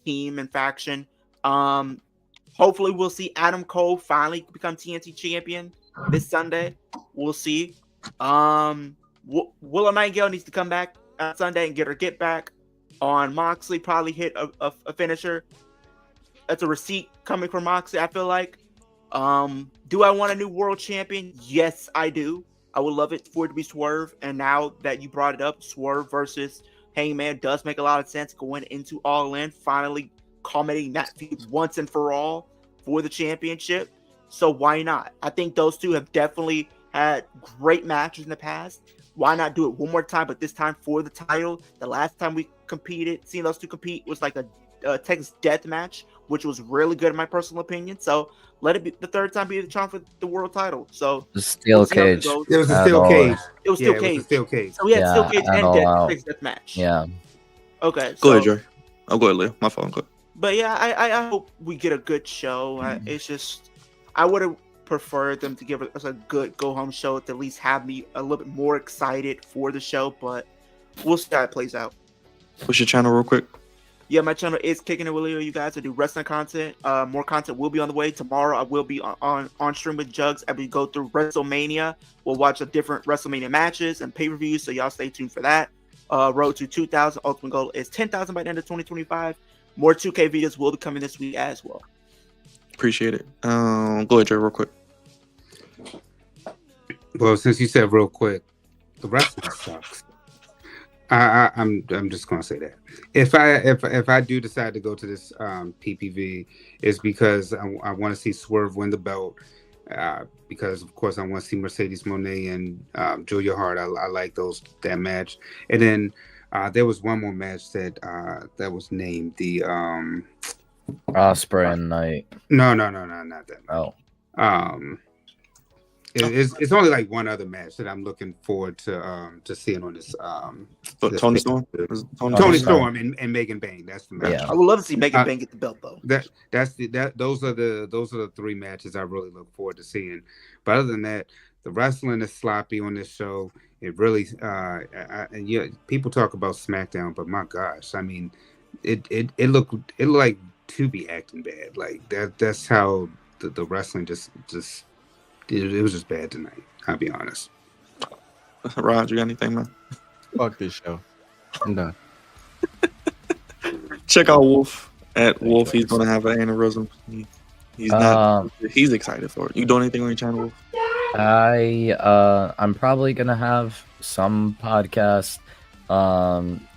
team and faction. Hopefully we'll see Adam Cole finally become TNT champion this Sunday. We'll see. Willow Nightingale needs to come back on Sunday and get her get back on Moxley. Probably hit a finisher. That's a receipt coming from Moxley, I feel like. Do I want a new world champion? Yes, I do. I would love it for it to be Swerve. And now that you brought it up, Swerve versus Hangman does make a lot of sense going into All In, finally culminating that feud once and for all for the championship. So why not? I think those two have definitely had great matches in the past. Why not do it one more time, but this time for the title? The last time we seeing those two compete was like a Texas death match, which was really good in my personal opinion. So let it be the third time be the charm for the world title. So the steel cage. It was a steel cage. It was steel cage. So we had steel cage and Texas death match. Yeah. Okay. Go ahead, Jerry. Oh, go ahead, Leo. My fault. Go ahead. But yeah, I hope we get a good show. It's just I would have preferred them to give us a good go home show to at least have me a little bit more excited for the show. But we'll see how it plays out. What's your channel, real quick? Yeah, my channel is Kicking It with Leo. You guys, I do wrestling content. More content will be on the way. Tomorrow I will be on stream with Jugs as we go through WrestleMania. We'll watch the different WrestleMania matches and pay-per-views, so y'all stay tuned for that. Road to 2,000. Ultimate goal is 10,000 by the end of 2025. More 2K videos will be coming this week as well. Appreciate it. Go ahead, Jerry, real quick. Well, since you said real quick, the wrestling sucks. I'm just gonna say that if I do decide to go to this PPV, it's because I want to see Swerve win the belt, because of course I want to see Mercedes Moné and Julia Hart. I like that match, and then there was one more match that was named the Osprey and Knight. No, not that. Oh. It's only like one other match that I'm looking forward to seeing on this. This Tony Storm, Tony Storm and Megan Bang. That's the match. Yeah. I would love to see Megan Bang get the belt though. Those are the three matches I really look forward to seeing. But other than that, the wrestling is sloppy on this show. It really and yeah, people talk about SmackDown, but my gosh, I mean, it looked like to be acting bad. Like that's how the wrestling just. It was just bad tonight. I'll be honest. Rod, you got anything, man? Fuck this show. I'm done. Check out Wolf at Wolf. He's gonna have an aneurysm. He's not. He's excited for it. You doing anything on your channel, Wolf? I'm probably gonna have some podcast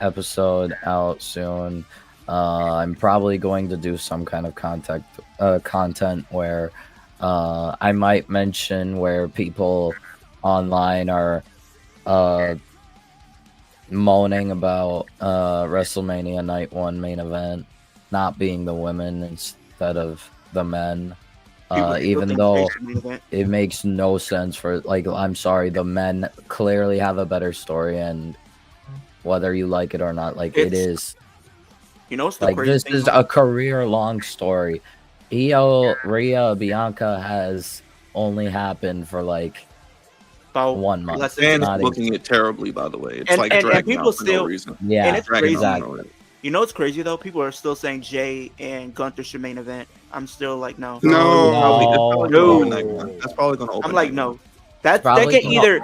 episode out soon. I'm probably going to do some kind of content where I might mention where people online are moaning about WrestleMania Night 1 main event not being the women instead of the men. Even though it makes no sense for, like, I'm sorry, the men clearly have a better story, and whether you like it or not, like, it is. You know, like, this is a career-long story. Io, Rhea, Bianca has only happened for like about 1 month. And it's booking it terribly, by the way. It's and, like and dragging people out for still, no reason. Yeah, and it's crazy. Exactly. You know what's crazy though? People are still saying Jay and Gunther should main event. I'm still like, no. That's probably gonna open. I'm like, no. That can either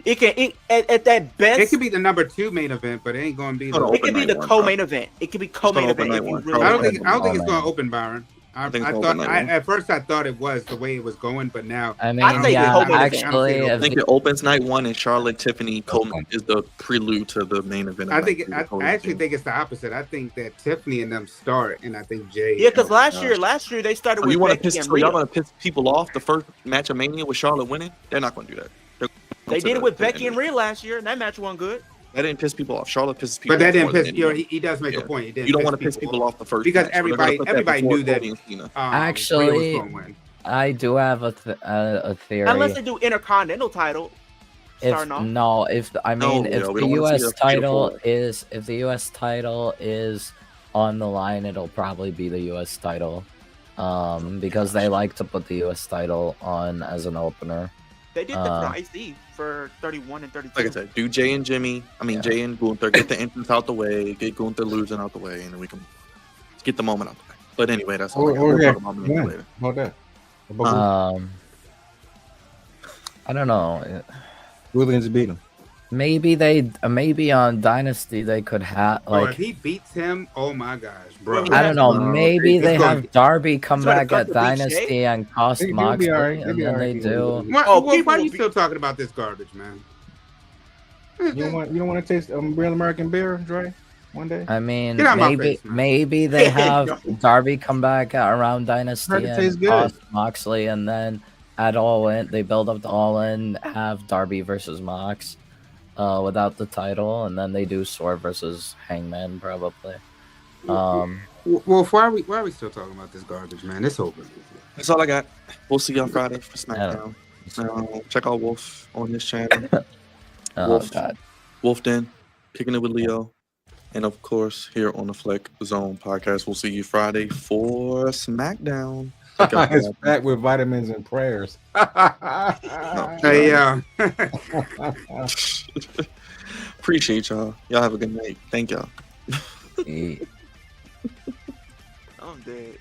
it can at that best. It could be the number 2 main event, but it ain't gonna be. It could be the co-main event. It could be co-main event. I don't think it's gonna open, Byron. At first I thought it was the way it was going, but now I mean, actually, I think it opens night 1 and Charlotte Tiffany Coleman is the prelude to the main event. I actually think it's the opposite. I think that Tiffany and them start, and I think Jay. Yeah, because last year they started with Becky and Rhea. Y'all want to piss people off the first match of Mania with Charlotte winning? They're not going to do that. They did it with Becky and Rhea last year, and that match won good. That didn't piss people off. Charlotte pisses people off. But that didn't piss. He does make a point. You don't want to piss people off the first because match, everybody knew that. Actually, I do have a theory. Unless they do Intercontinental title. If the U.S. title is on the line, it'll probably be the U.S. title, because they like to put the U.S. title on as an opener. They did that for IC for 31 and 32. Like I said, do Jay and Gunther, get the entrance out the way, get Gunther losing out the way, and then we can get the moment out the way. But anyway, that's all. About that. I don't know. Williams beat him. Maybe on Dynasty they could have if he beats him, oh my gosh, bro! I don't know. Maybe they have Darby come back at Dynasty and cost Moxley, and then they do. Why are you still talking about this garbage, man? You don't want to taste real American beer, Dre? One day. I mean, maybe they have Darby come back around Dynasty and cost Moxley, and then at All In they build up to All In, have Darby versus Mox. Without the title, and then they do Sword versus Hangman probably. Well, why are we still talking about this garbage, man? It's over. That's all I got. We'll see y'all Friday for SmackDown. Check out Wolf on this channel. Wolf Den, Kicking It with Leo, and of course here on the Fleck Zone podcast. We'll see you Friday for SmackDown. It's back with vitamins and prayers. Hey, appreciate y'all. Y'all have a good night. Thank y'all. I'm dead.